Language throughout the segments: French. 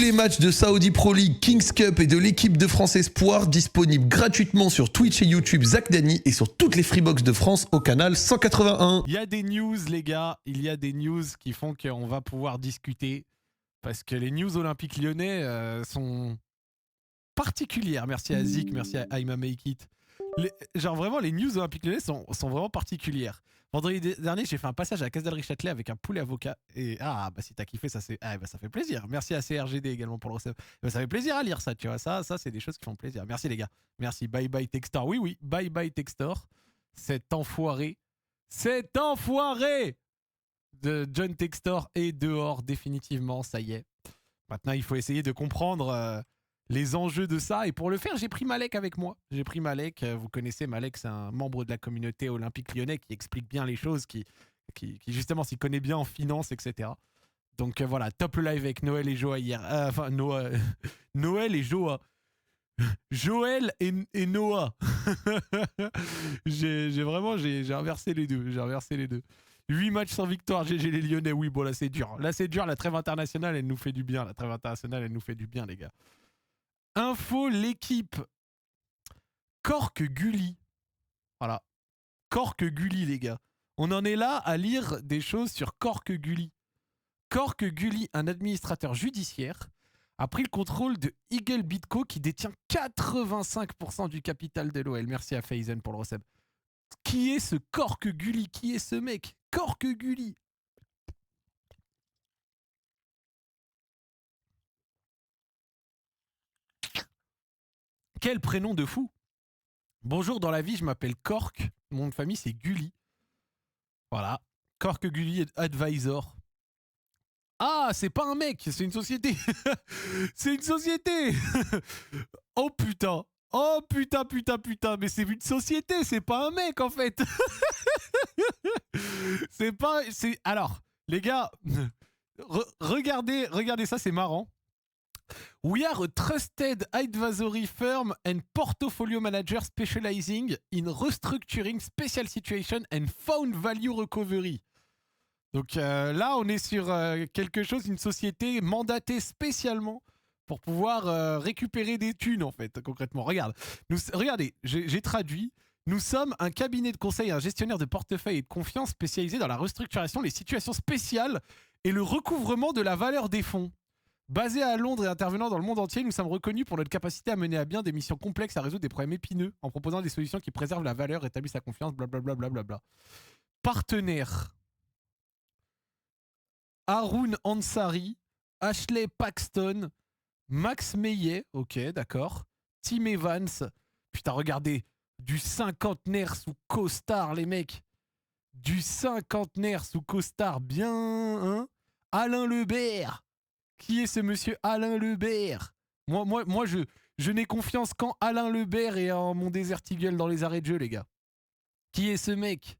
les matchs de Saudi Pro League, Kings Cup et de l'équipe de France Espoir disponibles gratuitement sur Twitch et YouTube Zach Dany et sur toutes les Freebox de France au canal 181. Il y a des news, les gars. Il y a des news qui font qu'on va pouvoir discuter. Parce que les news olympiques lyonnais sont particulières. Merci à Zik, merci à Aima Make It. Genre vraiment, les news olympiques lyonnais sont vraiment particulières. Vendredi dernier, j'ai fait un passage à la Castellerie Châtelet avec un poulet avocat. Et si t'as kiffé, ça fait plaisir. Merci à CRGD également pour le receveur. Ça fait plaisir à lire ça, tu vois. Ça c'est des choses qui font plaisir. Merci les gars. Merci. Bye bye Textor. Oui, bye bye Textor. Cet enfoiré de John Textor est dehors définitivement, ça y est. Maintenant, il faut essayer de comprendre les enjeux de ça. Et pour le faire, j'ai pris Malek avec moi. J'ai pris Malek. Vous connaissez Malek, c'est un membre de la communauté olympique lyonnais qui explique bien les choses, qui justement s'y connaît bien en finance, etc. Donc voilà, top le live avec Noël et Joa hier. Noël et Joa. Joël et Noah. J'ai inversé les deux. 8 matchs sans victoire, GG les Lyonnais. Oui, bon, là c'est dur. La trêve internationale, elle nous fait du bien. Les gars. Info, l'équipe. Cork Gulli. Voilà. Cork Gulli, les gars. On en est là à lire des choses sur Cork Gulli. Cork Gulli, un administrateur judiciaire, a pris le contrôle de Eagle Bitco qui détient 85% du capital de l'OL. Merci à Faizen pour le recep. Qui est ce Cork Gulli? Qui est ce mec? Cork Gulli. Quel prénom de fou. Bonjour, dans la vie, je m'appelle Cork. Mon nom de famille, c'est Gulli. Voilà. Cork Gulli Advisor. Ah, c'est pas un mec, c'est une société. C'est une société. Oh putain. Oh putain, mais c'est une société, c'est pas un mec en fait. Alors, les gars, regardez ça, c'est marrant. We are a trusted advisory firm and portfolio manager specializing in restructuring special situation and found value recovery. Donc là, on est sur quelque chose, une société mandatée spécialement pour pouvoir récupérer des thunes, en fait, concrètement. Regardez, j'ai traduit. Nous sommes un cabinet de conseil, un gestionnaire de portefeuille et de confiance spécialisé dans la restructuration, les situations spéciales et le recouvrement de la valeur des fonds. Basé à Londres et intervenant dans le monde entier, nous sommes reconnus pour notre capacité à mener à bien des missions complexes, à résoudre des problèmes épineux, en proposant des solutions qui préservent la valeur, rétablissent la confiance, blablabla. Blablabla. Partenaire. Haroun Ansari, Ashley Paxton, Max Meillet, ok, d'accord. Tim Evans, putain, regardez, du cinquantenaire sous costard, les mecs. Du cinquantenaire sous costard, bien, hein. Alain Lebert. Qui est ce monsieur Alain Lebert? Moi, je n'ai confiance qu'en Alain Lebert et en mon Desert Eagle dans les arrêts de jeu, les gars. Qui est ce mec?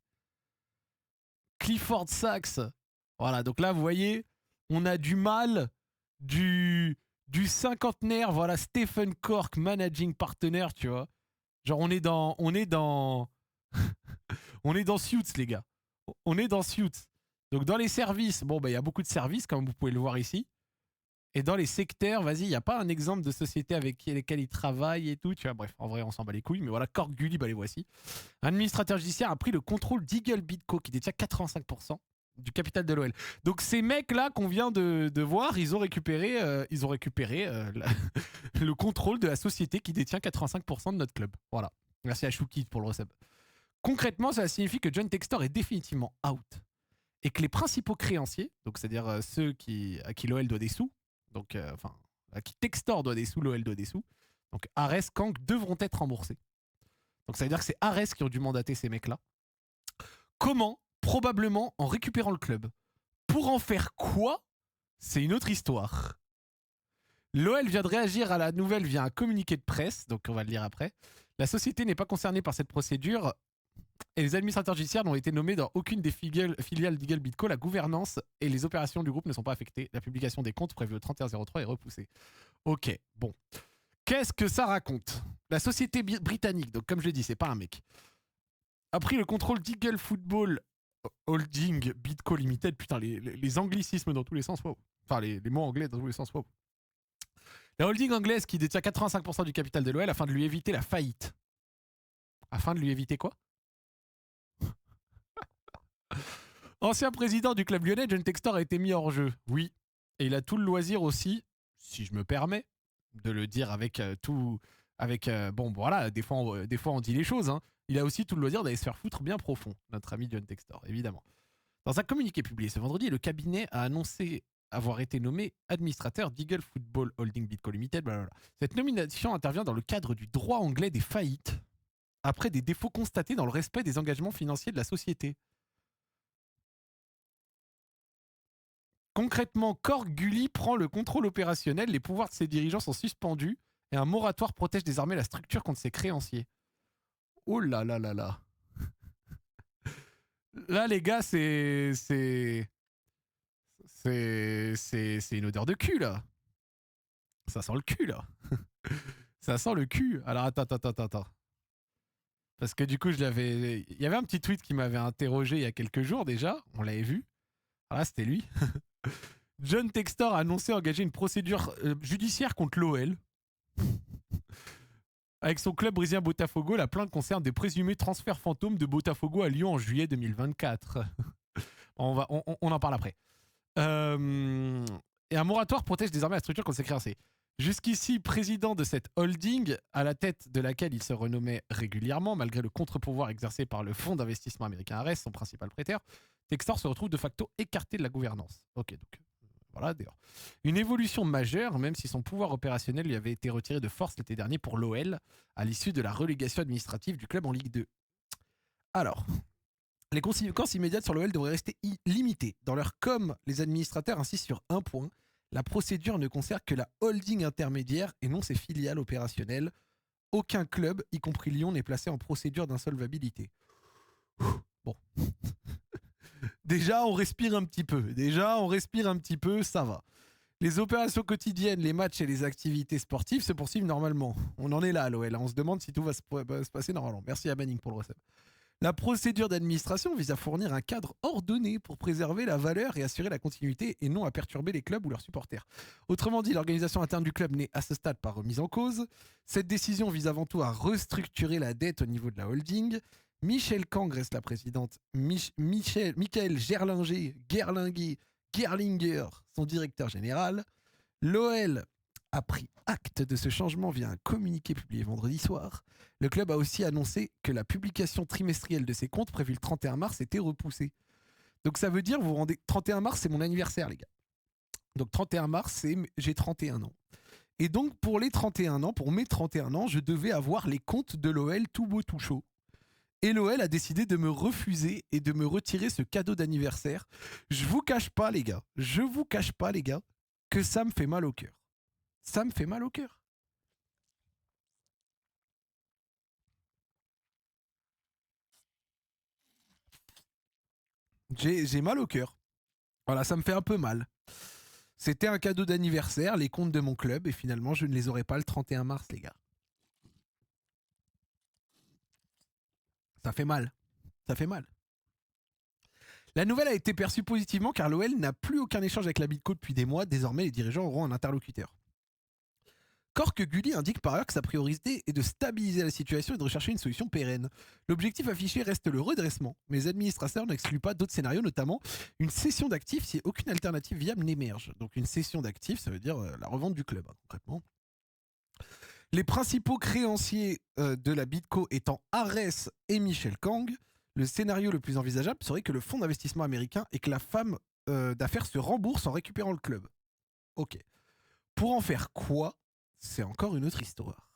Clifford Sachs. Voilà, donc là, vous voyez, on a du mal, du cinquantenaire, voilà, Stephen Cork, managing partner, tu vois. Genre, on est dans on est dans Suits, les gars. On est dans Suits. Donc, dans les services, bon, bah, il y a beaucoup de services, comme vous pouvez le voir ici. Et dans les secteurs, vas-y, il n'y a pas un exemple de société avec lesquelles ils travaillent et tout, tu vois. Bref, en vrai, on s'en bat les couilles, mais voilà, Cork Gulli, bah, les voici. Un administrateur judiciaire a pris le contrôle d'Eagle Bitco, qui détient 85% du capital de l'OL. Donc ces mecs-là qu'on vient de voir, ils ont récupéré le contrôle de la société qui détient 85% de notre club. Voilà. Merci à Chouki pour le recep. Concrètement, ça signifie que John Textor est définitivement out et que les principaux créanciers, donc c'est-à-dire ceux à qui l'OL doit des sous, donc à qui Textor doit des sous, l'OL doit des sous, donc Ares, Kank devront être remboursés. Donc ça veut dire que c'est Ares qui ont dû mandater ces mecs-là. Comment? Probablement en récupérant le club. Pour en faire quoi? C'est une autre histoire. L'OL vient de réagir à la nouvelle via un communiqué de presse, donc on va le lire après. La société n'est pas concernée par cette procédure et les administrateurs judiciaires n'ont été nommés dans aucune des filiales d'Eagle Bitco. La gouvernance et les opérations du groupe ne sont pas affectées. La publication des comptes prévue au 31/03 est repoussée. Ok, bon. Qu'est-ce que ça raconte? La société britannique, donc comme je l'ai dit, c'est pas un mec, a pris le contrôle d'Eagle Football Holding Bitco Limited. Putain, les anglicismes dans tous les sens, wow. Enfin, les mots anglais dans tous les sens, wow. La holding anglaise qui détient 85% du capital de l'OL afin de lui éviter la faillite. Afin de lui éviter quoi? Ancien président du club lyonnais, John Textor a été mis hors jeu. Oui. Et il a tout le loisir aussi, si je me permets, de le dire avec tout. Avec. Bon, voilà, des fois on dit les choses. Hein. Il a aussi tout le loisir d'aller se faire foutre bien profond, notre ami John Textor, évidemment. Dans un communiqué publié ce vendredi, le cabinet a annoncé avoir été nommé administrateur d'Eagle Football Holding Bidco Limited. Blablabla. Cette nomination intervient dans le cadre du droit anglais des faillites, après des défauts constatés dans le respect des engagements financiers de la société. Concrètement, Cork Gully prend le contrôle opérationnel, les pouvoirs de ses dirigeants sont suspendus et un moratoire protège désormais la structure contre ses créanciers. Oh là là là là. Là, les gars, c'est une odeur de cul, là. Ça sent le cul, là. Ça sent le cul. Alors, attends. Parce que du coup, il y avait un petit tweet qui m'avait interrogé il y a quelques jours déjà. On l'avait vu. Ah, c'était lui. John Textor a annoncé engager une procédure judiciaire contre l'OL. Avec son club brésilien Botafogo, la plainte concerne des présumés transferts fantômes de Botafogo à Lyon en juillet 2024. On en parle après. Et un moratoire protège désormais la structure contre ses créanciers. Jusqu'ici, président de cette holding, à la tête de laquelle il se renommait régulièrement, malgré le contre-pouvoir exercé par le fonds d'investissement américain Ares, son principal prêteur, Textor se retrouve de facto écarté de la gouvernance. Ok, donc voilà, d'ailleurs. Une évolution majeure, même si son pouvoir opérationnel lui avait été retiré de force l'été dernier pour l'OL, à l'issue de la relégation administrative du club en Ligue 2. Alors, les conséquences immédiates sur l'OL devraient rester limitées. Dans leur com, les administrateurs insistent sur un point. La procédure ne concerne que la holding intermédiaire et non ses filiales opérationnelles. Aucun club, y compris Lyon, n'est placé en procédure d'insolvabilité. Bon. Déjà, on respire un petit peu, ça va. Les opérations quotidiennes, les matchs et les activités sportives se poursuivent normalement. On en est là à l'OL. On se demande si tout va se passer normalement. Merci à Manning pour le recep. La procédure d'administration vise à fournir un cadre ordonné pour préserver la valeur et assurer la continuité et non à perturber les clubs ou leurs supporters. Autrement dit, l'organisation interne du club n'est à ce stade pas remise en cause. Cette décision vise avant tout à restructurer la dette au niveau de la holding. Michel Kang reste la présidente. Michael Gerlinger, son directeur général. L'OL a pris acte de ce changement via un communiqué publié vendredi soir. Le club a aussi annoncé que la publication trimestrielle de ses comptes prévue le 31 mars était repoussée. Donc ça veut dire, vous vous rendez... 31 mars, c'est mon anniversaire, les gars. Donc 31 mars, j'ai 31 ans. Et donc pour les 31 ans, pour mes 31 ans, je devais avoir les comptes de l'OL tout beau tout chaud. Et l'OL a décidé de me refuser et de me retirer ce cadeau d'anniversaire. Je vous cache pas, les gars, que ça me fait mal au cœur. Ça me fait mal au cœur. J'ai mal au cœur. Voilà, ça me fait un peu mal. C'était un cadeau d'anniversaire, les comptes de mon club, et finalement, je ne les aurai pas le 31 mars, les gars. Ça fait mal. Ça fait mal. La nouvelle a été perçue positivement car l'OL n'a plus aucun échange avec la Bidco depuis des mois. Désormais, les dirigeants auront un interlocuteur. Cork Gully indique par ailleurs que sa priorité est de stabiliser la situation et de rechercher une solution pérenne. L'objectif affiché reste le redressement, mais les administrateurs n'excluent pas d'autres scénarios, notamment une cession d'actifs si aucune alternative viable n'émerge. Donc une cession d'actifs, ça veut dire la revente du club, concrètement. Les principaux créanciers de la Bidco étant Ares et Michel Kang, le scénario le plus envisageable serait que le fonds d'investissement américain et que la femme d'affaires se rembourse en récupérant le club. Ok. Pour en faire quoi ? C'est encore une autre histoire.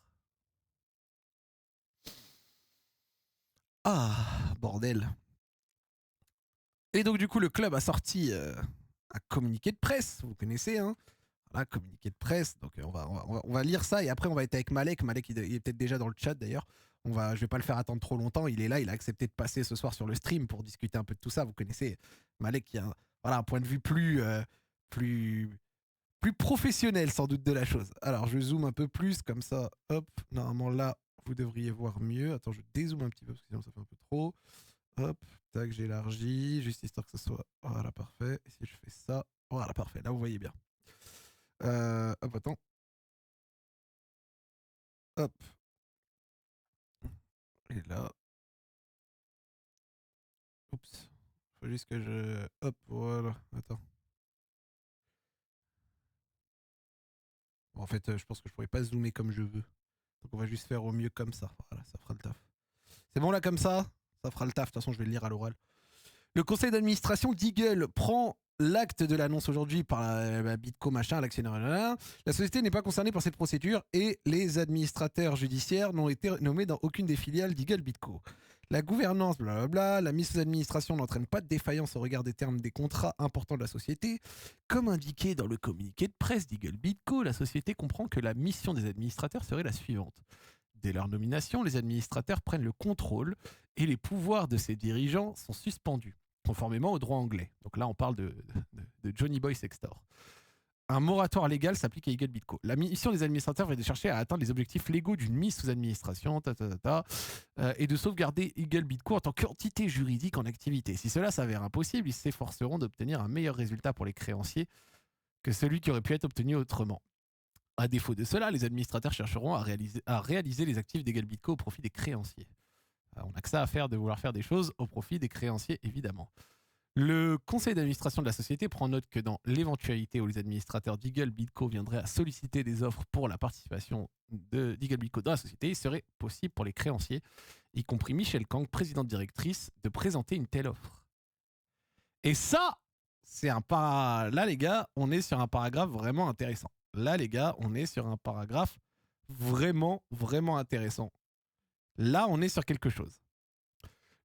Ah, bordel. Et donc du coup, le club a sorti un communiqué de presse, vous connaissez, hein. Voilà, communiqué de presse. Donc on va lire ça et après on va être avec Malek. Malek, il est peut-être déjà dans le chat d'ailleurs. Je vais pas le faire attendre trop longtemps. Il est là, il a accepté de passer ce soir sur le stream pour discuter un peu de tout ça. Vous connaissez Malek qui a un point de vue plus professionnel sans doute de la chose. Alors je zoome un peu plus comme ça. Hop, normalement là, vous devriez voir mieux. Attends, je dézoome un petit peu parce que sinon ça fait un peu trop. Hop, tac, j'élargis, juste histoire que ce soit... Voilà, parfait. Et si je fais ça... Voilà, parfait. Là, vous voyez bien. Hop, attends. Hop. Et là. Oups. Faut juste que je... Hop, voilà. Attends. Bon, en fait, je pense que je pourrais pas zoomer comme je veux. Donc on va juste faire au mieux comme ça. Voilà, ça fera le taf. C'est bon là comme ça? Ça fera le taf. De toute façon, je vais le lire à l'oral. Le conseil d'administration d'Eagle prend l'acte de l'annonce aujourd'hui par la Bitco machin, l'actionnaire. La société n'est pas concernée par cette procédure et les administrateurs judiciaires n'ont été nommés dans aucune des filiales d'Eagle Bitco. La gouvernance, blablabla, la mise sous administration n'entraîne pas de défaillance au regard des termes des contrats importants de la société. Comme indiqué dans le communiqué de presse d'Eagle Bitco, la société comprend que la mission des administrateurs serait la suivante. Dès leur nomination, les administrateurs prennent le contrôle et les pouvoirs de ces dirigeants sont suspendus, conformément au droit anglais. Donc là, on parle de Johnny Boy Sextor. Un moratoire légal s'applique à Eagle Bitco. La mission des administrateurs est de chercher à atteindre les objectifs légaux d'une mise sous administration et de sauvegarder Eagle Bitco en tant qu'entité juridique en activité. Si cela s'avère impossible, ils s'efforceront d'obtenir un meilleur résultat pour les créanciers que celui qui aurait pu être obtenu autrement. À défaut de cela, les administrateurs chercheront à réaliser les actifs d'Eagle Bitco au profit des créanciers. On n'a que ça à faire de vouloir faire des choses au profit des créanciers, évidemment. Le conseil d'administration de la société prend note que dans l'éventualité où les administrateurs d'Eagle Bitco viendraient à solliciter des offres pour la participation d'Eagle Bitco dans la société, il serait possible pour les créanciers, y compris Michel Kang, présidente directrice, de présenter une telle offre. Et ça, c'est là, les gars, on est sur un paragraphe vraiment intéressant. Là, les gars, on est sur un paragraphe vraiment, vraiment intéressant. Là, on est sur quelque chose.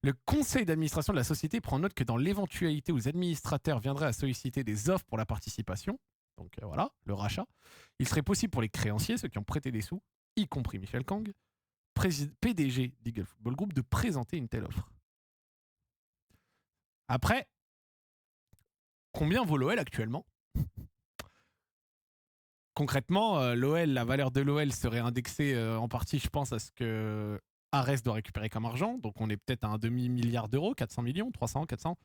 Le conseil d'administration de la société prend note que dans l'éventualité où les administrateurs viendraient à solliciter des offres pour la participation, donc voilà, le rachat, il serait possible pour les créanciers, ceux qui ont prêté des sous, y compris Michel Kang, PDG d'Eagle Football Group, de présenter une telle offre. Après, combien vaut l'OL actuellement ? Concrètement, l'OL, la valeur de l'OL serait indexée en partie, je pense, à ce que Arès doit récupérer comme argent. Donc on est peut-être à un demi-milliard d'euros, 400 millions, 300, 400.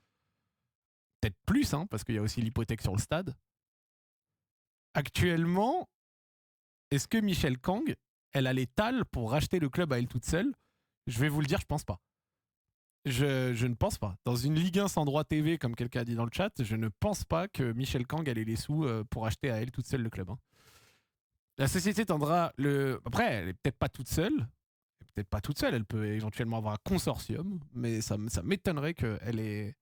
Peut-être plus, hein, parce qu'il y a aussi l'hypothèque sur le stade. Actuellement, est-ce que Michel Kang, elle a les talles pour racheter le club à elle toute seule ? Je vais vous le dire, je pense pas. Je ne pense pas. Dans une Ligue 1 sans droit TV, comme quelqu'un a dit dans le chat, je ne pense pas que Michel Kang ait les sous pour acheter à elle toute seule le club. Hein. La société tendra le... Après, elle est peut-être pas toute seule. Elle peut éventuellement avoir un consortium, mais ça m'étonnerait qu'elle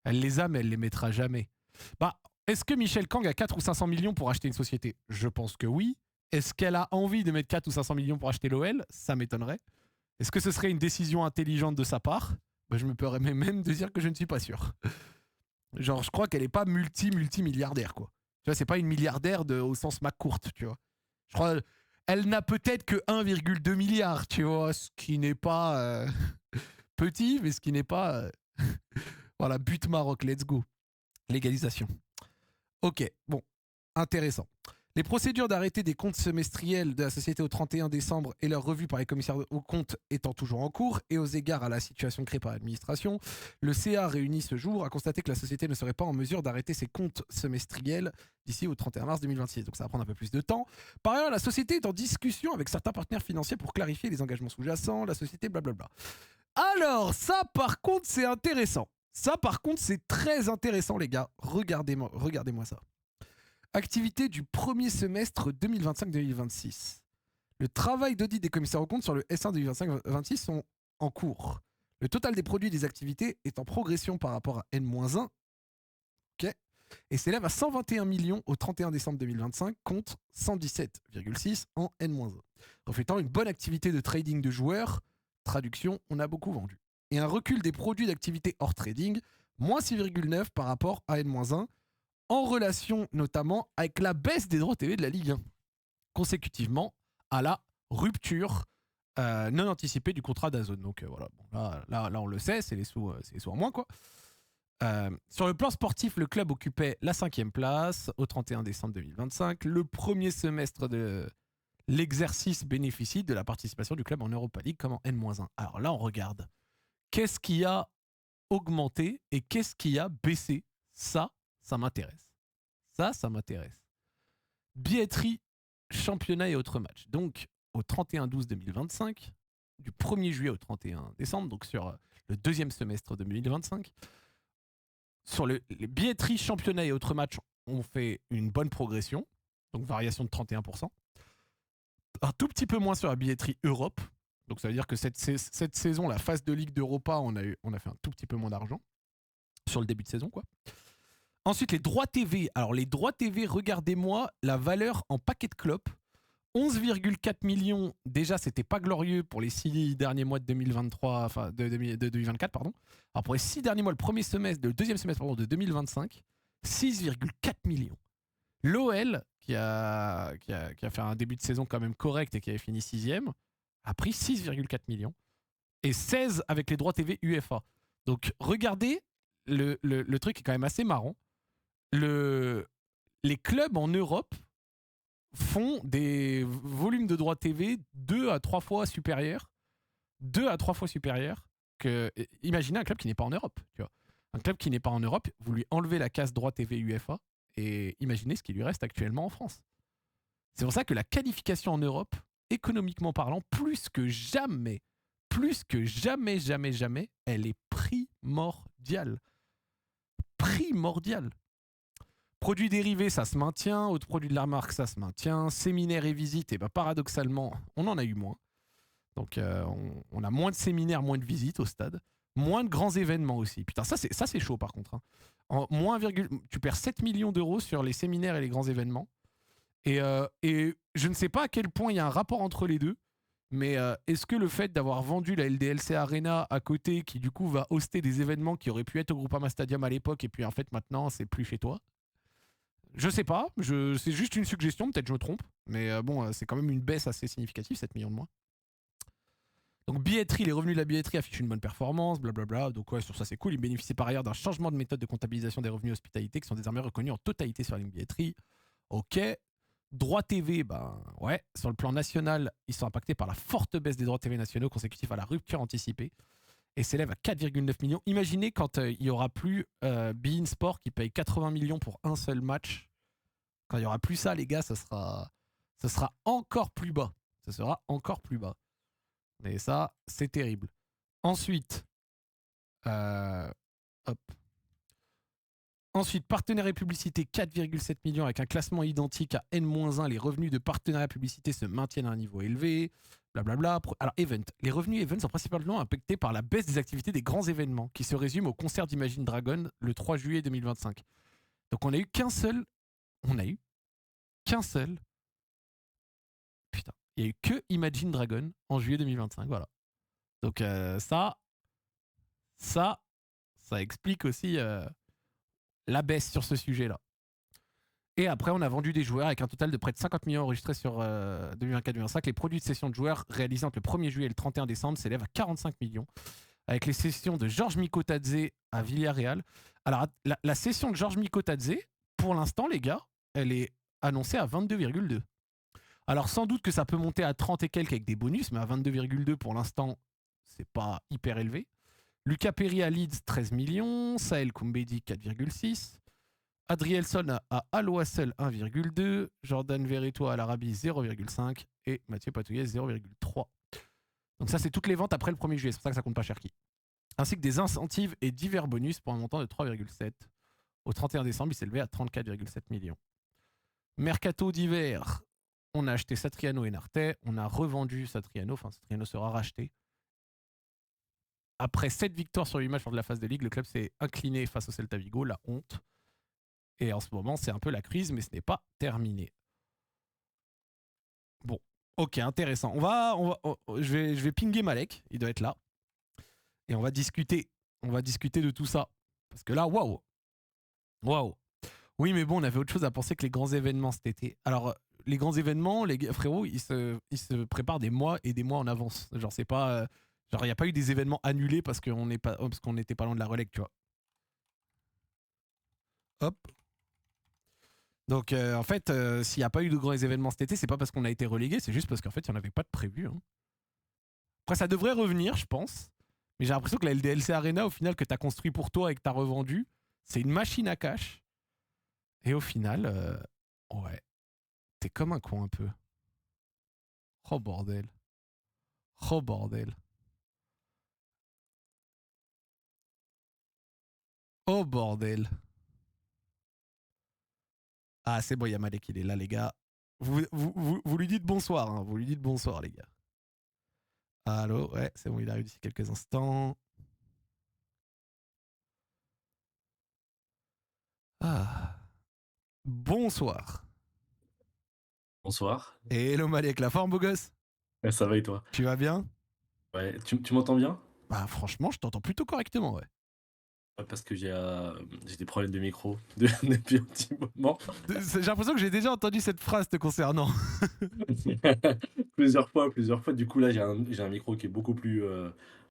les a, mais elle les mettra jamais. Bah, est-ce que Michel Kang a 4 ou 500 millions pour acheter une société ? Je pense que oui. Est-ce qu'elle a envie de mettre 4 ou 500 millions pour acheter l'OL ? Ça m'étonnerait. Est-ce que ce serait une décision intelligente de sa part ? Bah, je me permets même de dire que je ne suis pas sûr. Genre, je crois qu'elle n'est pas multimilliardaire, quoi. Tu vois, c'est pas une milliardaire au sens McCourt, tu vois. Je crois... Elle n'a peut-être que 1,2 milliard, tu vois, ce qui n'est pas petit, mais ce qui n'est pas... voilà, but Maroc, let's go. Légalisation. Ok, bon, intéressant. Les procédures d'arrêté des comptes semestriels de la société au 31 décembre et leur revue par les commissaires aux comptes étant toujours en cours et aux égards à la situation créée par l'administration, le CA réuni ce jour a constaté que la société ne serait pas en mesure d'arrêter ses comptes semestriels d'ici au 31 mars 2026. Donc ça va prendre un peu plus de temps. Par ailleurs, la société est en discussion avec certains partenaires financiers pour clarifier les engagements sous-jacents, la société blablabla. Alors, ça par contre, c'est intéressant. Ça par contre, c'est très intéressant, les gars. Regardez-moi ça. Activité du premier semestre 2025-2026. Le travail d'audit des commissaires aux comptes sur le S1 2025-2026 sont en cours. Le total des produits et des activités est en progression par rapport à N-1, okay, et s'élève à 121 millions au 31 décembre 2025 contre 117,6 en N-1, reflétant une bonne activité de trading de joueurs. Traduction, on a beaucoup vendu. Et un recul des produits d'activité hors trading, moins 6,9 par rapport à N-1, en relation notamment avec la baisse des droits TV de la Ligue 1, consécutivement à la rupture non anticipée du contrat d'Azone. Donc voilà, bon, là on le sait, c'est les sous en moins, quoi. Sur le plan sportif, le club occupait la 5e place au 31 décembre 2025. Le premier semestre de l'exercice bénéficie de la participation du club en Europa League comme en N-1. Alors là, on regarde. Qu'est-ce qui a augmenté et qu'est-ce qui a baissé ? Ça m'intéresse. Ça m'intéresse. Billetterie, championnat et autres matchs. Donc, au 31/12/2025, du 1er juillet au 31 décembre, donc sur le deuxième semestre 2025. Sur les billetteries, championnats et autres matchs, on fait une bonne progression, donc variation de 31%. Un tout petit peu moins sur la billetterie Europe, donc ça veut dire que cette saison, la phase de Ligue d'Europa, on a fait un tout petit peu moins d'argent sur le début de saison, quoi. Ensuite, les droits TV. Alors, les droits TV, regardez-moi la valeur en paquet de clopes. 11,4 millions. Déjà, c'était pas glorieux pour les 6 derniers mois de 2023, enfin de 2024, pardon. Alors, pour les 6 derniers mois, le deuxième semestre de 2025, 6,4 millions. L'OL, qui a fait un début de saison quand même correct et qui avait fini 6e, a pris 6,4 millions. Et 16 avec les droits TV UEFA. Donc, regardez, le truc est quand même assez marrant. Les clubs en Europe font des volumes de droits TV 2 à 3 fois supérieurs. 2 à 3 fois supérieurs que. Imaginez un club qui n'est pas en Europe. Tu vois. Un club qui n'est pas en Europe, vous lui enlevez la case droit TV UEFA et imaginez ce qui lui reste actuellement en France. C'est pour ça que la qualification en Europe, économiquement parlant, plus que jamais, elle est primordiale. Primordiale. Produits dérivés, ça se maintient. Autres produits de la marque, ça se maintient. Séminaires et visites, et ben paradoxalement, on en a eu moins. Donc on a moins de séminaires, moins de visites au stade. Moins de grands événements aussi. Putain, ça c'est chaud par contre. Hein. Tu perds 7 millions d'euros sur les séminaires et les grands événements. Et je ne sais pas à quel point il y a un rapport entre les deux. Mais est-ce que le fait d'avoir vendu la LDLC Arena à côté, qui du coup va hoster des événements qui auraient pu être au Groupama Stadium à l'époque, et puis en fait maintenant c'est plus chez toi, je sais pas, c'est juste une suggestion, peut-être je me trompe, mais bon, c'est quand même une baisse assez significative, 7 millions de moins. Donc billetterie, les revenus de la billetterie affichent une bonne performance, blablabla, donc ouais, sur ça c'est cool. Ils bénéficient par ailleurs d'un changement de méthode de comptabilisation des revenus hospitalité qui sont désormais reconnus en totalité sur la ligne billetterie. Ok. Droits TV, ben ouais, sur le plan national, ils sont impactés par la forte baisse des droits TV nationaux consécutifs à la rupture anticipée et s'élèvent à 4,9 millions. Imaginez quand il n'y aura plus beIN Sport qui paye 80 millions pour un seul match. Quand il n'y aura plus ça, les gars, ça sera encore plus bas. Ça sera encore plus bas. Et ça, c'est terrible. Ensuite, hop. Ensuite, partenariat publicité, 4,7 millions avec un classement identique à N-1. Les revenus de partenariat publicité se maintiennent à un niveau élevé. Blablabla. Alors, event. Les revenus event sont principalement impactés par la baisse des activités des grands événements qui se résument au concert d'Imagine Dragon le 3 juillet 2025. Donc, on a eu qu'un seul. Putain. Il n'y a eu que Imagine Dragon en juillet 2025. Voilà. Donc, ça explique aussi la baisse sur ce sujet-là. Et après, on a vendu des joueurs avec un total de près de 50 millions enregistrés sur 2024-2025. Les produits de cession de joueurs réalisés entre le 1er juillet et le 31 décembre s'élèvent à 45 millions. Avec les cessions de Georges Mikotadze à Villarreal. Alors, la cession de Georges Mikotadze, pour l'instant, les gars, elle est annoncée à 22,2. Alors, sans doute que ça peut monter à 30 et quelques avec des bonus, mais à 22,2 pour l'instant, c'est pas hyper élevé. Lucas Perry à Leeds, 13 millions. Sahel Koumbedi, 4,6. Adrielson à Al-Wassel, 1,2. Jordan Verreto à l'Arabie, 0,5. Et Mathieu Patouillet, 0,3. Donc ça, c'est toutes les ventes après le 1er juillet. C'est pour ça que ça compte pas cher qui. Ainsi que des incentives et divers bonus pour un montant de 3,7. Au 31 décembre, il s'est levé à 34,7 millions. Mercato d'hiver. On a acheté Satriano et Nartet. On a revendu Satriano. Enfin, Satriano sera racheté. Après 7 victoires sur 8 matchs lors de la phase de Ligue, le club s'est incliné face au Celta Vigo, la honte. Et en ce moment, c'est un peu la crise, mais ce n'est pas terminé. Bon, ok, intéressant. Je vais pinguer Malek, il doit être là. Et on va discuter de tout ça. Parce que là, waouh. Oui, mais bon, on avait autre chose à penser que les grands événements cet été. Alors, les grands événements, les gars, frérot, ils se préparent des mois et des mois en avance. Genre, c'est pas... Genre, il n'y a pas eu des événements annulés parce qu'on n'était pas loin de la relègue, tu vois. Hop. Donc, en fait, s'il n'y a pas eu de grands événements cet été, c'est pas parce qu'on a été relégué, c'est juste parce qu'en fait, il n'y en avait pas de prévu. Hein. Après, ça devrait revenir, je pense. Mais j'ai l'impression que la LDLC Arena, au final, que tu as construit pour toi et que tu as revendu, c'est une machine à cash. Et au final, ouais, t'es comme un con un peu. Oh bordel. Oh bordel. Oh bordel. Ah, c'est bon, il y a Malek, il est là, les gars. Vous lui dites bonsoir, hein. Vous lui dites bonsoir, les gars. Allô, ouais, c'est bon, il arrive d'ici quelques instants. Ah. Bonsoir. Bonsoir. Hello Malek, la forme, beau gosse? Ouais, ça va et toi? Tu vas bien? Ouais, tu m'entends bien? Bah, franchement, je t'entends plutôt correctement, ouais. Ouais, parce que j'ai des problèmes de micro depuis un petit moment. J'ai l'impression que j'ai déjà entendu cette phrase te concernant. Plusieurs fois. Du coup, là, j'ai un micro qui est beaucoup plus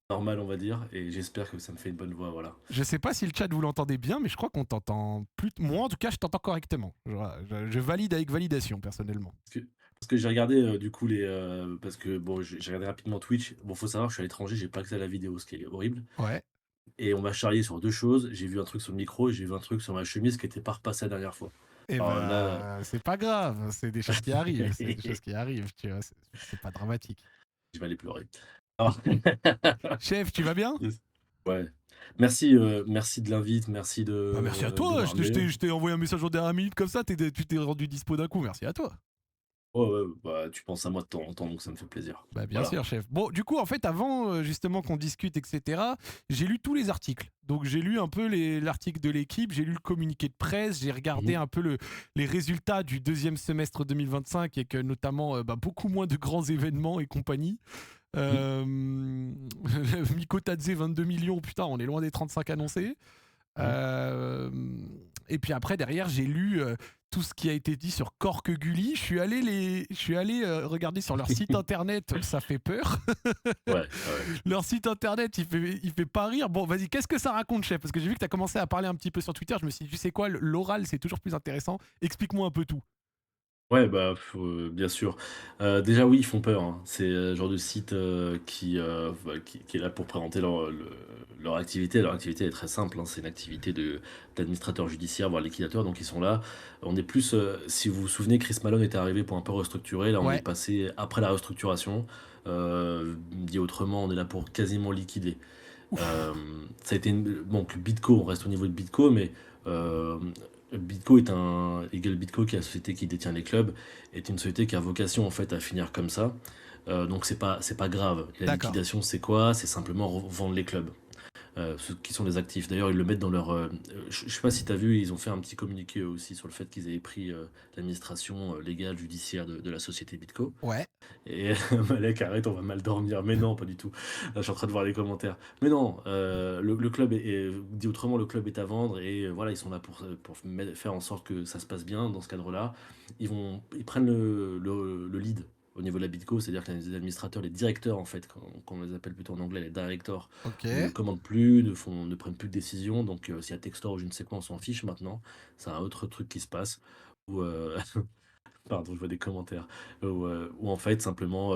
normal, on va dire, et j'espère que ça me fait une bonne voix, voilà. Je sais pas si le chat vous l'entendez bien, mais je crois qu'on t'entend plus. Moi, en tout cas, je t'entends correctement. Je valide avec validation, personnellement. Parce que j'ai regardé, du coup, parce que, bon, j'ai regardé rapidement Twitch. Bon, faut savoir, je suis à l'étranger, j'ai pas accès à la vidéo, ce qui est horrible. Ouais. Et on m'a charrié sur deux choses. J'ai vu un truc sur le micro et j'ai vu un truc sur ma chemise qui était pas repassé la dernière fois. Et Alors là, bah, c'est pas grave, c'est des choses qui arrivent. C'est des choses qui arrivent, tu vois. C'est pas dramatique. je vais aller pleurer. Alors... Chef, tu vas bien? Ouais. Merci de l'invite, merci Bah, merci à de toi. me ramener. Je t'ai envoyé un message en dernière minute comme ça. Tu t'es rendu dispo d'un coup. Merci à toi. Ouais, bah, tu penses à moi de temps en temps, donc ça me fait plaisir. Bah, bien Voilà. sûr, chef. Bon, du coup, en fait, avant justement qu'on discute, etc., j'ai lu tous les articles. Donc, j'ai lu un peu l'article de l'équipe, j'ai lu le communiqué de presse, j'ai regardé un peu les résultats du deuxième semestre 2025 et que notamment beaucoup moins de grands événements et compagnie. Miko Tadze, 22 millions, putain, on est loin des 35 annoncés. Et puis après, derrière, j'ai lu tout ce qui a été dit sur Cork Gully. Je suis allé regarder sur leur site internet, ça fait peur. Ouais. Leur site internet, il fait pas rire. Bon, vas-y, qu'est-ce que ça raconte, chef? Parce que j'ai vu que tu as commencé à parler un petit peu sur Twitter. Je me suis dit, tu sais quoi, l'oral, c'est toujours plus intéressant. Explique-moi un peu tout. Ouais, bah, bien sûr. Déjà, oui, ils font peur, hein. C'est le genre de site qui est là pour présenter leur activité. Leur activité est très simple, hein. C'est une activité d'administrateur judiciaire, voire liquidateur. Donc, ils sont là. On est plus, si vous vous souvenez, Chris Malone était arrivé pour un peu restructurer. Là, on est Ouais. passé après la restructuration. Dit autrement, on est là pour quasiment liquider. Ça a été donc Bitco, on reste au niveau de Bitco, mais Bitco Eagle Bitco, qui est la société qui détient les clubs, est une société qui a vocation en fait à finir comme ça. Donc c'est pas grave. La D'accord. liquidation, c'est quoi? C'est simplement vendre les clubs. Ceux qui sont les actifs. D'ailleurs, ils le mettent dans leur. Je sais pas si tu as vu, ils ont fait un petit communiqué eux aussi sur le fait qu'ils avaient pris l'administration légale, judiciaire de la société Bitco. Ouais. Et Malek, arrête, on va mal dormir. Mais non, pas du tout. Là, je suis en train de voir les commentaires. Mais non, le club dit autrement, le club est à vendre et voilà, ils sont là pour faire en sorte que ça se passe bien dans ce cadre-là. Ils prennent le lead au niveau de la Bitco, c'est-à-dire que les administrateurs, les directeurs en fait, qu'on les appelle plutôt en anglais, les directors, Ok. ne commandent plus, ne prennent plus de décisions. Donc s'il y a Textor ou je ne sais quoi, on s'en fiche maintenant. C'est un autre truc qui se passe. Où, pardon, je vois des commentaires. Où en fait, simplement,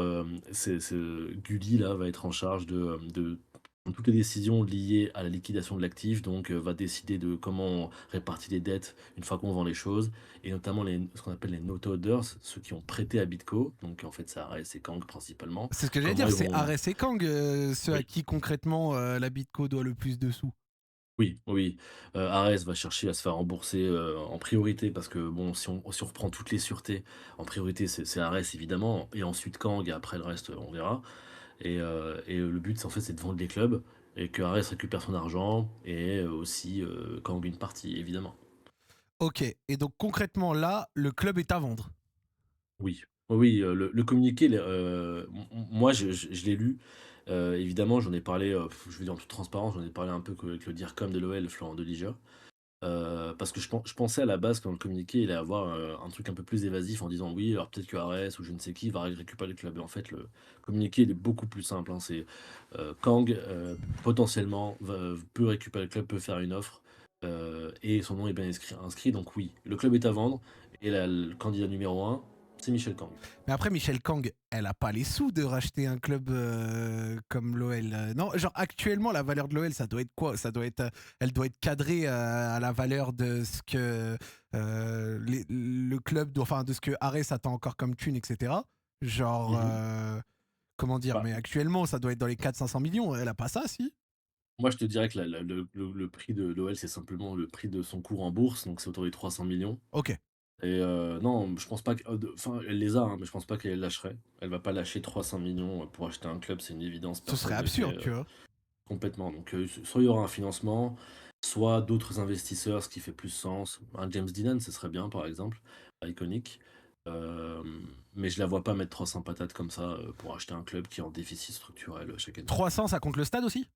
Gulli là, va être en charge de prendre toutes les décisions liées à la liquidation de l'actif, donc va décider de comment on répartit les dettes une fois qu'on vend les choses, et notamment ce qu'on appelle les note holders, ceux qui ont prêté à Bitco, donc en fait c'est Ares et Kang principalement. C'est ce que j'allais Comment dire, ils c'est vont... Ares et Kang, ceux à Oui. qui concrètement la Bitco doit le plus de sous. Oui. Ares va chercher à se faire rembourser en priorité parce que bon, si on reprend toutes les sûretés, en priorité c'est Ares évidemment, et ensuite Kang, et après le reste on verra. Et le but c'est de vendre les clubs et que Ares récupère son argent et aussi Kang une partie évidemment. Ok, et donc concrètement là, le club est à vendre. Oui, le communiqué, moi je l'ai lu. Évidemment, j'en ai parlé, je vais dire en toute transparence, j'en ai parlé un peu avec le DIRCOM de l'OL, Florent Deliger. Parce que je pensais à la base, quand le communiqué, il allait avoir un truc un peu plus évasif en disant oui, alors peut-être que Ares ou je ne sais qui va récupérer le club. Et en fait, le communiqué, il est beaucoup plus simple, hein. C'est Kang, potentiellement, peut récupérer le club, peut faire une offre, et son nom est bien inscrit. Donc oui, le club est à vendre, et là, le candidat numéro un, c'est Michel Kang. Mais après, Michel Kang, elle a pas les sous de racheter un club comme l'OL. Non, genre actuellement, la valeur de l'OL, ça doit être quoi? Elle doit être cadrée à la valeur de ce que le club, enfin de ce que Ares attend encore comme thune, etc. Genre, comment dire, Bah, mais actuellement, ça doit être dans les 400-500 millions. Elle a pas ça, si? moi, je te dirais que le prix de l'OL, c'est simplement le prix de son cours en bourse, donc c'est autour des 300 millions. Ok. Et non, je pense pas que. Enfin, elle les a, hein, mais je pense pas qu'elle les lâcherait. Elle va pas lâcher 300 millions pour acheter un club, c'est une évidence, Ce serait personne ne le fait absurde, tu vois. complètement. Donc, soit il y aura un financement, soit d'autres investisseurs, ce qui fait plus sens. Un James Dean, ce serait bien, par exemple, iconique. Euh, mais je la vois pas mettre 300 patates comme ça pour acheter un club qui est en déficit structurel chaque année. 300, ça compte le stade aussi?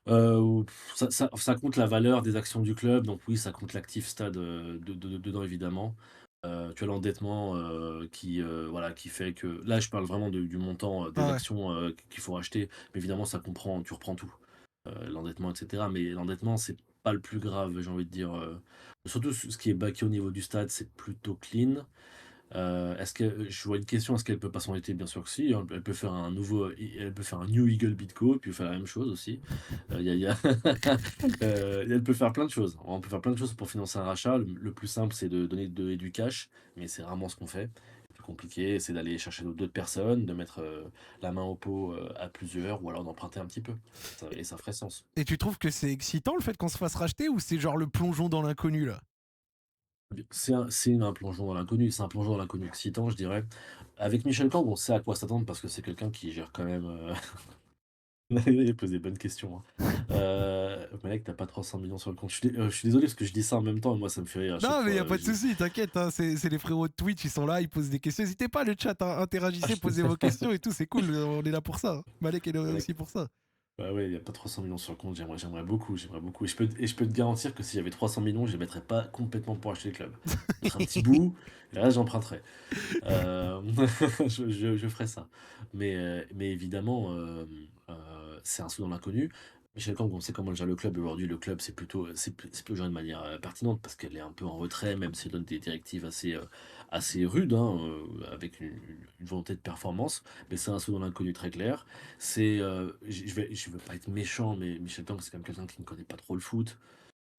Ça compte la valeur des actions du club, donc oui, ça compte l'actif stade dedans, évidemment. Tu as l'endettement voilà, qui fait que. Là, je parle vraiment du montant des Ah ouais. actions qu'il faut racheter, mais évidemment, tu reprends tout. L'endettement, etc. Mais l'endettement, c'est pas le plus grave, j'ai envie de dire. Surtout ce qui est backé au niveau du stade, c'est plutôt clean. Est-ce que je vois une question, est-ce qu'elle peut pas s'endetter? Bien sûr que si, hein, elle peut faire un New Eagle Bitco, puis faire la même chose aussi. Il y a elle peut faire plein de choses. On peut faire plein de choses pour financer un rachat. Le plus simple, c'est de donner du cash, mais c'est rarement ce qu'on fait. Le plus compliqué, c'est d'aller chercher d'autres personnes, de mettre la main au pot à plusieurs, ou alors d'emprunter un petit peu. Et ça ferait sens. Et tu trouves que c'est excitant le fait qu'on se fasse racheter ou c'est genre le plongeon dans l'inconnu là? C'est un plongeon dans l'inconnu, c'est un plongeon dans l'inconnu excitant, je dirais. Avec Michel Kang, on sait à quoi s'attendre parce que c'est quelqu'un qui gère quand même. Il pose des bonnes questions, hein. Mec, t'as pas 300 millions sur le compte. Je suis désolé parce que je dis ça en même temps, et moi ça me fait rire à chaque Non, mais y fois. a pas de souci, t'inquiète, hein, c'est les frérots de Twitch, ils sont là, ils posent des questions. N'hésitez pas, le chat, hein, interagissez, posez vos questions et tout, c'est cool, on est là pour ça. Malek est là Mec, aussi pour ça. bah ouais, il y a pas 300 millions sur le compte, j'aimerais beaucoup, j'aimerais beaucoup. Et je peux te garantir que s'il y avait 300 millions, je les mettrais pas complètement pour acheter le club. Je mettrais un petit bout, et là j'emprunterais. Euh, je ferais ça. Mais évidemment, c'est un saut dans l'inconnu. Michel Kang, on sait comment il gère le club. Aujourd'hui, le club, c'est plutôt géré de manière pertinente parce qu'elle est un peu en retrait, même si elle donne des directives assez rudes, hein, avec une volonté de performance. Mais c'est un saut dans l'inconnu très clair. Je veux pas être méchant, mais Michel Kang, c'est quand même quelqu'un qui ne connaît pas trop le foot,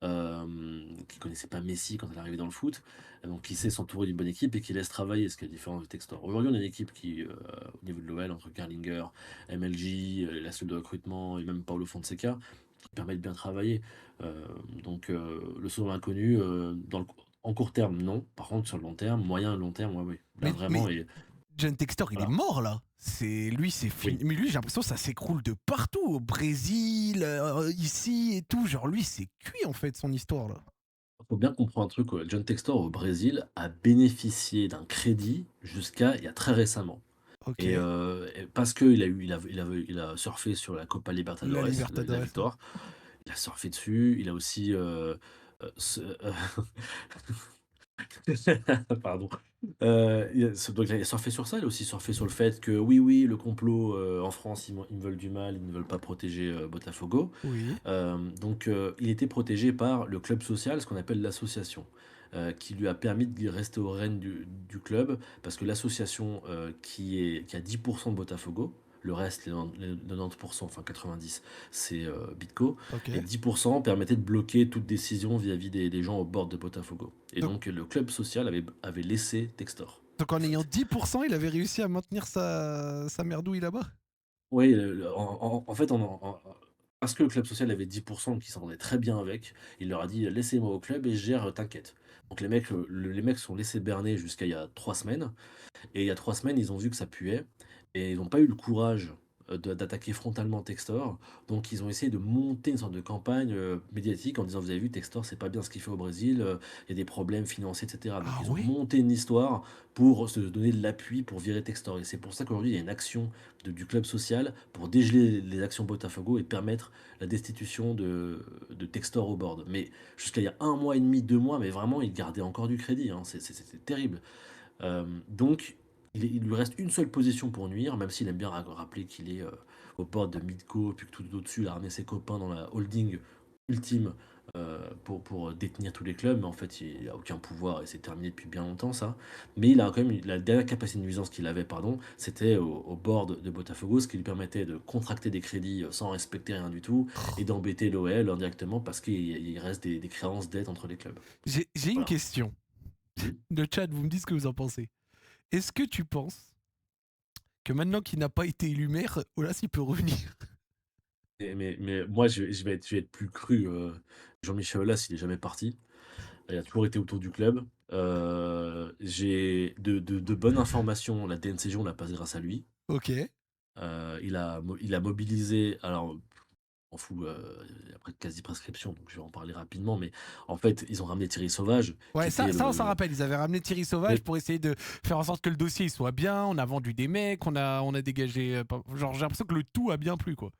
qui connaissait pas Messi quand elle est arrivée dans le foot, donc qui sait s'entourer d'une bonne équipe et qui laisse travailler, ce qui est différent de Textor. Aujourd'hui, on a une équipe qui, au niveau de l'OL, entre Carlinger, MLJ, la seule de recrutement et même Paulo Fonseca, qui permet de bien travailler. Euh, donc, le saut dans l'inconnu, en court terme, non. Par contre, sur le long terme, moyen et long terme, ouais, oui. Là, Mais vraiment, et John Textor, il est voilà. mort là. C'est fini. Oui. Mais lui, j'ai l'impression que ça s'écroule de partout, au Brésil, ici et tout. Genre lui, c'est cuit en fait son histoire là. Faut bien comprendre un truc, John Textor au Brésil a bénéficié d'un crédit jusqu'à il y a très récemment. Ok. Et parce qu'il a surfé sur la Copa La Libertadores, la Libertadores. Ouais. victoire. Il a surfé dessus. Il a aussi, pardon. Donc il a surfé sur ça. Il a aussi surfé sur le fait que oui, oui, le complot en France, ils me veulent du mal, ils ne veulent pas protéger Botafogo. Oui. Donc il était protégé par le club social, ce qu'on appelle l'association, qui lui a permis de rester au règne du club, parce que l'association qui a 10% de Botafogo, le reste, les 90%, enfin 90, c'est Bitco, Ok. les 10% permettaient de bloquer toute décision vis-à-vis des gens au bord de Botafogo. Et Donc, donc le club social avait laissé Textor. donc en ayant 10%, il avait réussi à maintenir sa merdouille là-bas. Oui, en fait, parce que le club social avait 10%, qui s'entendait très bien avec, il leur a dit: «Laissez-moi au club et je gère, t'inquiète». Donc les mecs sont laissés berner jusqu'à il y a 3 semaines, et il y a 3 semaines, ils ont vu que ça puait et ils n'ont pas eu le courage, d'attaquer frontalement Textor. Donc ils ont essayé de monter une sorte de campagne, médiatique en disant: «Vous avez vu, Textor, c'est pas bien ce qu'il fait au Brésil, il y a des problèmes financiers et cetera». Donc Ah ils ont ouais. monté une histoire pour se donner de l'appui pour virer Textor, et c'est pour ça qu'aujourd'hui, il y a une action du club social pour dégeler les actions Botafogo et permettre la destitution de Textor au board. Mais jusqu'à il y a 1 mois et demi, 2 mois, mais vraiment, il gardait encore du crédit, hein, c'était terrible. Donc, il lui reste une seule position pour nuire, même s'il aime bien rappeler qu'il est au board de Midco, puis que tout au-dessus, il a ramené ses copains dans la holding ultime pour détenir tous les clubs. Mais en fait, il n'a aucun pouvoir et c'est terminé depuis bien longtemps, ça. Mais il a quand même la dernière capacité de nuisance qu'il avait, pardon, c'était au board de Botafogo, ce qui lui permettait de contracter des crédits sans respecter rien du tout et d'embêter l'OL indirectement parce qu'il reste des créances dettes entre les clubs. J'ai une Voilà. question. Mhm. Le chat, vous me dites ce que vous en pensez. Est-ce que tu penses que maintenant qu'il n'a pas été élu maire, Olas, il peut revenir. Mais moi, je vais être plus cru. Jean-Michel Aulas, il est jamais parti. Il a toujours été autour du club. J'ai de bonnes informations. La DNCG, on la passe grâce à lui. Ok. Il a mobilisé. Alors, on fout après quasi-prescription, donc je vais en parler rapidement. Mais en fait, ils ont ramené Thierry Sauvage, qui Ouais, était ça, on s'en rappelle. Ils avaient ramené Thierry Sauvage mais pour essayer de faire en sorte que le dossier il soit bien. On a vendu des mecs, on a dégagé. Genre, j'ai l'impression que le tout a bien plu, quoi.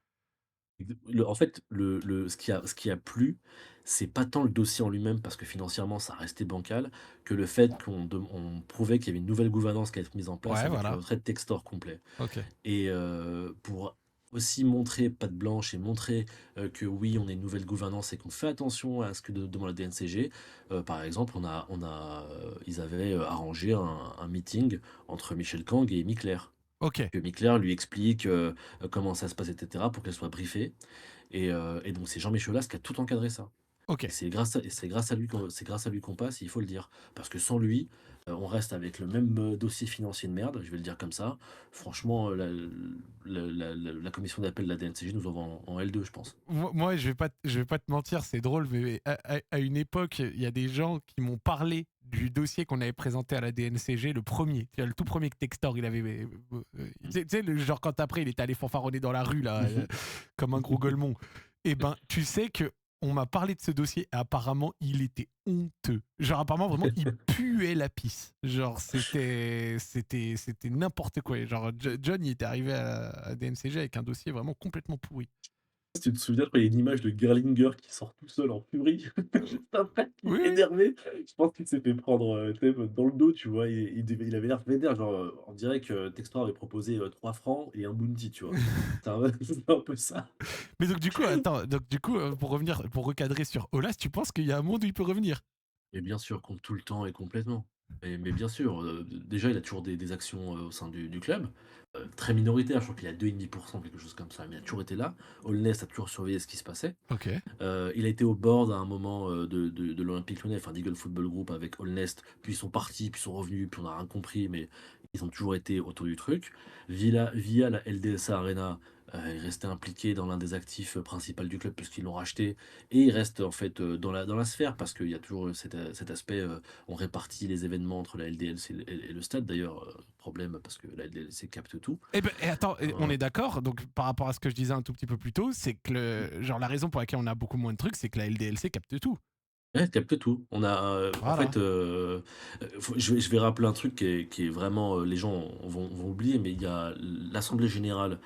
En fait, ce qui a plu, c'est pas tant le dossier en lui-même, parce que financièrement, ça restait bancal, que le fait on prouvait qu'il y avait une nouvelle gouvernance qui allait être mise en place Ouais, avec le voilà. retrait de Textor complet. Ok. Et pour aussi montrer patte blanche et montrer que oui, on a une nouvelle gouvernance et qu'on fait attention à ce que demande la DNCG, par exemple, ils avaient arrangé un meeting entre Michel Kang et Amy Claire. Ok. Que Michel lui explique comment ça se passe, etc., pour qu'elle soit briefée. Et donc, c'est Jean Michelas qui a tout encadré ça. Ok. Et c'est grâce à lui qu'on passe, il faut le dire. Parce que sans lui, on reste avec le même dossier financier de merde, je vais le dire comme ça. Franchement, la commission d'appel de la DNCG nous envoie en L2, je pense. Moi, je vais pas te mentir, c'est drôle, mais à une époque, il y a des gens qui m'ont parlé du dossier qu'on avait présenté à la DNCG, le premier, tu vois, le tout premier que Textor, il avait, tu sais, le genre quand après il était allé fanfaronner dans la rue là, comme un gros golemon. Et ben, tu sais que on m'a parlé de ce dossier et apparemment il était honteux. Genre apparemment vraiment il puait la pisse. Genre c'était n'importe quoi. Genre John il était arrivé à DNCG avec un dossier vraiment complètement pourri. Si tu te souviens, quand il y a une image de Gerlinger qui sort tout seul en furie, juste après, il Oui, est oui. énervé. Je pense qu'il s'est fait prendre tu sais, dans le dos, tu vois. Il avait l'air vénère, genre, on dirait que Textor avait proposé 3 francs et un bounty, tu vois. C'est un peu ça. Mais donc du coup, attends, donc du coup, pour revenir, pour recadrer sur Olas, tu penses qu'il y a un monde où il peut revenir? Mais bien sûr, contre tout le temps et complètement. Mais bien sûr, déjà, il a toujours des actions au sein du club, très minoritaires. Je crois qu'il a 2,5%, quelque chose comme ça, mais il a toujours été là. Holness a toujours surveillé ce qui se passait. Ok. Il a été au board à un moment de l'Olympique Lyonnais, enfin d'Eagle Football Group avec Holnest, puis ils sont partis, puis ils sont revenus, puis on n'a rien compris, mais ils ont toujours été autour du truc. Via la LDSA Arena, il restait impliqué dans l'un des actifs principaux du club puisqu'ils l'ont racheté, et il reste en fait dans la sphère, parce qu'il y a toujours cet aspect, on répartit les événements entre la LDLC et le stade, d'ailleurs, problème parce que la LDLC capte tout. Eh ben, et attends, on Euh, est d'accord. Donc par rapport à ce que je disais un tout petit peu plus tôt, c'est que genre la raison pour laquelle on a beaucoup moins de trucs, c'est que la LDLC capte tout. Ouais, capte tout. En Voilà. fait, je vais rappeler un truc qui est vraiment, les gens vont oublier, mais il y a l'assemblée générale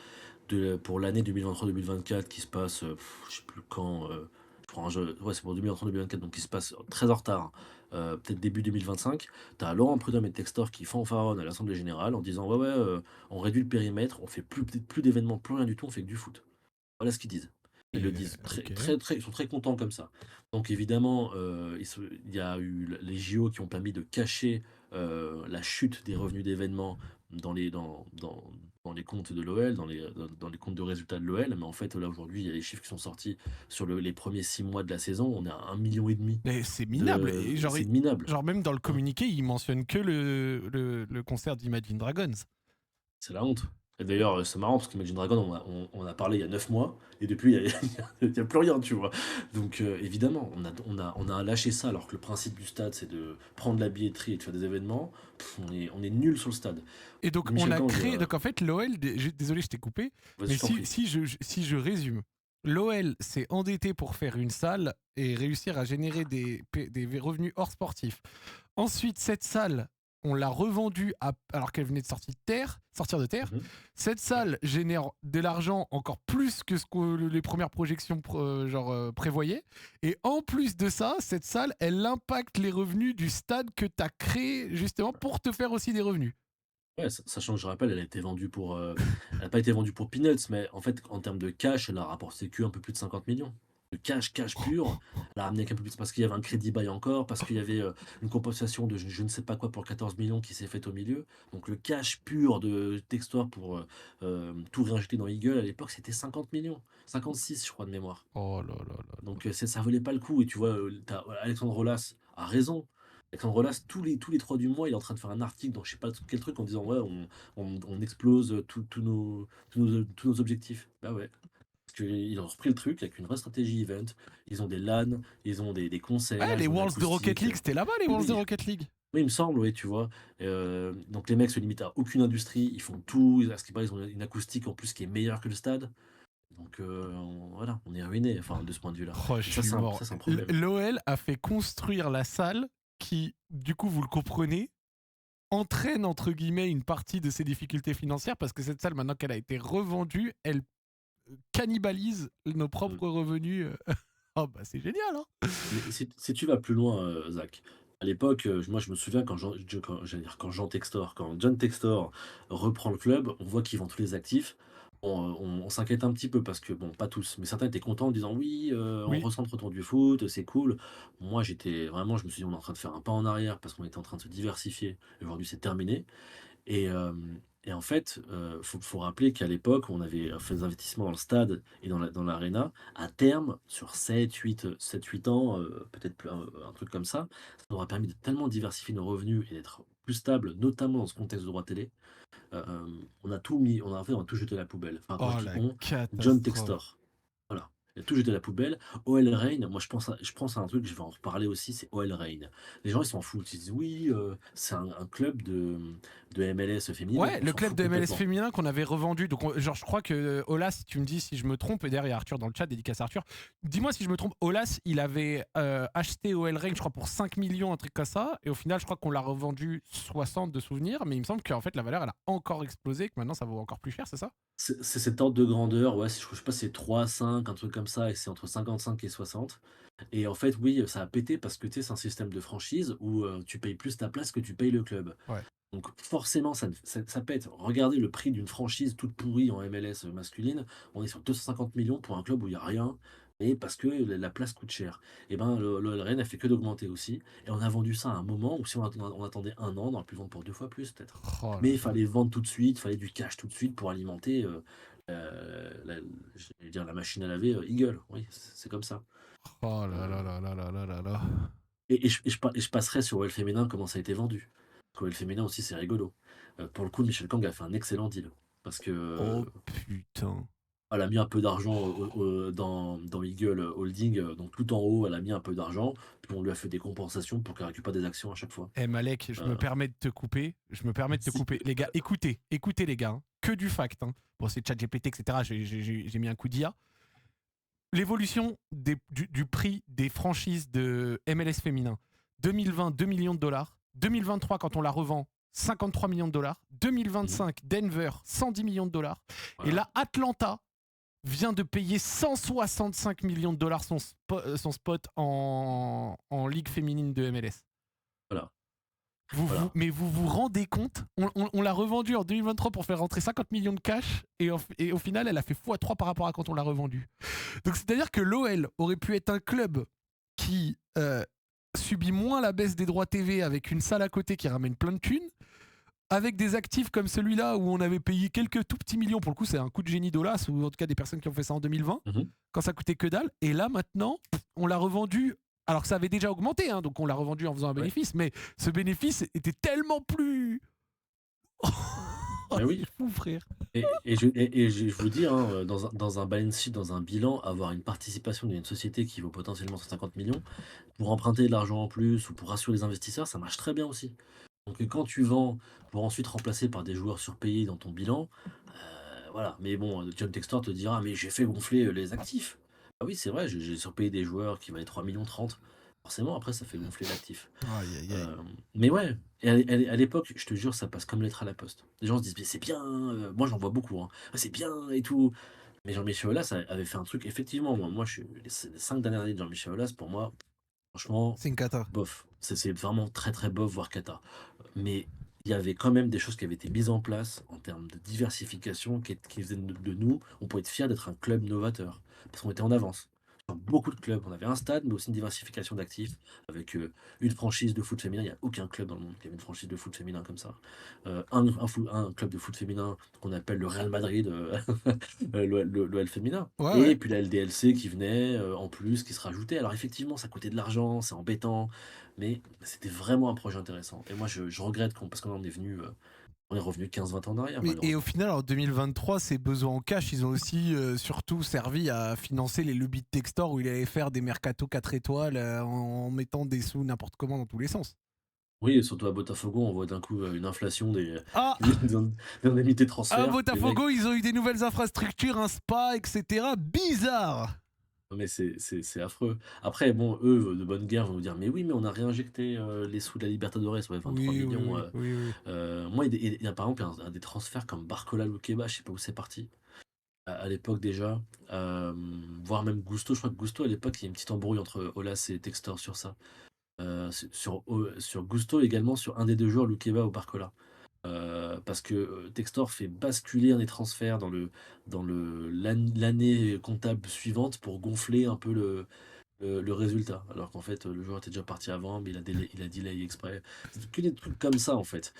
pour l'année 2023-2024 qui se passe, je sais plus quand, je crois ouais, c'est pour 2023-2024, donc qui se passe très en retard, peut-être début 2025. Tu as Laurent Prudhomme et Textor qui fanfaronnent à l'assemblée générale en disant: ouais, ouais, on réduit le périmètre, on fait peut-être plus d'événements, plus rien du tout, on fait que du foot. Voilà ce qu'ils disent. Ils le disent très, Ok. très, très, ils sont très contents comme ça. Donc évidemment, il y a eu les JO qui ont permis de cacher la chute des revenus d'événements dans les comptes de l'OL, dans les comptes de résultats de l'OL. Mais en fait, là aujourd'hui, il y a les chiffres qui sont sortis sur les premiers 6 mois de la saison. On est à 1,5 million. Mais c'est minable. Et genre, C'est minable. genre même dans le Hein. communiqué, il mentionne que le concert d'Imagine Dragons. C'est la honte. Et d'ailleurs, c'est marrant parce qu'Imagine Dragon, on a parlé il y a 9 mois, et depuis, il y a plus rien, tu vois. Donc, évidemment, on a lâché ça, alors que le principe du stade, c'est de prendre la billetterie et de faire des événements. On est nul sur le stade. Et donc on Michel a Kang, créé. Donc en fait, l'OL. Désolé, je t'ai coupé. vas-y, Mais je t'en prie. si je résume, l'OL s'est endetté pour faire une salle et réussir à générer des revenus hors sportifs. Ensuite, cette salle, on l'a revendue alors qu'elle venait de sortir de terre. Mhm. Cette salle génère de l'argent encore plus que ce que les premières projections prévoyaient. Et en plus de ça, cette salle, elle impacte les revenus du stade que tu as créé justement pour te faire aussi des revenus. Ouais, sachant que je rappelle, elle a été vendue pour. Elle n'a pas été vendue pour peanuts, mais en fait, en termes de cash, elle a rapporté que un peu plus de 50 millions. De cash pur, elle a ramené qu'un peu plus parce qu'il y avait un crédit bail encore, parce qu'il y avait une compensation de je ne sais pas quoi pour 14 millions qui s'est faite au milieu. Donc le cash pur de Textor pour tout réinjecter dans Eagle à l'époque, c'était 50 millions. 56, je crois, de mémoire. Oh là là là là. Donc ça valait pas le coup. Et tu vois, Alexandre Rolas a raison. Alexandre Las, tous les 3 du mois, il est en train de faire un article dans je sais pas quel truc en disant ouais, on explose tous nos objectifs. Bah ouais. Parce qu'ils ont repris le truc avec une vraie stratégie event. Ils ont des LAN, ils ont des Ouais, concerts, les ils ont de Worlds de Rocket l'acoustique. League, c'était là-bas, les Oui, Worlds de oui. Rocket League. Oui, il me semble, oui, tu vois. Donc les mecs se limitent à aucune industrie, ils font tout. À ce qui paraît, ils ont une acoustique en plus qui est meilleure que le stade. Donc voilà, on est ruiné, enfin, de ce point de vue-là. Oh, je Et ça, suis mort. ça, c'est un problème. L'OL a fait construire la salle qui, du coup, vous le comprenez, entraîne entre guillemets une partie de ses difficultés financières parce que cette salle, maintenant qu'elle a été revendue, elle cannibalise nos Mm. propres revenus. Oh bah c'est génial, hein. Mais si tu vas plus loin, Zach, à l'époque, moi je me souviens quand Jean Textor, quand John Textor reprend le club, on voit qu'il vend tous les actifs. On s'inquiète un petit peu parce que, bon, pas tous, mais certains étaient contents en disant oui, on Oui. recentre autour du foot, c'est cool. Moi, j'étais vraiment, je me suis dit, on est en train de faire un pas en arrière parce qu'on était en train de se diversifier. Et aujourd'hui, c'est terminé. Et, en fait, faut rappeler qu'à l'époque, on avait fait des investissements dans le stade et dans l'aréna. À terme, sur 7, 8 ans, peut-être plus, un truc comme ça nous aura permis de tellement diversifier nos revenus et d'être plus stable, notamment dans ce contexte de droit télé. On a tout mis, on a tout jeté à la poubelle. Enfin, quand je Oh dis la on, John catastrophe. Textor. Voilà. Il a tout jeté à la poubelle. OL Reign, moi je pense à un truc, je vais en reparler aussi, c'est OL Reign. Les gens ils s'en foutent, ils disent oui, c'est un club de MLS féminine, Ouais, on le s'en club fout de MLS complètement. féminin qu'on avait revendu. Donc, genre, je crois que Olas, si tu me dis si je me trompe, et derrière Arthur dans le chat, dédicace à Arthur. Dis-moi si je me trompe, Olas, il avait acheté OL Reign, je crois, pour 5 millions, un truc comme ça. Et au final, je crois qu'on l'a revendu 60 de souvenirs. Mais il me semble qu'en fait, la valeur, elle a encore explosé, que maintenant, ça vaut encore plus cher, c'est ça? C'est cette ordre de grandeur, ouais, je sais pas si c'est 3, 5, un truc comme ça, et c'est entre 55 et 60. Et en fait, oui, ça a pété parce que tu sais, c'est un système de franchise où tu payes plus ta place que tu payes le club. Ouais. Donc forcément, ça pète. Regardez le prix d'une franchise toute pourrie en MLS masculine. On est sur 250 millions pour un club où il n'y a rien, et parce que la place coûte cher. Et ben, le LRN n'a fait que d'augmenter aussi. Et on a vendu ça à un moment où si on attendait un an, on aurait pu vendre pour 2 fois plus peut-être. Oh Mais là il là. fallait vendre tout de suite, il fallait du cash tout de suite pour alimenter la machine à laver Eagle. Oui, c'est comme ça. Oh là Euh, là là là là là là là. et je passerai sur OL Féminin comment ça a été vendu. Parce qu'OL Féminin aussi, c'est rigolo. Pour le coup, Michel Kang a fait un excellent deal. Parce que Oh putain. elle a mis un peu d'argent dans Eagle Holding, donc tout en haut, elle a mis un peu d'argent, puis on lui a fait des compensations pour qu'elle récupère des actions à chaque fois. Eh Malek, je me Euh, permets de te couper. Je me permets de te si, couper. Les gars, écoutez, écoutez les gars. Hein. Que du fact. Hein. Bon, c'est ChatGPT, etc. J'ai mis un coup d'IA. L'évolution du prix des franchises de MLS féminin. 2020, 2 millions de dollars. 2023, quand on la revend, 53 millions de dollars. mhm, 2025, Denver, 110 millions de dollars. Et voilà, là, Atlanta vient de payer 165 millions de dollars son spot en ligue féminine de MLS. voilà, Vous, voilà. mais vous vous rendez compte, on l'a revendu en 2023 pour faire rentrer 50 millions de cash et au final elle a fait x3 par rapport à quand on l'a revendu. Donc c'est-à-dire que l'OL aurait pu être un club qui subit moins la baisse des droits TV avec une salle à côté qui ramène plein de thunes, avec des actifs comme celui-là où on avait payé quelques tout petits millions, pour le coup c'est un coup de génie d'Olas ou en tout cas des personnes qui ont fait ça en 2020, Mhm. quand ça coûtait que dalle, et là maintenant on l'a revendu alors que ça avait déjà augmenté, hein, donc on l'a revendu en faisant un Ouais, bénéfice, mais ce bénéfice était tellement plus... Oh, mais c'est oui. fou frère. Et je vous dis, hein, dans un balance sheet, dans un bilan, avoir une participation d'une société qui vaut potentiellement 150 millions, pour emprunter de l'argent en plus ou pour rassurer les investisseurs, ça marche très bien aussi. Donc quand tu vends pour ensuite remplacer par des joueurs surpayés dans ton bilan, voilà. Mais bon, John Textor te dira: «Mais j'ai fait gonfler, les actifs». Ah oui, c'est vrai, j'ai surpayé des joueurs qui valaient 3 30 millions. Forcément, après, ça fait gonfler l'actif. Aïe aïe aïe. Mais ouais, et à l'époque, je te jure, ça passe comme lettre à la poste. Les gens se disent: «Mais c'est bien», moi j'en vois beaucoup, hein: «Ah c'est bien et tout». Mais Jean-Michel Aulas avait fait un truc effectivement, moi je suis les 5 dernières années de Jean-Michel Aulas, pour moi, franchement, C'est une cata. bof. C'est vraiment très, très bof, voire cata. Mais il y avait quand même des choses qui avaient été mises en place en termes de diversification qui faisaient de nous, on pouvait être fiers d'être un club novateur. Parce qu'on était en avance. dans beaucoup de clubs. On avait un stade, mais aussi une diversification d'actifs avec, une franchise de foot féminin. Il y a aucun club dans le monde qui avait une franchise de foot féminin comme ça. Un club de foot féminin qu'on appelle le Real Madrid, l'OL féminin Ouais, et ouais. puis la LDLC qui venait, en plus, qui se rajoutait. Alors effectivement, ça coûtait de l'argent, c'est embêtant, mais c'était vraiment un projet intéressant et moi je regrette parce qu'on en est venu, on est revenu 15-20 ans en arrière Et au malheureusement. final, en 2023, ces besoins en cash, ils ont aussi surtout servi à financer les lobbies de Textor où il allait faire des mercato 4 étoiles en mettant des sous n'importe comment dans tous les sens. Oui et surtout à Botafogo, on voit d'un coup, une inflation Ah, des indemnités de à transfert. Les mecs Botafogo, ils ont eu des nouvelles infrastructures, un spa, etc. Bizarre. non mais c'est affreux. Après bon, eux, de bonne guerre vont nous dire: «Mais oui, mais on a réinjecté, les sous de la Libertadores, ouais 23 Oui, oui, 000 000 oui, oui, oui. Moi il y a par exemple un des transferts comme Barcola Loukeba, je sais pas où c'est parti, à l'époque déjà, voire même Gusto. Je crois que Gusto à l'époque, il y a une petite embrouille entre Aulas et Textor sur ça. Sur Gusto également, sur un des 2 joueurs, Loukeba ou Barcola. Parce que, Textor fait basculer un des transferts dans l'année comptable suivante pour gonfler un peu le résultat. Alors qu'en fait, le joueur était déjà parti avant, mais il a delay exprès. C'est que des trucs comme ça, en fait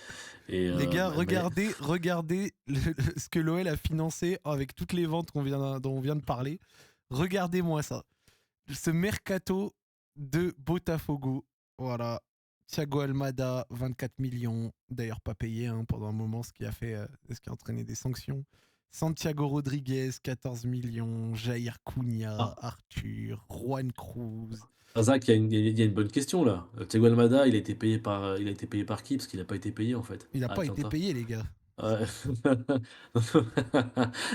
et Les gars, mais regardez ce que l'OL a financé avec toutes les ventes dont on vient de parler. Regardez-moi ça. Ce mercato de Botafogo. Voilà. Thiago Almada, 24 millions. D'ailleurs, pas payé hein, pendant un moment, ce qui a entraîné des sanctions. Santiago Rodriguez, 14 millions. Jair Cunha, ah, Arthur, Juan Cruz. Zach, il y a une bonne question là. Thiago Almada, il a été payé par qui? Parce qu'il a pas été payé, en fait, Il n'a à pas été Atlanta. payé, les gars. Ouais.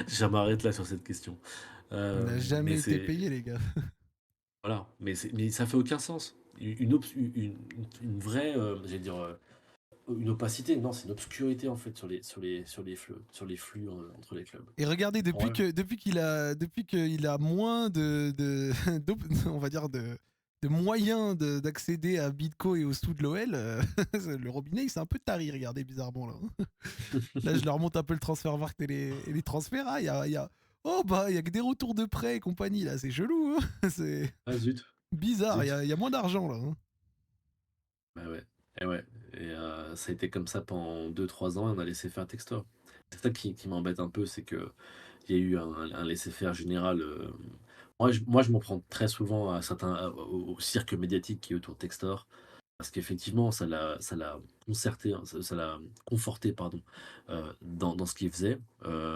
Je m'arrête là sur cette question. Il n'a Mais jamais été c'est payé, les gars. voilà, mais ça fait aucun sens. Une vraie, j'allais dire, une opacité, non, c'est une obscurité en fait sur les flux entre les clubs. Et regardez, Ouais. depuis qu'il a moins on va dire de moyens d'accéder à Bitco et aux sous de l'OL, le robinet il s'est un peu tari, regardez bizarrement là. Là, je leur monte un peu le transfert market et les transferts. Ah, oh bah, il y a que des retours de prêt et compagnie là, c'est chelou, hein. C'est Ah zut, bizarre, zut. il y a moins d'argent là, hein. Bah ouais, et ouais. Et ça a été comme ça pendant 2-3 ans et on a laissé faire Textor. C'est ça qui m'embête un peu, c'est que il y a eu un laisser-faire général. Moi, je m'en prends très souvent à au cirque médiatique qui est autour de Textor. Parce qu'effectivement, ça l'a concerté, hein, ça l'a conforté, pardon, dans ce qu'il faisait.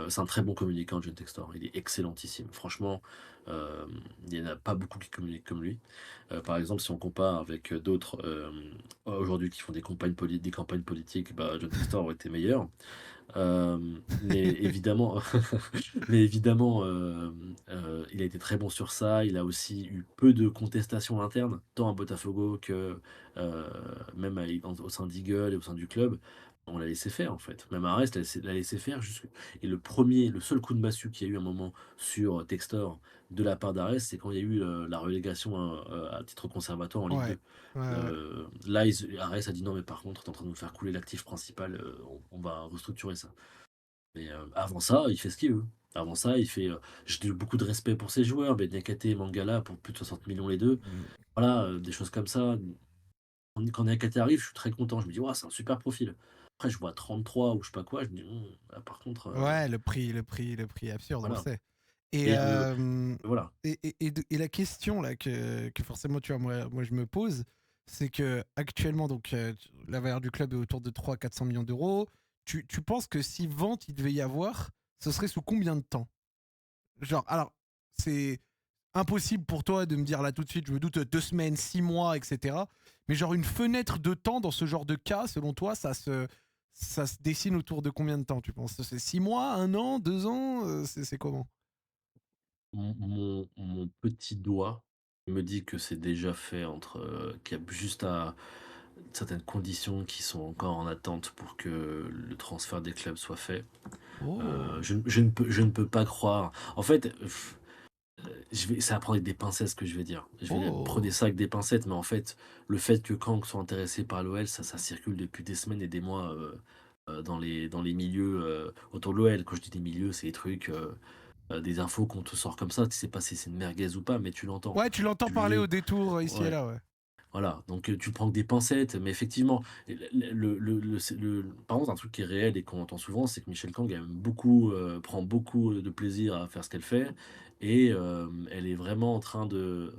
C'est un très bon communicant, John Textor. Il est excellentissime. Franchement, euh, il n'y en a pas beaucoup qui communiquent comme lui. Par exemple, si on compare avec d'autres aujourd'hui qui font des campagnes politiques, bah, John Textor aurait été meilleur. Mais évidemment, mais évidemment, il a été très bon sur ça. Il a aussi eu peu de contestations internes, tant à Botafogo que même au sein d'Eagle et au sein du club. On l'a laissé faire en fait. Même Arrest l'a laissé faire. Et le seul coup de massue qu'il y a eu un moment sur Textor de la part d'Arrest, c'est quand il y a eu la relégation à titre conservatoire en Ligue Ouais, 2. ouais, ouais. Là, Arrest a dit non, mais par contre, t'es en train de nous faire couler l'actif principal, on va restructurer ça. Mais avant ça, il fait ce qu'il veut. Avant ça, il fait. J'ai beaucoup de respect pour ses joueurs, Ben Diakate et Mangala pour plus de 60 millions les deux. Mm. Voilà, des choses comme ça. Quand Diakate arrive, je suis très content. Je me dis, ouais, c'est un super profil. Après, je vois 33 ou je sais pas quoi. Je me dis, ah, par contre, Ouais, le prix est absurde, on le voilà. sait. Et, Et voilà. et la question là que forcément tu vois moi je me pose, c'est que actuellement donc la valeur du club est autour de 300 à 400 millions d'euros. Tu penses que si vente il devait y avoir, ce serait sous combien de temps? Genre alors c'est impossible pour toi de me dire là tout de suite, je me doute 2 semaines, 6 mois, etc. Mais genre une fenêtre de temps dans ce genre de cas, selon toi, ça se dessine autour de combien de temps tu penses? C'est 6 mois, 1 an, 2 ans, c'est comment? Mon petit doigt me dit que c'est déjà fait qu'il y a juste à certaines conditions qui sont encore en attente pour que le transfert des clubs soit fait. Oh. Je ne peux pas croire. En fait, ça va prendre avec des pincettes ce que je vais dire. Prenez Oh. ça avec des pincettes, mais en fait, le fait que Kang soit intéressé par l'OL, ça circule depuis des semaines et des mois dans les milieux autour de l'OL. Quand je dis des milieux, c'est des trucs. des infos qu'on te sort comme ça, tu sais pas si c'est une merguez ou pas, mais tu l'entends. Ouais, tu l'entends parler au Tu détour ici et Ouais. là, ouais. Voilà, donc tu le prends que des pincettes, mais effectivement, par contre, un truc qui est réel et qu'on entend souvent, c'est que Michel Kang aime beaucoup, prend beaucoup de plaisir à faire ce qu'elle fait et elle est vraiment en train de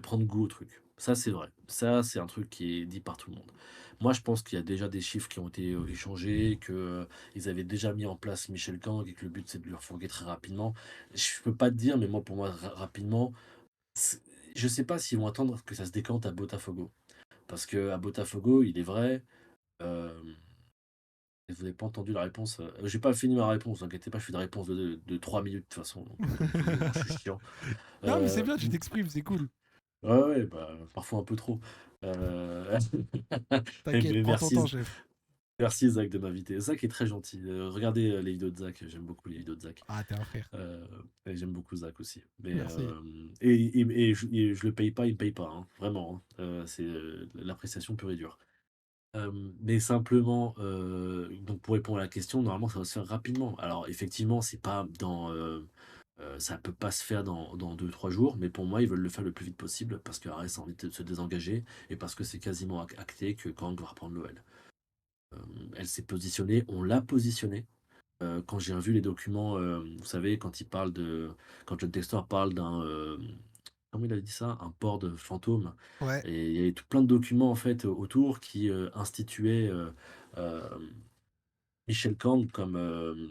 prendre goût au truc. Ça, c'est vrai. Ça, c'est un truc qui est dit par tout le monde. Moi, je pense qu'il y a déjà des chiffres qui ont été, échangés, que, ils avaient déjà mis en place Michel Kang et que le but, c'est de le refourguer très rapidement. Je peux pas te dire, mais moi, pour moi, rapidement, c'est je sais pas s'ils vont attendre que ça se décante à Botafogo. Parce qu'à Botafogo, il est vrai, hem, vous n'avez pas entendu la réponse, j'ai pas fini ma réponse, vous inquiétez pas, je fais une réponse de 3 minutes de toute façon, donc comme toujours, je suis chiant. Non, mais c'est Heu, bien, tu t'exprimes, c'est cool. ouais, ouais, bah, parfois un peu trop. Heu, T'inquiète, mais prends ton temps, chef. merci Zach de m'inviter. Zach est très gentil, regardez, les vidéos de Zach, j'aime beaucoup les vidéos de Zach. Ah, t'es un frère. Heu et j'aime beaucoup Zach aussi. Mais Merci. je le paye pas, il me paye pas, hein, vraiment, hein. C'est, l'appréciation pure et dure. Mais simplement, donc pour répondre à la question, normalement, ça va se faire rapidement. Alors effectivement, c'est pas ça peut pas se faire dans 2-3 jours, mais pour moi, ils veulent le faire le plus vite possible parce que qu'Arès a envie de se désengager et parce que c'est quasiment acté que Kang va reprendre l'OL. Elle s'est positionnée, on l'a positionnée. Quand j'ai revu les documents, vous savez, quand John Textor parle comment il avait dit ça? Un port de fantôme Ouais. et il y avait tout plein de documents, en fait, autour qui, instituaient, hem, Michel Kang comme,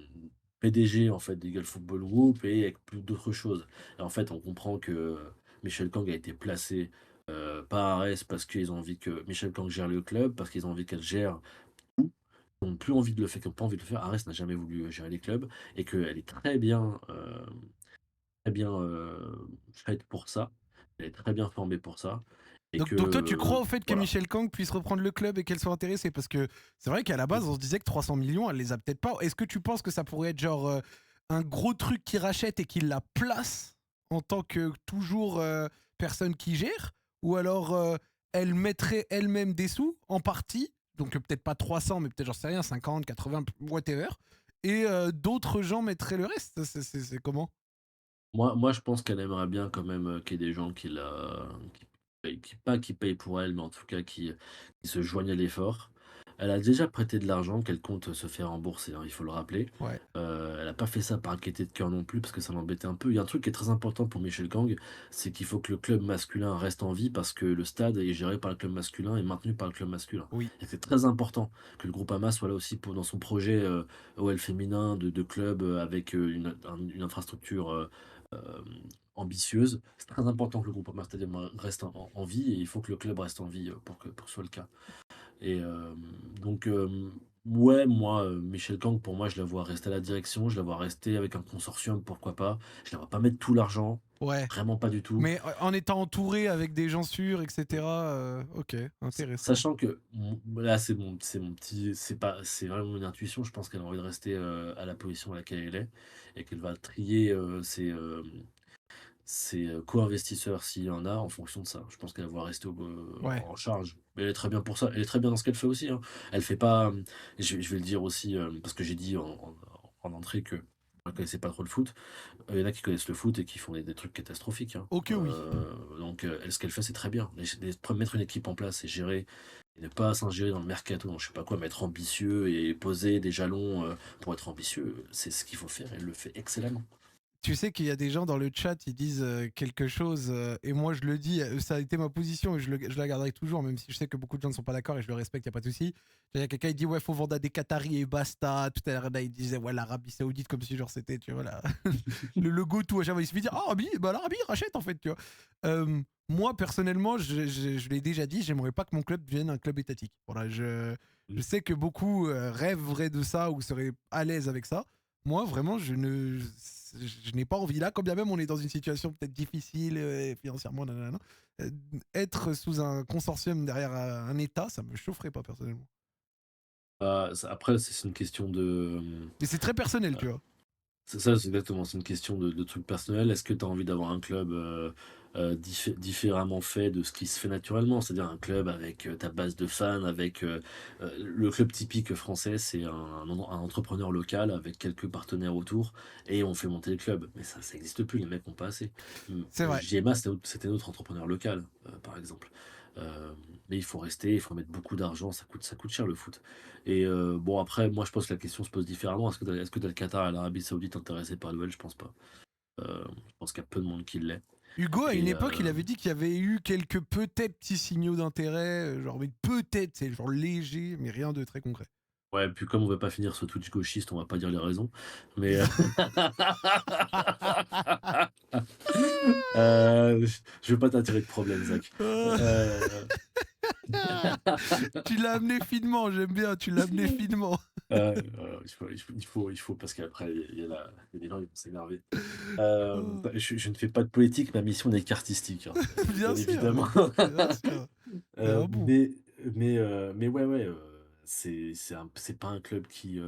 PDG, en fait, d'Eagle Football Group et avec plus d'autres choses et en fait, on comprend que Michel Kang a été placé, par Arès parce qu'ils ont envie que Michel Kang gère le club, parce qu'ils ont envie qu'elle gère tout. Ils n'ont plus envie de le faire, qui ont pas envie de le faire. Arès n'a jamais voulu, gérer les clubs et qu'elle est très bien, faite pour ça. Elle est très bien formée pour ça et que, Donc toi, tu crois au fait que voilà. Michel Kang puisse reprendre le club et qu'elle soit intéressée? Parce que c'est vrai qu'à la base, on se disait que 300 millions, elle les a peut-être pas. Est-ce que tu penses que ça pourrait être genre un gros truc qui rachète et qui la place en tant que toujours personne qui gère? Ou alors elle mettrait elle-même des sous en partie, donc peut-être pas 300, mais peut-être j'en sais rien, 50, 80, whatever, et d'autres gens mettraient le reste? C'est comment? Moi, je pense qu'elle aimerait bien quand même, qu'il y ait des gens qui payent pour elle, mais en tout cas qui se joignent à l'effort. Elle a déjà prêté de l'argent qu'elle compte se faire rembourser, hein, il faut le rappeler. Ouais. Elle a pas fait ça par gaieté de cœur non plus, parce que ça l'embêtait un peu. Il y a un truc qui est très important pour Michel Kang, c'est qu'il faut que le club masculin reste en vie, parce que le stade est géré par le club masculin et maintenu par le club masculin. Oui. Et c'est très important que le groupe Ama soit là aussi dans son projet, OL féminin de club, avec, une infrastructure, hem, ambitieuse. C'est très important que le groupe Ama Stadium reste en vie et il faut que le club reste en vie, pour que ce soit le cas. Et donc ouais, moi, Michel Kang, pour moi, je la vois rester à la direction, je la vois rester avec un consortium, pourquoi pas. Je la vois pas mettre tout l'argent, Ouais. vraiment pas du tout. Mais en étant entouré avec des gens sûrs, etc. Ok, intéressant. Sachant que là, c'est mon petit, c'est vraiment mon intuition. Je pense qu'elle a envie de rester, à la position à laquelle elle est et qu'elle va trier, ses co-investisseurs s'il y en a en fonction de ça. Je pense qu'elle va rester Ouais. en charge. Mais elle est très bien pour ça. Elle est très bien dans ce qu'elle fait aussi, hein. Elle fait pas, je vais le dire aussi, parce que j'ai dit en entrée que je ne connaissais pas trop le foot. Il y en a qui connaissent le foot et qui font des trucs catastrophiques, hein. Ok, oui. Donc elle, ce qu'elle fait, c'est très bien. Mettre une équipe en place et gérer, et ne pas s'ingérer dans le mercato, dans je sais pas quoi, mais être ambitieux et poser des jalons, pour être ambitieux, c'est ce qu'il faut faire. Elle le fait excellemment. Tu sais qu'il y a des gens dans le chat, ils disent quelque chose, et moi je le dis, ça a été ma position et je la garderai toujours, même si je sais que beaucoup de gens ne sont pas d'accord et je le respecte, il n'y a pas de souci. Il y a quelqu'un qui dit ouais, faut vendre à des Qataris et basta. Tout à l'heure, là, il disait ouais, l'Arabie Saoudite, comme si genre c'était, tu vois, là, le go-to à chaque fois. Il se fait dire ah, Arabie, bah l'Arabie rachète en fait, tu vois. Moi personnellement, je l'ai déjà dit, j'aimerais pas que mon club devienne un club étatique. Voilà, je sais que beaucoup rêveraient de ça ou seraient à l'aise avec ça. Moi, vraiment, je n'ai pas envie là, quand bien même on est dans une situation peut-être difficile financièrement, nanana, euh, être sous un consortium derrière un État, ça me chaufferait pas personnellement. Après, c'est une question de, Mais c'est très personnel, tu vois. C'est ça, c'est exactement, c'est une question de trucs personnels. Est-ce que tu as envie d'avoir un club, différemment fait de ce qui se fait naturellement? C'est-à-dire un club avec, ta base de fans, avec, le club typique français, c'est un entrepreneur local avec quelques partenaires autour et on fait monter le club. Mais ça existe plus, les mecs ont pas assez. C'est vrai. JMA, c'était notre entrepreneur local, par exemple. Mais il faut rester, il faut mettre beaucoup d'argent, ça coûte cher le foot. Et bon après, moi je pense que la question se pose différemment. Est-ce que tu le Qatar et l'Arabie Saoudite intéressés par l'OL? Je pense pas. Je pense qu'il y a peu de monde qui l'est. Hugo, à une Et époque, il avait dit qu'il y avait eu quelques peut-être petits signaux d'intérêt, genre, mais peut-être, c'est genre léger, mais rien de très concret. ouais, puis comme on va pas finir ce Twitch gauchiste, on va pas dire les raisons. Mais je veux pas t'attirer de problème, Zach. Tu l'as amené finement, j'aime bien, tu l'as amené finement. Il faut parce qu'après il y a des gens qui vont s'énerver. Je ne fais pas de politique, ma mission n'est qu'artistique, hein, Bien bien sûr, évidemment. bien sûr. C'est un bon. Mais ouais, c'est pas un club qui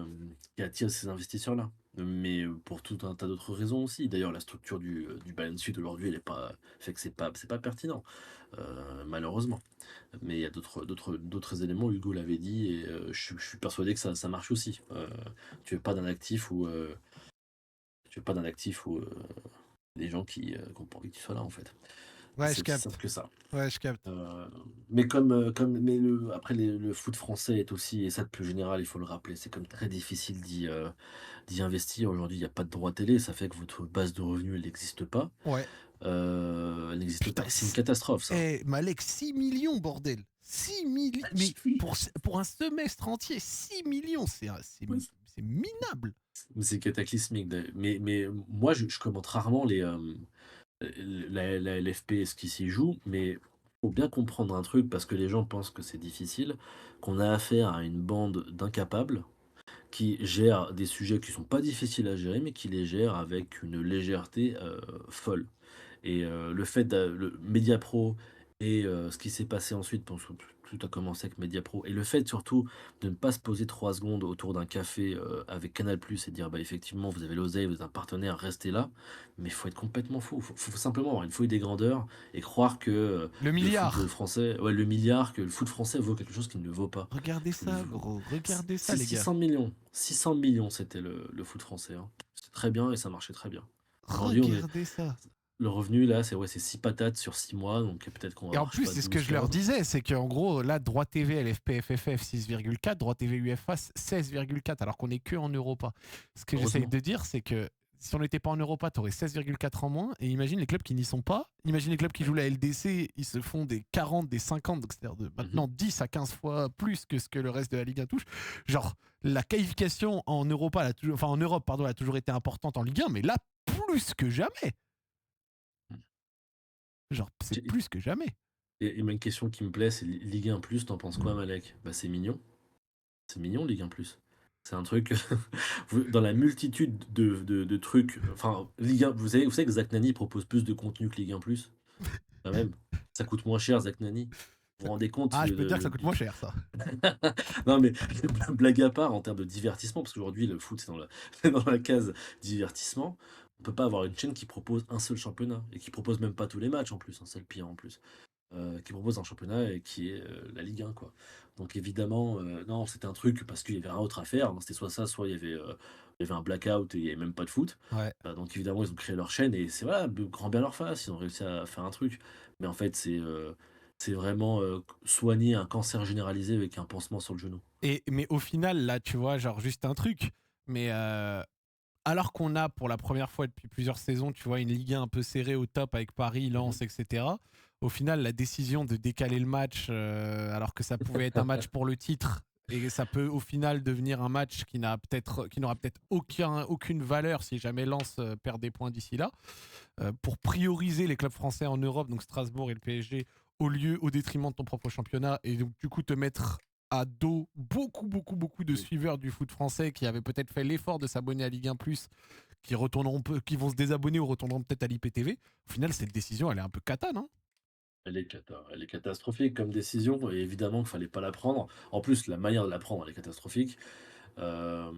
attire ces investisseurs-là. Mais pour tout un tas d'autres raisons aussi. D'ailleurs, la structure du balance sheet aujourd'hui, elle est pas fait que c'est pas pertinent, malheureusement. Mais il y a d'autres éléments, Hugo l'avait dit, et je suis persuadé que ça marche aussi. Tu veux pas d'un actif où des gens qui ont pas envie que tu sois là, en fait. Ouais, C'est je aussi simple capte. que ça. Ouais, je capte. Mais mais après le foot français est aussi, et ça de plus général, il faut le rappeler, c'est comme très difficile d'y investir. Aujourd'hui, il n'y a pas de droit télé, ça fait que votre base de revenus, elle n'existe pas. Ouais. Elle n'existe pas, Putain, et c'est une catastrophe, ça. Malek, 6 millions, bordel. 6 millions. Mais pour un semestre entier, 6 millions, Ouais, c'est minable. c'est cataclysmique. Mais moi, je commente rarement la LFP et ce qui s'y joue, mais faut bien comprendre un truc parce que les gens pensent que c'est difficile, qu'on a affaire à une bande d'incapables qui gèrent des sujets qui sont pas difficiles à gérer, mais qui les gèrent avec une légèreté folle. Et le fait le Mediapro et ce qui s'est passé ensuite, parce que tout a commencé avec Mediapro, et le fait surtout de ne pas se poser 3 secondes autour d'un café, avec Canal+ et dire: «Bah, effectivement, vous avez l'oseille, vous êtes un partenaire, restez là». Mais il faut être complètement fou. Faut simplement avoir une fouille des grandeurs et croire que, Le le foot, milliard. français, ouais, le milliard, que le foot français vaut quelque chose qu'il ne vaut pas. Regardez Qu'il ça, vaut gros. Regardez ça, c'est les gars. 600 millions. 600 millions, c'était le foot français, hein. C'était très bien et ça marchait très bien. Aujourd'hui, Regardez ça. le revenu là, c'est 6 patates sur 6 mois, donc peut-être qu'on va Et en avoir, je sais plus, pas, c'est ce que 12, je leur 15. disais, c'est qu'en gros, là, droit TV, LFP, FFF 6,4, droit TV UFA 16,4, alors qu'on est que en Europa. Ce que j'essaye Heureusement. de dire, c'est que si on n'était pas en Europa, tu aurais 16,4 en moins. Et imagine les clubs qui n'y sont pas. Imagine les clubs qui jouent la LDC, ils se font des 40, des 50, donc c'est-à-dire de maintenant Mhm. 10 à 15 fois plus que ce que le reste de la Ligue 1 touche. Genre, la qualification en Europa, enfin en Europe, pardon, elle a toujours été importante en Ligue 1, mais là, plus que jamais. Genre, c'est J'ai- plus que jamais. Et même une question qui me plaît, c'est Ligue 1 plus, t'en penses quoi, Malek? Bah, c'est mignon. C'est mignon, Ligue 1 plus. C'est un truc, dans la multitude de trucs. Enfin, Ligue 1, vous savez que Zach Nani propose plus de contenu que Ligue 1 plus? Quand même. Ça coûte moins cher, Zach Nani. Vous vous rendez compte Ah, je peux te dire que ça coûte moins cher, ça. Non, mais blague à part, en termes de divertissement, parce qu'aujourd'hui, le foot, c'est dans dans la case divertissement. On peut pas avoir une chaîne qui propose un seul championnat et qui propose même pas tous les matchs en plus, hein, c'est le pire en plus. Qui propose un championnat et qui est la Ligue 1, quoi. Donc évidemment, non, c'était un truc parce qu'il y avait rien autre à faire, hein. C'était soit ça, soit il y avait un blackout et il y avait même pas de foot. Ouais. Donc évidemment, ils ont créé leur chaîne et c'est voilà, grand bien leur face, ils ont réussi à faire un truc. Mais en fait, c'est vraiment soigner un cancer généralisé avec un pansement sur le genou. Mais au final, là, tu vois, genre juste un truc. Mais alors qu'on a pour la première fois depuis plusieurs saisons, tu vois, une Ligue 1 un peu serrée au top avec Paris, Mhm. Lens, etc. Au final, la décision de décaler le match, alors que ça pouvait être un match pour le titre, et ça peut au final devenir un match qui n'aura peut-être aucune valeur si jamais Lens perd des points d'ici là, pour prioriser les clubs français en Europe, donc Strasbourg et le PSG, au détriment de ton propre championnat, et donc du coup te mettre à dos beaucoup de Oui. suiveurs du foot français qui avaient peut-être fait l'effort de s'abonner à Ligue 1+, qui vont se désabonner ou retourneront peut-être à l'IPTV. Au final, cette décision, elle est un peu cata, non? Elle est catastrophique comme décision, et évidemment qu'il fallait pas la prendre. En plus, la manière de la prendre, elle est catastrophique. Euh,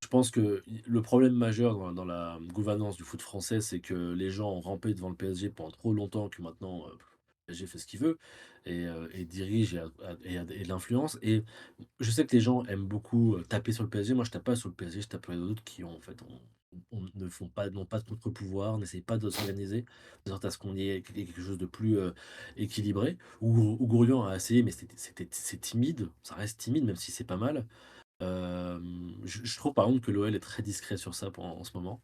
pense que le problème majeur dans la gouvernance du foot français, c'est que les gens ont rampé devant le PSG pendant trop longtemps que maintenant, le PSG fait ce qu'il veut et dirige et a de l'influence et je sais que les gens aiment beaucoup, taper sur le PSG. Moi, je tape pas sur le PSG, je tape sur les autres qui ont en fait, n'ont pas de contre-pouvoir, n'essayent pas de s'organiser, de sorte à ce qu'on ait quelque chose de plus, équilibré. Gourian a essayé, mais c'est timide, ça reste timide, même si c'est pas mal. Je trouve par contre que l'OL est très discret sur ça en ce moment.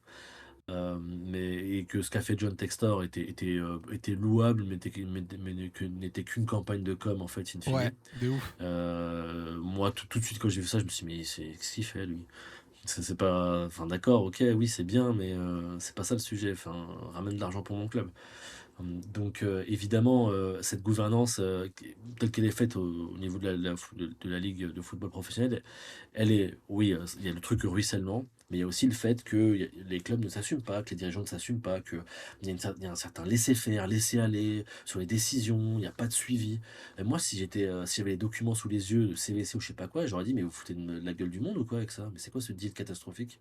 Et que ce qu'a fait John Textor était louable, n'était qu'une campagne de com en fait, in Ouais, fine. de ouf. Moi, tout de suite, quand j'ai vu ça, je me suis dit, mais qu'est-ce qu'il fait lui? C'est pas. Enfin, d'accord, ok, oui, c'est bien, mais c'est pas ça le sujet. Enfin, ramène de l'argent pour mon club. Donc, évidemment, cette gouvernance, telle qu'elle est faite au niveau de la Ligue de football professionnel, elle est, oui, il y a le truc ruissellement, mais il y a aussi le fait que les clubs ne s'assument pas, que les dirigeants ne s'assument pas, qu'il y a, il y a un certain laisser-faire, laisser-aller sur les décisions, il n'y a pas de suivi. Et moi, si j'avais les documents sous les yeux de CVC ou je sais pas quoi, j'aurais dit, mais vous foutez de la gueule du monde ou quoi avec ça? Mais c'est quoi ce deal catastrophique?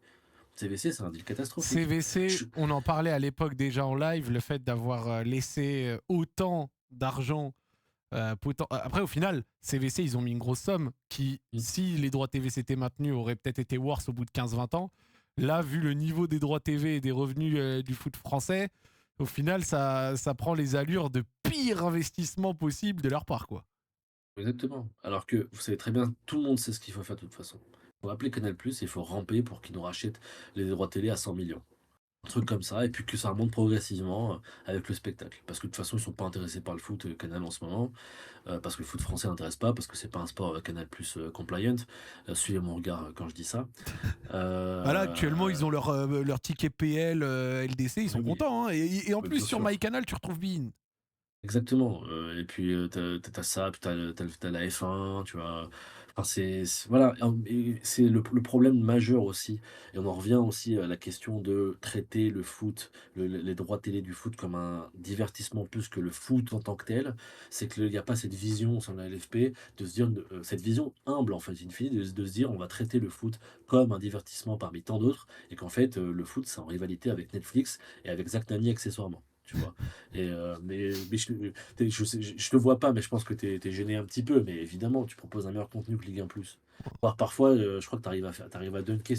CVC, c'est un deal catastrophique. CVC, Je- on en parlait à l'époque déjà en live, le fait d'avoir laissé autant d'argent. Après, au final, CVC, ils ont mis une grosse somme qui, Mm. si les droits TV s'étaient maintenus, aurait peut-être été worse au bout de 15-20 ans. Là, vu le niveau des droits TV et des revenus du foot français, au final, ça prend les allures de pire investissement possible de leur part, quoi. Exactement. Alors que vous savez très bien, tout le monde sait ce qu'il faut faire de toute façon. Il faut appeler Canal+, et il faut ramper pour qu'ils nous rachètent les droits télé à 100 millions. Un truc comme ça, et puis que ça remonte progressivement avec le spectacle. Parce que de toute façon, ils sont pas intéressés par le foot Canal en ce moment, parce que le foot français n'intéresse pas, parce que c'est pas un sport Canal+ compliant. Suivez mon regard quand je dis ça. Voilà, actuellement, ils Euh, ont leur ticket PL, LDC, ils oui, sont oui, contents, hein. Et en oui, plus, bien sur sûr. MyCanal, tu retrouves Bein. Exactement, et puis, t'as ça, puis t'as la F1, tu vois? Enfin, voilà, et c'est le problème majeur aussi et on en revient aussi à la question de traiter le foot, les droits télé du foot comme un divertissement plus que le foot en tant que tel. C'est qu'il y a pas cette vision sur la LFP de se dire, cette vision humble, en fait, in fine, de se dire: «On va traiter le foot comme un divertissement parmi tant d'autres» et qu'en fait, le foot, c'est en rivalité avec Netflix et avec Zach Nani accessoirement, tu vois? Mais je te vois pas, mais je pense que tu es gêné un petit peu. Mais évidemment, tu proposes un meilleur contenu que Ligue 1+. Voire parfois, je crois que tu arrives à dunker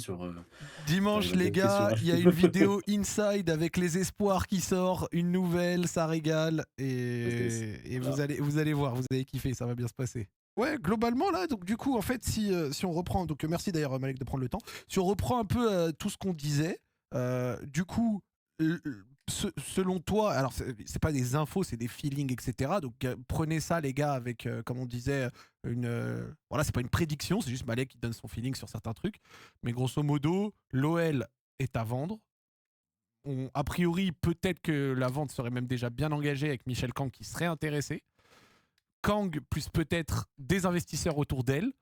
Dimanche, les gars, il y a une vidéo Inside avec les espoirs qui sort, une nouvelle, ça régale. Et Voilà. vous allez voir, vous allez kiffer, ça va bien se passer. Ouais, globalement, là, donc du coup, en fait, si on reprend, donc merci d'ailleurs, Malek, de prendre le temps, si on reprend un peu tout ce qu'on disait, du coup, selon toi, alors c'est pas des infos, c'est des feelings, etc. Donc prenez ça, les gars, avec, comme on disait, voilà, c'est pas une prédiction, c'est juste Malek qui donne son feeling sur certains trucs. Mais grosso modo, l'OL est à vendre. A priori, peut-être que la vente serait même déjà bien engagée avec Michel Kang qui serait intéressé. Kang plus peut-être des investisseurs autour d'elle,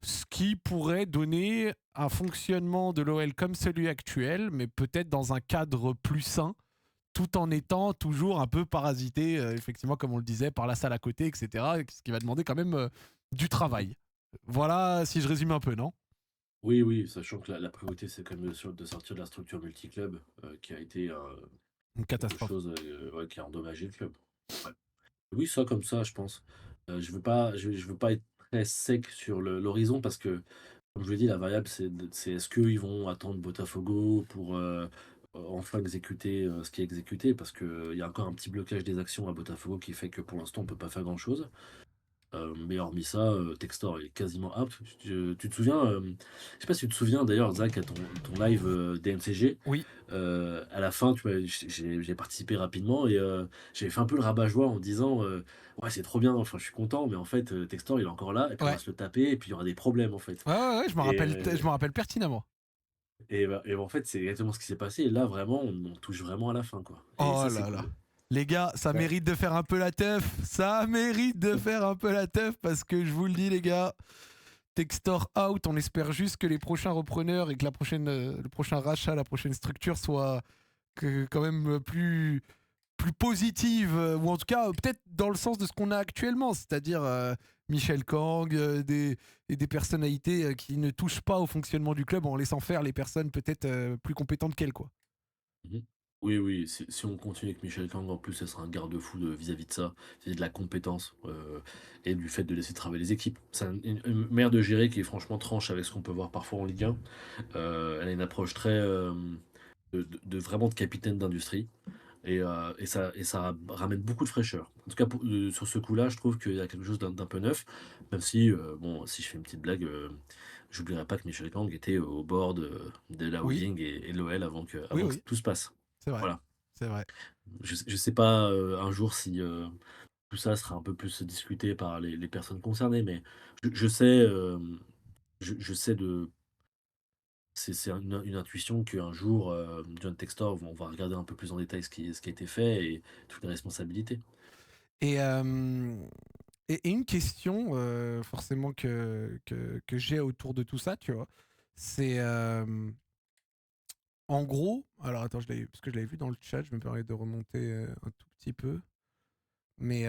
ce qui pourrait donner un fonctionnement de l'OL comme celui actuel, mais peut-être dans un cadre plus sain, tout en étant toujours un peu parasité, effectivement, comme on le disait, par la salle à côté, etc. Ce qui va demander quand même du travail. Voilà, si je résume un peu, non? Oui, oui, sachant que la priorité, c'est quand même de sortir de la structure multiclub qui a été Une quelque catastrophe. chose ouais, qui a endommagé le club. Ouais. Oui, ça comme ça, je pense. Je veux pas être très sec sur l'horizon parce que, comme je l'ai dit, la variable, c'est est-ce qu'ils vont attendre Botafogo pour enfin exécuter ce qui est exécuté parce qu'il y a encore un petit blocage des actions à Botafogo qui fait que pour l'instant, on peut pas faire grand-chose. Mais hormis ça, Textor est quasiment apte. Tu te souviens, je sais pas si tu te souviens d'ailleurs, Zach, à ton live DMCG, Oui. à la fin, tu vois, j'ai participé rapidement et j'avais fait un peu le rabat-joie en disant ouais, c'est trop bien, enfin, je suis content, mais en fait, Textor, il est encore là, et puis on va Ouais. se le taper, et puis il y aura des problèmes en fait. Ouais, Et, je me rappelle pertinemment. en fait, c'est exactement ce qui s'est passé. Et là, vraiment, on touche vraiment à la fin, quoi. Et Oh ça, c'est là là. cool. Les gars, ça Ouais. mérite de faire un peu la teuf. Ça mérite de faire un peu la teuf parce que je vous le dis, les gars, Textor out. On espère juste que les prochains repreneurs et que le prochain rachat, la prochaine structure soit quand même plus positive, ou en tout cas peut-être dans le sens de ce qu'on a actuellement, c'est-à-dire Michel Kang, et des personnalités qui ne touchent pas au fonctionnement du club en laissant faire les personnes peut-être plus compétentes qu'elles, quoi. Mhm. Oui, oui, si on continue avec Michel Kang, en plus, ce sera un garde-fou vis-à-vis de ça, vis-à-vis de la compétence et du fait de laisser travailler les équipes. C'est une manière de gérer qui est franchement tranche avec ce qu'on peut voir parfois en Ligue 1. Elle a une approche très vraiment de capitaine d'industrie et ça ramène beaucoup de fraîcheur. En tout cas, sur ce coup-là, je trouve qu'il y a quelque chose d'un peu neuf, même si, bon, si je fais une petite blague, j'oublierai pas que Michel Kang était au bord de la Oui, holding et l'OL oui, avant que oui, tout se passe. c'est vrai, Voilà. c'est vrai. Je sais pas un jour si tout ça sera un peu plus discuté par les personnes concernées, mais je sais, je sais c'est une intuition qu'un jour, John Textor, on va regarder un peu plus en détail ce qui a été fait et toutes les responsabilités. Et, euh, et une question forcément que j'ai autour de tout ça, tu vois, c'est en gros, alors attends, parce que je l'avais vu dans le chat, je me permets de remonter un tout petit peu, mais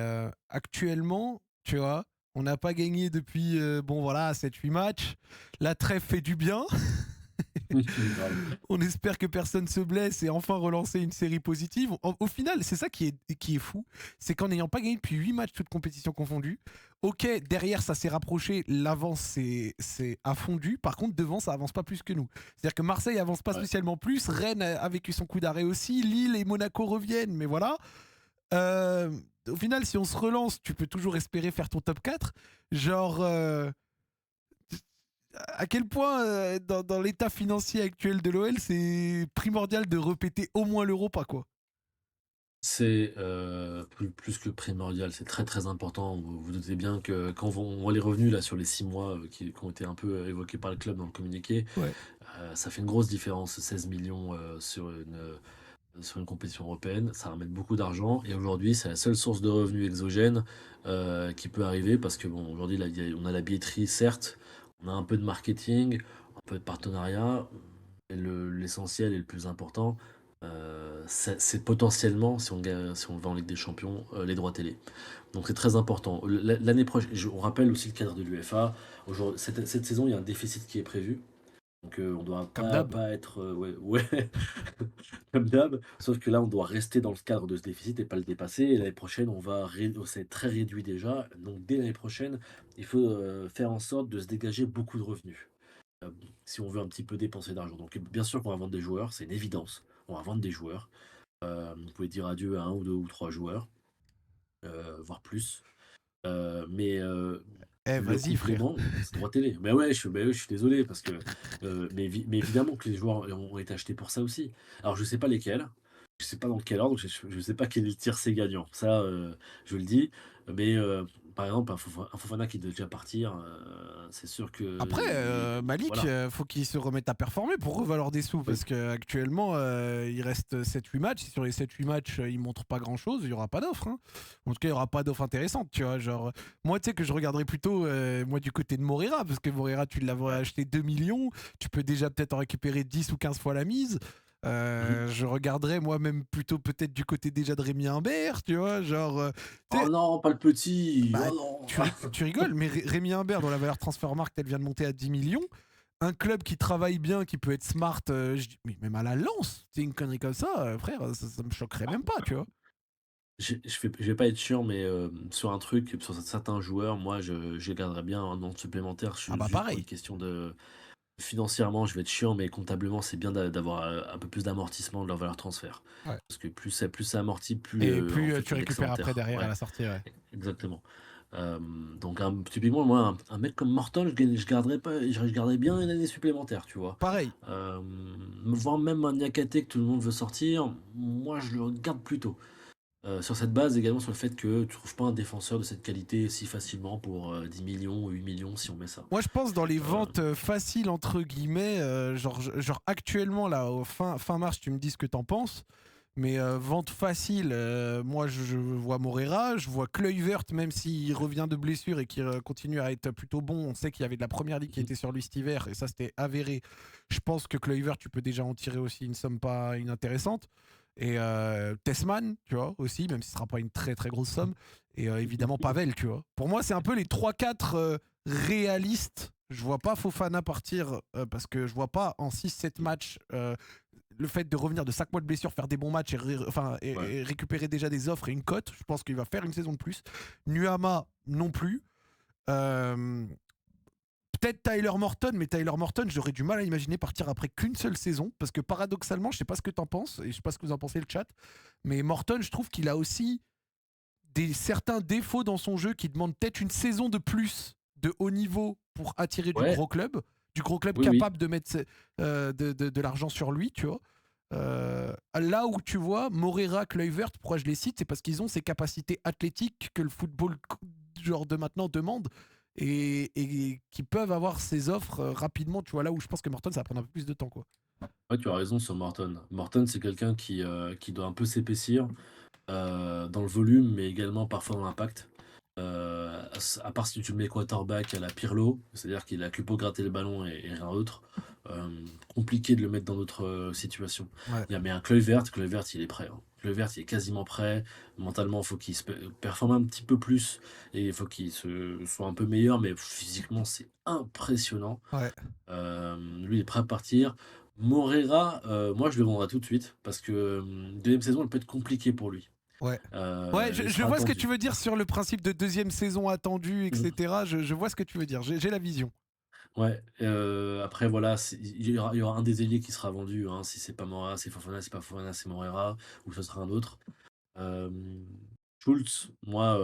actuellement, tu vois, on n'a pas gagné depuis, bon voilà, 7-8 matchs, la trêve fait du bien. Grave. On espère que personne se blesse et enfin relancer une série positive. Au final, c'est ça qui est fou. C'est qu'en n'ayant pas gagné depuis 8 matchs, toutes compétitions confondues, ok, derrière ça s'est rapproché, l'avance c'est a fondu. Par contre, devant ça avance pas plus que nous. C'est-à-dire que Marseille avance pas Ouais. spécialement plus. Rennes a vécu son coup d'arrêt aussi. Lille et Monaco reviennent, mais voilà. Euh, Au final, si on se relance, tu peux toujours espérer faire ton top 4. Genre. À quel point, dans l'état financier actuel de l'OL, c'est primordial de répéter au moins l'Europa, quoi. C'est plus que primordial, c'est très très important. Vous doutez bien que quand on voit les revenus là sur les 6 mois qui ont été un peu évoqués par le club dans le communiqué, Ouais. ça fait une grosse différence. 16 millions sur une compétition européenne, ça ramène beaucoup d'argent. Et aujourd'hui, c'est la seule source de revenus exogène qui peut arriver parce que bon, aujourd'hui, là, on a la billetterie, certes, on a un peu de marketing, un peu de partenariat. Et l'essentiel et le plus important, c'est potentiellement, si on va en Ligue des Champions, les droits télé. Donc c'est très important. L'année prochaine, on rappelle aussi le cadre de l'UEFA. Cette saison, il y a un déficit qui est prévu. Donc on doit Comme d'hab. pas être ouais, ouais, comme d'hab. Sauf que là, on doit rester dans le cadre de ce déficit et pas le dépasser. Et l'année prochaine, c'est très réduit déjà. Donc dès l'année prochaine, il faut faire en sorte de se dégager beaucoup de revenus. Euh, Si on veut un petit peu dépenser d'argent. Donc bien sûr qu'on va vendre des joueurs, c'est une évidence. On va vendre des joueurs. Vous pouvez dire adieu à un ou deux ou trois joueurs, voire plus. Mais le Vas-y, frère. complément, c'est droit télé. Mais ouais, je suis désolé parce que mais évidemment que les joueurs ont été achetés pour ça aussi. Alors je sais pas lesquels, je sais pas dans quel ordre, je sais pas quel tiercé gagnant. Ça, je le dis. Mais par exemple, un Fofana qui doit déjà partir, c'est sûr que Après, Malik, voilà. faut qu'il se remette à performer pour revaloir des sous, Oui. parce qu'actuellement, il reste 7-8 matchs. Si sur les 7-8 matchs, il montre pas grand-chose, il y aura pas d'offre, hein. En tout cas, il y aura pas d'offre intéressante, tu vois. Genre, moi, tu sais que je regarderais plutôt, moi, du côté de Moreira, parce que Moreira, tu l'avais Ouais. acheté 2 millions, tu peux déjà peut-être en récupérer 10 ou 15 fois la mise. Mhm. Je regarderais moi-même plutôt peut-être du côté déjà de Rémi Imbert, tu vois, genre, tu Oh sais, non, pas le petit. bah, Oh non. tu rigoles, mais Rémi Imbert, dont la valeur Transfermarkt, elle vient de monter à 10 millions, un club qui travaille bien, qui peut être smart, mais même à la Lance, c'est une connerie comme ça, frère, ça me choquerait même pas, tu vois. Je vais pas être chiant, mais sur un truc, sur certains joueurs, moi, je garderais bien un an supplémentaire Ah bah juste pour une pareil. question de. Financièrement, je vais être chiant, mais comptablement, c'est bien d'avoir un peu plus d'amortissement de leur valeur transfert. Ouais. Parce que plus ça amortit, plus Et en plus fait tu il y a récupères après d'excédentaire. derrière à Ouais, la sortie, ouais. exactement. Donc, typiquement, moi, un mec comme Morton, je garderais pas, je garderais bien une année supplémentaire, tu vois. Pareil. Euh, Voire même un Niakate que tout le monde veut sortir, moi, je le garde plutôt. Sur cette base, également sur le fait que tu trouves pas un défenseur de cette qualité si facilement pour 10 millions ou 8 millions si on met ça. Moi, je pense dans les Euh, ventes faciles, entre guillemets, genre actuellement, là, au fin mars, tu me dis ce que t'en penses. Mais vente facile, moi je vois Moreira, je vois Kluivert, même s'il revient de blessure et qu'il continue à être plutôt bon. On sait qu'il y avait de la première ligue qui était sur lui cet hiver et ça c'était avéré. Je pense que Kluivert, tu peux déjà en tirer aussi une somme pas inintéressante. Et Tessman, tu vois, aussi, même si ce sera pas une très très grosse somme. Et évidemment Pavel, tu vois. Pour moi, c'est un peu les 3-4 réalistes. Je vois pas Fofana partir parce que je vois pas en 6-7 matchs le fait de revenir de 5 mois de blessure, faire des bons matchs Ouais. et récupérer déjà des offres et une cote. Je pense qu'il va faire une saison de plus. Nuama non plus. Euh, Peut-être Tyler Morton, mais Tyler Morton, j'aurais du mal à imaginer partir après qu'une seule saison, parce que paradoxalement, je sais pas ce que t'en penses, et je sais pas ce que vous en pensez le chat, mais Morton, je trouve qu'il a aussi certains défauts dans son jeu qui demandent peut-être une saison de plus de haut niveau pour attirer Ouais, du gros club oui, oui. capable de mettre de l'argent sur lui, tu vois. Là où tu vois, Morera, Kluivert, pourquoi je les cite, c'est parce qu'ils ont ces capacités athlétiques que le football genre de maintenant demande et qui peuvent avoir ces offres rapidement, tu vois, là où je pense que Morton ça va prendre un peu plus de temps, quoi. Ouais, tu as raison sur Morton. Morton, c'est quelqu'un qui doit un peu s'épaissir dans le volume, mais également parfois dans l'impact. À part si tu le mets quarterback à la Pirlo, c'est-à-dire qu'il a que pour gratter le ballon et rien d'autre, euh, compliqué de le mettre dans d'autres situations. Ouais. Mais un Kluivert, il est prêt. Hein. Kluivert, il est quasiment prêt. Mentalement, il faut qu'il performe un petit peu plus et il faut qu'il soit un peu meilleur, mais physiquement, c'est impressionnant. Ouais. Lui, il est prêt à partir. Morera, moi, je le vendrai tout de suite parce que deuxième saison, elle peut être compliquée pour lui. Ouais. Ouais, Il je sera vois ce que attendu. tu veux dire sur le principe de deuxième saison attendue, etc. Je vois ce que tu veux dire. J'ai la vision. Ouais, après voilà, il y aura un des ailiers qui sera vendu, hein, si c'est pas Mora, c'est Fofana, si c'est pas Fofana, c'est Morera, ou ce sera un autre. Schultz, moi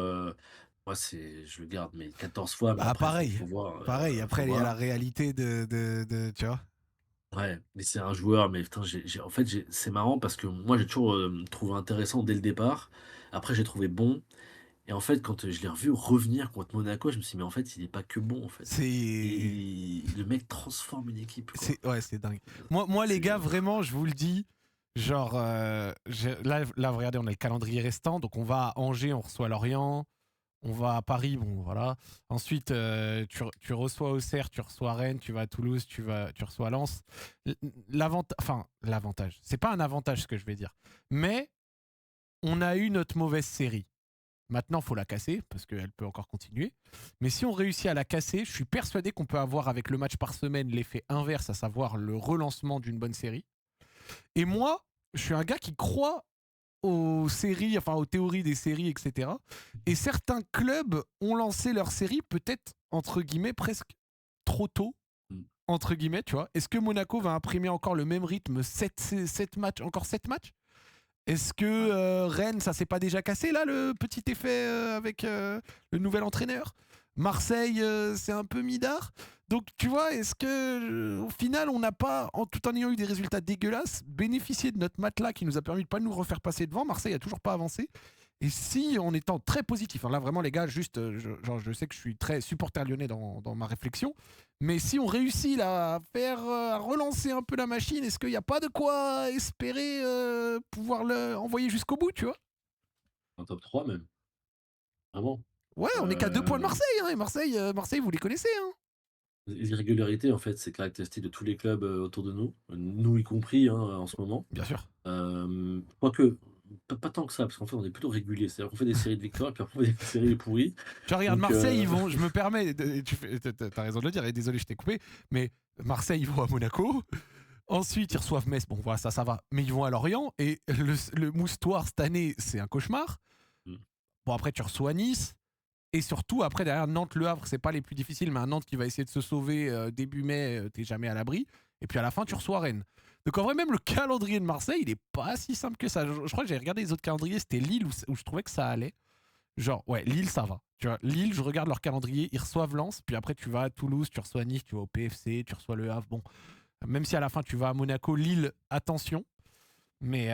je le garde mais 14 fois, mais Bah après faut, pareil. faut voir, Pareil. faut Après, il y a la voir. réalité tu vois. Ouais, mais c'est un joueur, mais putain, en fait, c'est marrant parce que moi j'ai toujours trouvé intéressant dès le départ. Après j'ai trouvé bon, et en fait quand je l'ai revu revenir contre Monaco, je me suis dit mais en fait il est pas que bon en fait. C'est Le mec transforme une équipe quoi. c'est dingue. Moi, les gars, C'est vraiment, je vous le dis, genre, là, regardez, on a le calendrier restant, donc on va à Angers, on reçoit Lorient, on va à Paris, bon, voilà. Ensuite, tu reçois Auxerre, tu reçois Rennes, tu vas à Toulouse, tu reçois Lens. L'avantage, c'est pas un avantage ce que je vais dire, mais on a eu notre mauvaise série. Maintenant, il faut la casser parce qu'elle peut encore continuer. Mais si on réussit à la casser, je suis persuadé qu'on peut avoir avec le match par semaine l'effet inverse, à savoir le relancement d'une bonne série. Et moi, je suis un gars qui croit aux séries, enfin aux théories des séries, etc. Et certains clubs ont lancé leur série peut-être, entre guillemets, presque trop tôt, mmh. entre guillemets, tu vois. Est-ce que Monaco va imprimer encore le même rythme, 7 matchs, encore 7 matchs? Est-ce que Ouais. Rennes, ça s'est pas déjà cassé là, le petit effet avec le nouvel entraîneur? Marseille, c'est un peu midard. Donc tu vois, est-ce que au final, on n'a pas, tout en ayant eu des résultats dégueulasses, bénéficié de notre matelas qui nous a permis de pas nous refaire passer devant? Marseille a toujours pas avancé. Et si, en étant très positif, alors là vraiment les gars, juste, je sais que je suis très supporter lyonnais dans ma réflexion, mais si on réussit là, à relancer un peu la machine, est-ce qu'il n'y a pas de quoi espérer pouvoir envoyer jusqu'au bout, tu vois? Un top 3 même, vraiment. Ouais, on est qu'à 2 points de Heu, Marseille, hein, et Marseille, vous les connaissez, hein? les irrégularités, en fait, c'est caractéristique de tous les clubs, autour de nous, nous y compris, hein, en ce moment. Bien sûr. Quoique, pas tant que ça, parce qu'en fait, on est plutôt régulier. C'est-à-dire qu'on fait des séries de victoires et puis après on fait des séries pourries. Tu regardes Donc Marseille, ils vont, je me permets, t'as raison de le dire, et désolé, je t'ai coupé, mais Marseille, ils vont à Monaco. Ensuite, ils reçoivent Metz. Bon, voilà, ça va. Mais ils vont à Lorient. Et le moustoir cette année, c'est un cauchemar. mmh, Bon, après, tu reçois Nice. Et surtout, après, derrière Nantes, Le Havre, c'est pas les plus difficiles, mais un Nantes qui va essayer de se sauver début mai, t'es jamais à l'abri. Et puis à la fin, tu mmh, reçois Rennes. Donc en vrai, même le calendrier de Marseille, il est pas si simple que ça. Je crois que j'ai regardé les autres calendriers, c'était Lille où je trouvais que ça allait. Genre, ouais, Lille, ça va. Tu vois, Lille, je regarde leur calendrier, ils reçoivent Lens, puis après, tu vas à Toulouse, tu reçois Nice, tu vas au PFC, tu reçois Le Havre. Bon, même si à la fin, tu vas à Monaco, Lille, attention. Mais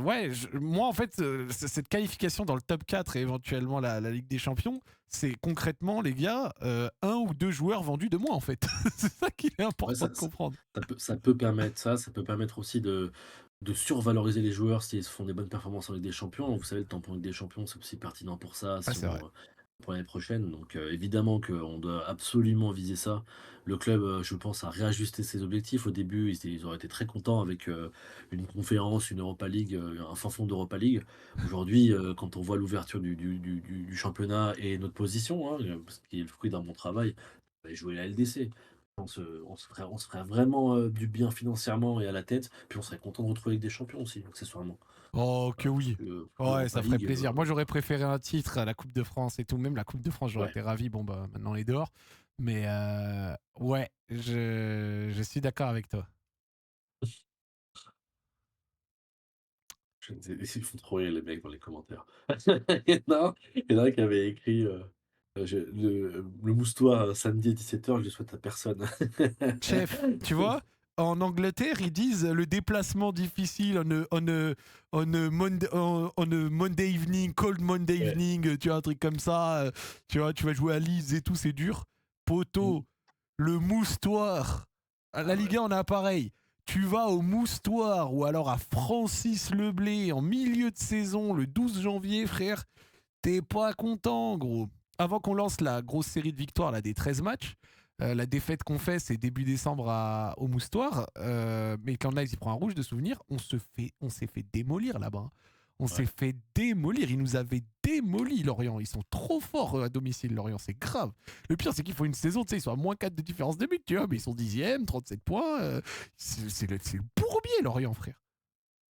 ouais, moi en fait, cette qualification dans le top 4 et éventuellement la Ligue des Champions, c'est concrètement, les gars, un ou deux joueurs vendus de moins en fait. C'est ça qu'il est ouais, important de comprendre. ça peut permettre ça, ça peut permettre aussi de survaloriser les joueurs s'ils font des bonnes performances en Ligue des Champions. Vous savez, le tampon Ligue des Champions, c'est aussi pertinent pour ça. Ah, Si c'est vrai. pour l'année prochaine. Donc évidemment qu'on doit absolument viser ça. Le club, je pense, a réajusté ses objectifs. Au début, ils auraient été très contents avec une conférence, une Europa League, un fin fond d'Europa League. Aujourd'hui, quand on voit l'ouverture du championnat et notre position, hein, ce qui est le fruit d'un bon travail, on va jouer la LDC. On se ferait vraiment du bien financièrement et à la tête, puis on serait content de retrouver avec des champions aussi, accessoirement. Oh, que Parce oui. que Ouais, l'Europa ça ferait League, plaisir. Moi, j'aurais préféré un titre à la Coupe de France et tout. Même la Coupe de France, j'aurais ouais. été ravi. Bon, bah, maintenant, on est dehors. Mais ouais, je suis d'accord avec toi. Ils font trop rire les mecs dans les commentaires. Il y en a un qui avait écrit le moustoir samedi à 17h, je le souhaite à personne. Chef, tu vois, en Angleterre, ils disent le déplacement difficile on a Monday evening, cold Monday Ouais. evening, tu vois, un truc comme ça. Tu vois, tu vas jouer à Leeds et tout, c'est dur. Mm. Poto, le moustoir. À la Ah ouais. Ligue 1, on a pareil. Tu vas au moustoir ou alors à Francis Leblé en milieu de saison, le 12 janvier, frère. T'es pas content, gros. Avant qu'on lance la grosse série de victoires là, des 13 matchs, la défaite qu'on fait, c'est début décembre au Moustoir. Mais quand Nice il prend un rouge de souvenir, on s'est fait démolir là-bas. Hein. On s'est Ouais. fait démolir. Ils nous avaient démoli, Lorient. Ils sont trop forts à domicile, Lorient. C'est grave. Le pire, c'est qu'ils font une saison, tu sais, ils sont à moins 4 de différence de but, tu vois, mais ils sont 10e, 37 points. C'est le bourbier, Lorient, frère.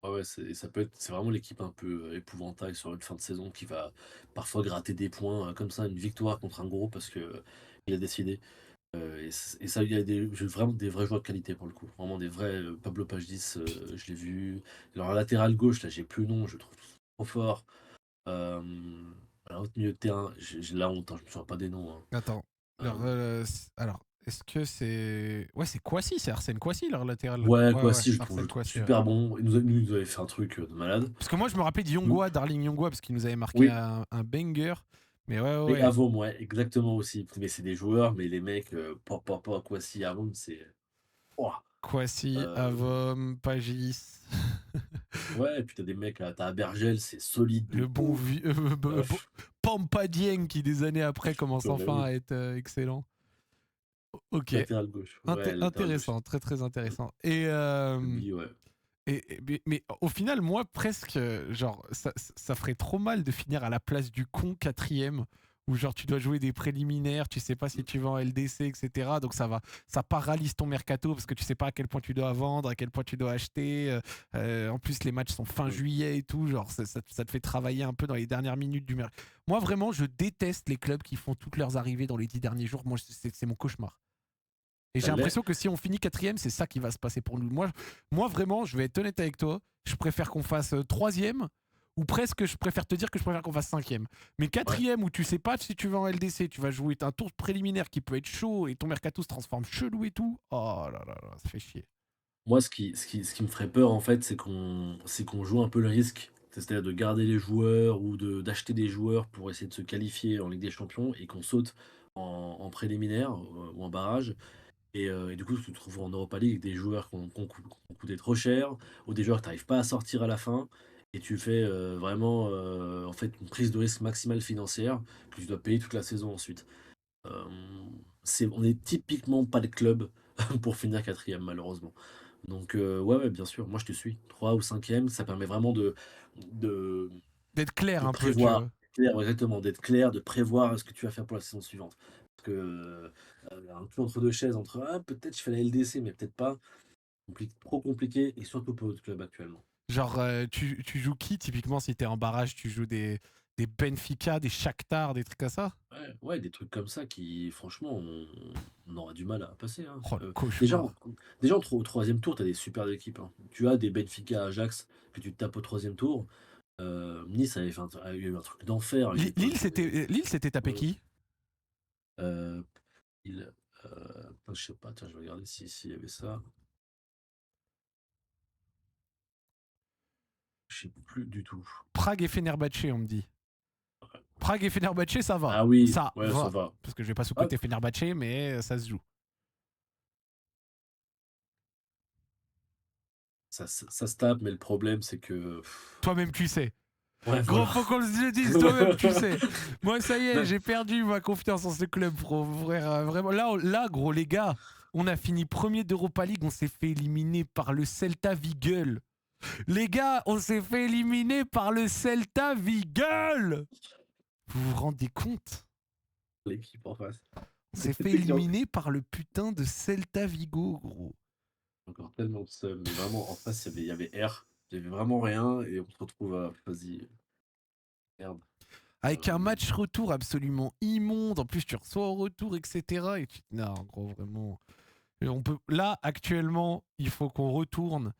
Ouais, c'est vraiment l'équipe un peu épouvantail sur une fin de saison qui va parfois gratter des points comme ça, une victoire contre un gros parce que il a décidé. Et ça, il y a vraiment des vrais joueurs de qualité pour le coup. Vraiment des vrais. Pablo Pagis, je l'ai vu. Alors, latéral gauche, là, j'ai plus le nom, je le trouve trop fort. Euh, alors, autre milieu de terrain, j'ai la honte, hein, je me souviens pas des noms. Hein. Attends. Euh, Alors, est-ce que c'est. Ouais, c'est Kwasi, c'est Arsène Kwasi, leur latéral. ouais, Ouais, quoi, ouais, si, je Arsène le trouve Kwasi. Ouais. super bon. Il nous avait fait un truc de malade. Parce que moi, je me rappelais Mm. d'Yongwa, Darling Yongwa, parce qu'il nous avait marqué Oui, un banger. Mais ouais, ouais, mais ouais. avant, ouais, exactement aussi. Mais c'est des joueurs, mais les mecs, quoi, si, avant, c'est. Ouah. Kwasi, Euh, Avom, Pagis. ouais, et puis t'as des mecs, là, t'as Bergel, c'est solide de Le bon ouf. vieux. Euh, Pampa Dieng, qui des années après commence bah enfin oui. à être excellent. Ok. Latéral gauche. Ouais, latéral gauche. Intéressant, très très intéressant. Et, Lui, ouais. mais au final, moi, presque, genre, ça ferait trop mal de finir à la place du con quatrième, où genre tu dois jouer des préliminaires, tu sais pas si tu vas en LDC, etc. Donc ça paralyse ton mercato parce que tu sais pas à quel point tu dois vendre, à quel point tu dois acheter. En plus, les matchs sont fin Mm. juillet et tout, genre ça te fait travailler un peu dans les dernières minutes du mercato. Moi, vraiment, je déteste les clubs qui font toutes leurs arrivées dans les 10 derniers jours. Moi, c'est mon cauchemar. Et Ça j'ai l'est. l'impression que si on finit quatrième, c'est ça qui va se passer pour nous. Moi, vraiment, je vais être honnête avec toi. Je préfère qu'on fasse troisième, ou presque, je préfère te dire que je préfère qu'on fasse cinquième. Mais Ouais. quatrième, où tu sais pas si tu vas en LDC, tu vas jouer un tour préliminaire qui peut être chaud et ton mercato se transforme chelou et tout. Oh là là là, ça fait chier. Moi, ce qui me ferait peur, en fait, c'est qu'on joue un peu le risque. C'est-à-dire de garder les joueurs ou d'acheter des joueurs pour essayer de se qualifier en Ligue des Champions et qu'on saute en préliminaire ou en barrage. Et du coup, tu te retrouves en Europa League avec des joueurs qui ont coûté trop cher ou des joueurs que tu n'arrives pas à sortir à la fin. Et tu fais vraiment en fait, une prise de risque maximale financière que tu dois payer toute la saison ensuite. Euh, on est typiquement pas le club pour finir quatrième, malheureusement. Donc, ouais, ouais, bien sûr, moi je te suis. 3 ou cinquième, ça permet vraiment de, D'être clair de un peu, tu prévoir, vois. clair, ouais, exactement, d'être clair, de prévoir ce que tu vas faire pour la saison suivante. Parce que un peu entre deux chaises, entre peut-être je fais la LDC, mais peut-être pas, trop compliqué, et surtout pour notre club actuellement. Genre, tu joues qui typiquement si t'es en barrage? Tu joues des Benfica, des Shakhtar, des trucs comme ça? Ouais, ouais, des trucs comme ça qui, franchement, on aura du mal à passer. Hein. Oh, le Déjà, cauchemar. au troisième tour, tu as des super équipes. Hein. Tu as des Benfica Ajax que tu te tapes au troisième tour. Nice a eu un truc d'enfer à une Lille, époque. Lille s'était tapé Ouais. qui? Euh, il, attends, je sais pas, tiens, je vais regarder s'il y avait ça. Je sais plus du tout. Prague et Fenerbahçe, on me dit. Prague et Fenerbahçe, ça va. Ah oui, Ça ouais, ça va. va. Parce que je vais pas sous-côté Hop, Fenerbahçe, mais ça se joue. ça se tape, mais le problème, c'est que Toi-même, tu sais. Ouais, Gros, voilà. faut qu'on se le dise toi-même, tu sais. Moi, ça y est, Non, j'ai perdu ma confiance en ce club, frère. Vraiment, là, gros, les gars, on a fini premier d'Europa League, on s'est fait éliminer par le Celta Vigo. Les gars, on s'est fait éliminer par le Celta Vigo. Vous vous rendez compte? l'équipe en face. On s'est fait C'est qu'il y a éliminer par le putain de Celta Vigo, gros. encore tellement de seum, mais vraiment en face, il y avait R. Il y avait vraiment rien et on se retrouve à vas-y, merde. Avec un Hem, match retour absolument immonde, en plus tu reçois au retour, etc. Et tu... Non, gros, vraiment. Là, actuellement, il faut qu'on retourne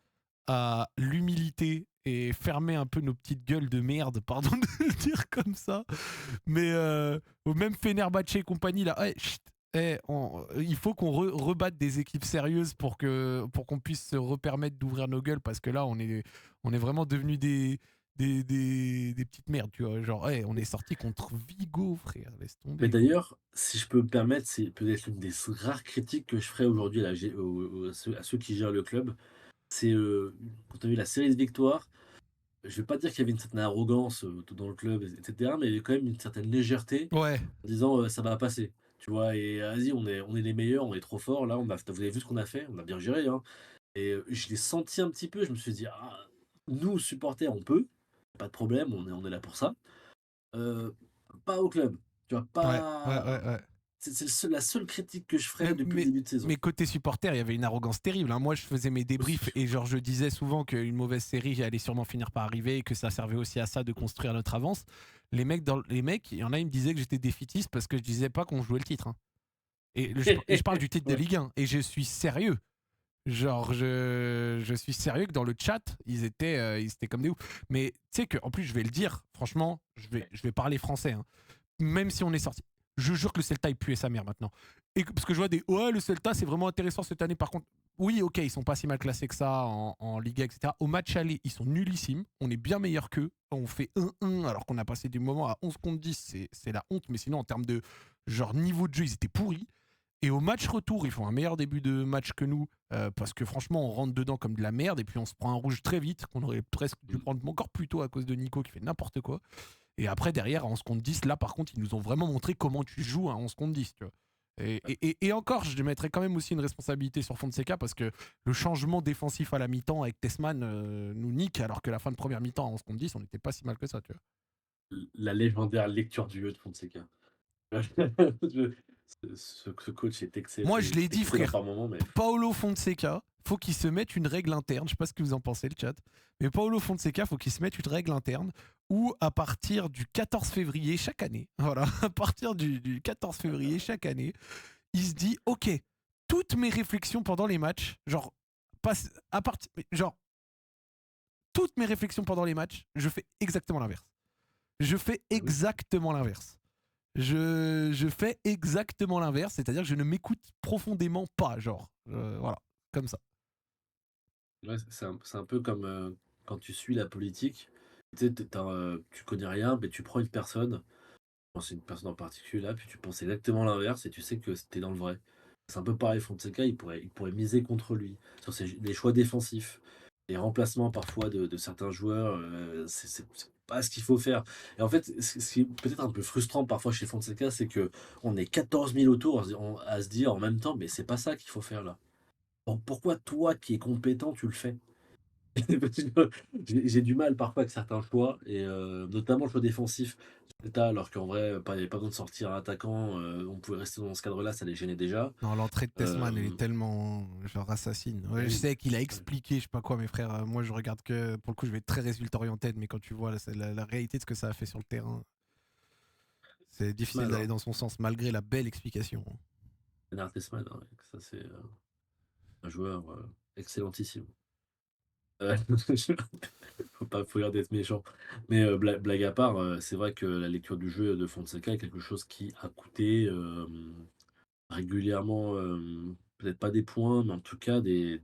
à l'humilité et fermer un peu nos petites gueules de merde, pardon de le dire comme ça. Mais même Fenerbahçe et compagnie, là, ouais, chut, il faut qu'on rebatte des équipes sérieuses pour qu'on puisse se repermettre d'ouvrir nos gueules, parce que là, on est vraiment devenus des petites merdes, tu vois. Genre, hey, on est sorti contre Vigo, frère, laisse mais tomber, quoi. d'ailleurs, si je peux me permettre, c'est peut-être l'une des rares critiques que je ferai aujourd'hui à la gé à ceux qui gèrent le club. C'est, quand tu as vu la série de victoires, je vais pas dire qu'il y avait une certaine arrogance, dans le club et cetera, mais il y avait quand même une certaine légèreté Ouais, en disant, «Ça va passer», tu vois? Et vas-y, on est les meilleurs, on est trop forts, là, vous avez vu ce qu'on a fait? On a bien géré, hein. Et je l'ai senti un petit peu, je me suis dit: «Ah, nous supporters, on peut, pas de problème, on est là pour ça». Heu, Pas au club, tu vois? ouais, ouais, Pas ouais, ouais. c'est la seule critique que je Mais, ferais depuis le mais, début de saison. mais côté supporter, il y avait une arrogance terrible, hein. Moi, je faisais mes Aussi. débriefs et genre, je disais souvent qu'une mauvaise série allait sûrement finir par arriver et que ça servait aussi à ça de construire notre avance. Les mecs, il y en a, ils me disaient que j'étais défaitiste parce que je disais pas qu'on jouait le titre, hein. Et je parle du titre de Ouais. Ligue 1. Et je suis sérieux. Genre, je suis sérieux que dans le chat, ils étaient comme des ouf. Mais tu sais qu'en plus, je vais le dire, franchement, je vais parler français, hein. Même si on est sorti. Je jure que le Celta, il puait sa mère maintenant. Parce que je vois des. Ouais, le Celta, c'est vraiment intéressant cette année. Par contre, oui, ok, ils sont pas si mal classés que ça en Liga, etc. Au match aller, ils sont nullissimes. On est bien meilleurs qu'eux. On fait 1-1 alors qu'on a passé des moments à 11 contre 10. C'est la honte. Mais sinon, en termes de genre niveau de jeu, ils étaient pourris. Et au match retour, ils font un meilleur début de match que nous, parce que franchement, on rentre dedans comme de la merde, et puis on se prend un rouge très vite, qu'on aurait presque dû Mmh. prendre encore plus tôt à cause de Nico qui fait n'importe quoi. Et après, derrière, à 11 contre 10, là, par contre, ils nous ont vraiment montré comment tu joues à 11 contre 10, tu vois. Et encore, je mettrais quand même aussi une responsabilité sur Fonseca, parce que le changement défensif à la mi-temps avec Tessman nous nique, alors que la fin de première mi-temps à 11 contre 10, on n'était pas si mal que ça, tu vois. La légendaire lecture du jeu de Fonseca. Je ce coach Moi, je est l'ai dit, excellent frère. par moment, mais Paolo Fonseca, faut qu'il se mette une règle interne. Je sais pas ce que vous en pensez, le chat. Mais Paolo Fonseca, faut qu'il se mette une règle interne où, à partir du 14 février chaque année, voilà, à partir du 14 février chaque année, il se dit, ok, toutes mes réflexions pendant les matchs, genre, genre, toutes mes réflexions pendant les matchs, je fais exactement l'inverse. Je fais ah oui, exactement l'inverse. Je fais exactement l'inverse, c'est-à-dire que je ne m'écoute profondément pas, genre, voilà, comme ça. ouais, c'est un peu comme, quand tu suis la politique, tu sais, tu connais rien, mais tu prends une personne, bon, c'est une personne en particulier là, puis tu penses exactement l'inverse et tu sais que tu dans le vrai. C'est un peu pareil, Fonseca, il pourrait miser contre lui, sur les choix défensifs, les remplacements parfois de certains joueurs, c'est pas ce qu'il faut faire. Et en fait, ce qui est peut-être un peu frustrant parfois chez Fonseca, c'est que on est 14 000 autour à se dire en même temps: «Mais c'est pas ça qu'il faut faire là». Bon, pourquoi toi qui es compétent, tu le fais? Parce que j'ai du mal parfois avec certains choix et notamment le choix défensif. Alors qu'en vrai, il y avait pas besoin de sortir un attaquant, on pouvait rester dans ce cadre-là, ça les gênait déjà. Non, l'entrée de Tessman, elle est Hem, tellement genre assassine. bah Ouais, je oui, sais qu'il a ouais, expliqué, je sais pas quoi, mes frères. Moi, je regarde que, pour le coup, je vais être très résultat orienté, mais quand tu vois la réalité de ce que ça a fait sur le terrain, c'est difficile Tessman, d'aller hein. dans son sens, malgré la belle explication. Lennart Tessman, hein, ouais, ça c'est, un joueur, excellentissime. Heu, faut garder d'être méchant. Mais blague à part, c'est vrai que la lecture du jeu de Fonseca est quelque chose qui a coûté, régulièrement, peut-être pas des points, mais en tout cas des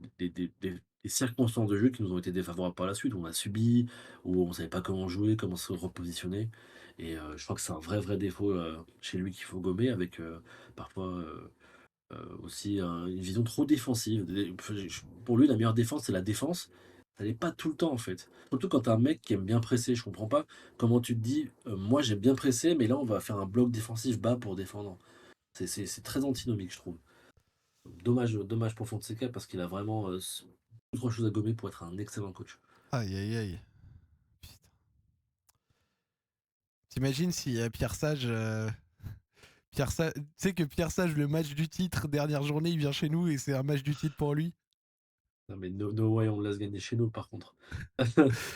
circonstances de jeu qui nous ont été défavorables par la suite, où on a subi, où on savait pas comment jouer, comment se repositionner et je crois que c'est un vrai défaut, chez lui qu'il faut gommer avec, parfois, aussi une vision trop défensive. Pour lui, la meilleure défense, c'est la défense Ça l'est pas tout le temps, en fait. Surtout quand tu un mec qui aime bien presser. Je comprends pas comment tu te dis, «Moi, j'aime bien presser, mais là, on va faire un bloc défensif bas pour défendre». C'est très antinomique, je trouve. Dommage pour Fonseca parce qu'il a vraiment, autre chose à gommer pour être un excellent coach. Aïe, aïe, aïe. Putain. T'imagines si Pierre Sage. Tu sais que Pierre Sage, le match du titre, dernière journée, il vient chez nous et c'est un match du titre pour lui. Non, mais no way, on le laisse gagner chez nous, par contre.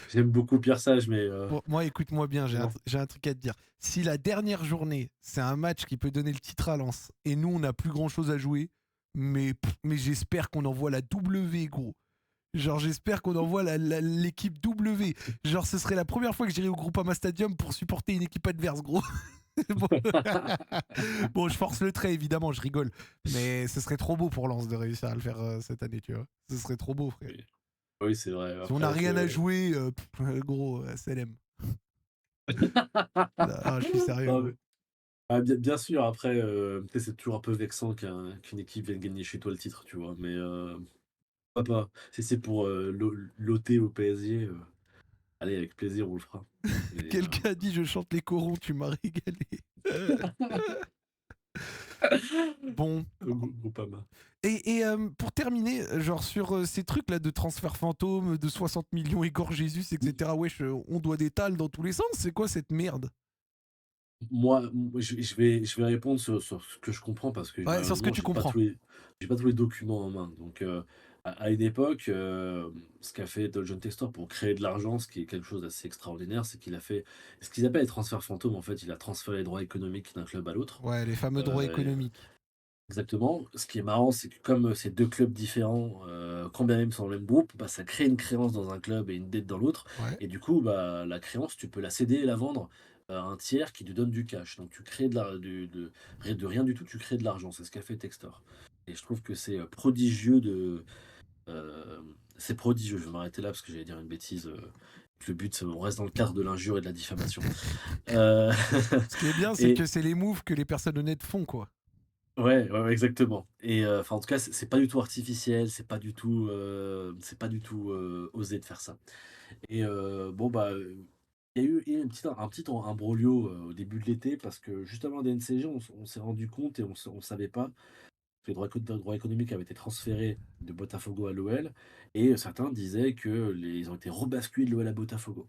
J'aime beaucoup Pierre Sage, mais Bon, moi, écoute-moi bien, non. j'ai un truc à te dire. Si la dernière journée, c'est un match qui peut donner le titre à Lens, et nous, on n'a plus grand-chose à jouer, mais j'espère qu'on envoie la W, gros. Genre, j'espère qu'on envoie l'équipe W. Genre, ce serait la première fois que j'irai au Groupama Stadium pour supporter une équipe adverse, gros. Bon. Bon, je force le trait, évidemment, je rigole. Mais ce serait trop beau pour Lens de réussir à le faire cette année, tu vois. Ce serait trop beau, frère. Oui, oui, c'est vrai. Si on Après, n'a avec rien à jouer, gros, SLM. Ah, je suis sérieux, Non, gros. mais bien sûr, après, tu sais, c'est toujours un peu vexant qu'une équipe vienne gagner chez toi le titre, tu vois? Mais pourquoi pas? Si c'est pour, l'ôter au PSG, allez, avec plaisir, on le fera. Mais Quelqu'un a dit je chante les corons, tu m'as régalé. Bon. Groupama. Et pour terminer, genre sur ces trucs là de transfert fantôme, de 60 millions Igor Jesus, etc. Wesh, on doit des tales dans tous les sens. C'est quoi cette merde? Moi, je vais répondre sur ce que je comprends parce que Ouais, sur ce que malheureusement, tu comprends. j'ai pas tous les documents en main. Donc, à une époque, ce qu'a fait John Textor pour créer de l'argent, ce qui est quelque chose d'assez extraordinaire, c'est qu'il a fait ce qu'ils appellent les transferts fantômes. En fait, il a transféré les droits économiques d'un club à l'autre. Ouais, les fameux droits Heu, économiques. exactement. Ce qui est marrant, c'est que comme, c'est 2 clubs différents, quand bien même sont dans le même groupe, bah, ça crée une créance dans un club et une dette dans l'autre Ouais. et du coup, bah, la créance, tu peux la céder et la vendre à un tiers qui te donne du cash. Donc tu crées de rien du tout, tu crées de l'argent. C'est ce qu'a fait Textor et je trouve que c'est, prodigieux c'est prodigieux. Je vais m'arrêter là parce que j'allais dire une bêtise, le but, c'est on reste dans le cadre de l'injure et de la diffamation. Heu Ce qui est bien, c'est et que c'est les moves que les personnes honnêtes font, quoi. Ouais, ouais, ouais, exactement et enfin, en tout cas, c'est pas du tout artificiel, c'est pas du tout, osé de faire ça et bon, bah, il y a eu un petit imbroglio, au début de l'été parce que juste avant la DNCG, on s'est rendu compte et on savait pas que les droits économiques avaient été transférés de Botafogo à l'OL et certains disaient que les ils ont été rebasculés de l'OL à Botafogo.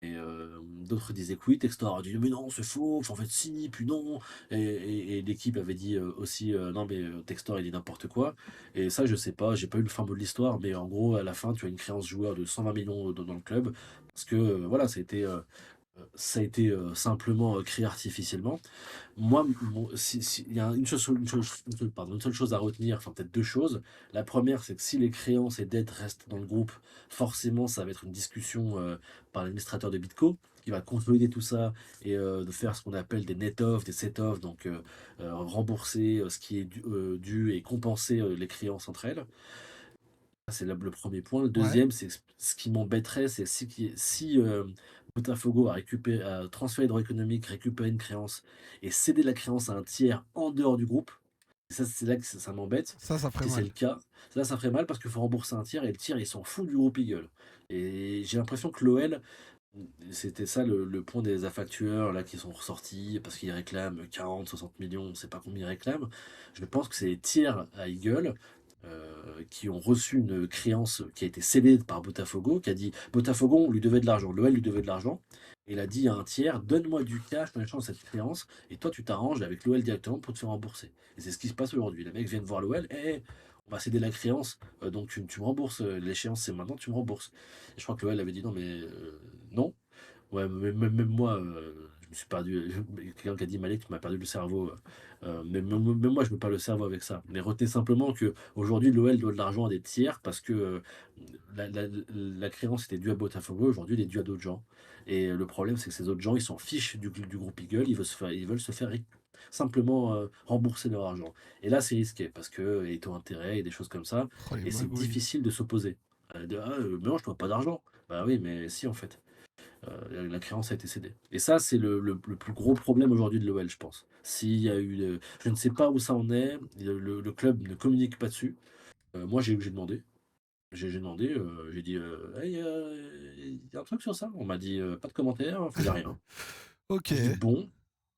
Et d'autres disaient que oui, Textor a dit: «Mais non, c'est faux, enfin, en fait si, puis non» et l'équipe avait dit, aussi, «Non mais Textor il dit n'importe quoi» et ça je sais pas, j'ai pas eu le fin mot de l'histoire, mais en gros à la fin tu as une créance joueur de 120 millions dans le club parce que, voilà ça a été, simplement, créé artificiellement. Moi, si il y a une seule chose à retenir, enfin peut-être 2 choses. La première, c'est que si les créances et dettes restent dans le groupe, forcément, ça va être une discussion, par l'administrateur de Bitco, qui va consolider tout ça et de faire ce qu'on appelle des net off, des set off, donc rembourser, ce qui est dû et compenser, les créances entre elles. Ça, c'est le 1er point. Le Ouais. deuxième, c'est ce qui m'embêterait, c'est si Botafogo a transféré les droits économiques, récupéré une créance et cédé la créance à un tiers en dehors du groupe. Et ça, c'est là que ça m'embête. Ça ferait Si c'est mal. le cas, là, ça ferait mal parce qu'il faut rembourser un tiers et le tiers, il s'en fout du groupe Eagle. Et j'ai l'impression que l'OL, c'était ça le point des affactueurs là qui sont ressortis parce qu'ils réclament 40, 60 millions, on ne sait pas combien ils réclament. Je pense que c'est les tiers à Eagle qui ont reçu une créance qui a été cédée par Botafogo, qui a dit Botafogo, on lui devait de l'argent, l'OL lui devait de l'argent. Et il a dit à un tiers, donne-moi du cash en échange de cette créance, et toi tu t'arranges avec l'OL directement pour te faire rembourser. Et c'est ce qui se passe aujourd'hui. Les mecs viennent voir l'OL, on va céder la créance, donc tu me rembourses, l'échéance c'est maintenant, tu me rembourses. Et je crois que l'OL avait dit non, mais non. Ouais, même moi, je me suis perdu. Quelqu'un qui a dit Malik, tu m'as perdu le cerveau. Mais même moi, je me perds le cerveau avec ça. Mais retenez simplement que aujourd'hui, l'OL doit de l'argent à des tiers parce que la créance était due à Botafogo. Aujourd'hui, elle est due à d'autres gens. Et le problème, c'est que ces autres gens, ils s'en fichent du groupe Eagle. Ils veulent se faire simplement rembourser leur argent. Et là, c'est risqué parce que et taux d'intérêt et des choses comme ça. Oh, les Et c'est magouilles. difficile de s'opposer. Mais non, je ne dois pas d'argent. Bah oui, mais si, en fait. La créance a été cédée. Et ça, c'est le plus gros problème aujourd'hui de l'OL, je pense. S'il y a eu, je ne sais pas où ça en est. Le club ne communique pas dessus. Moi, j'ai demandé. J'ai demandé, j'ai dit, «Hey, il y a un truc sur ça?» On m'a dit, «Pas de commentaires, il faisait rien». Ok, J'ai dit: «Bon».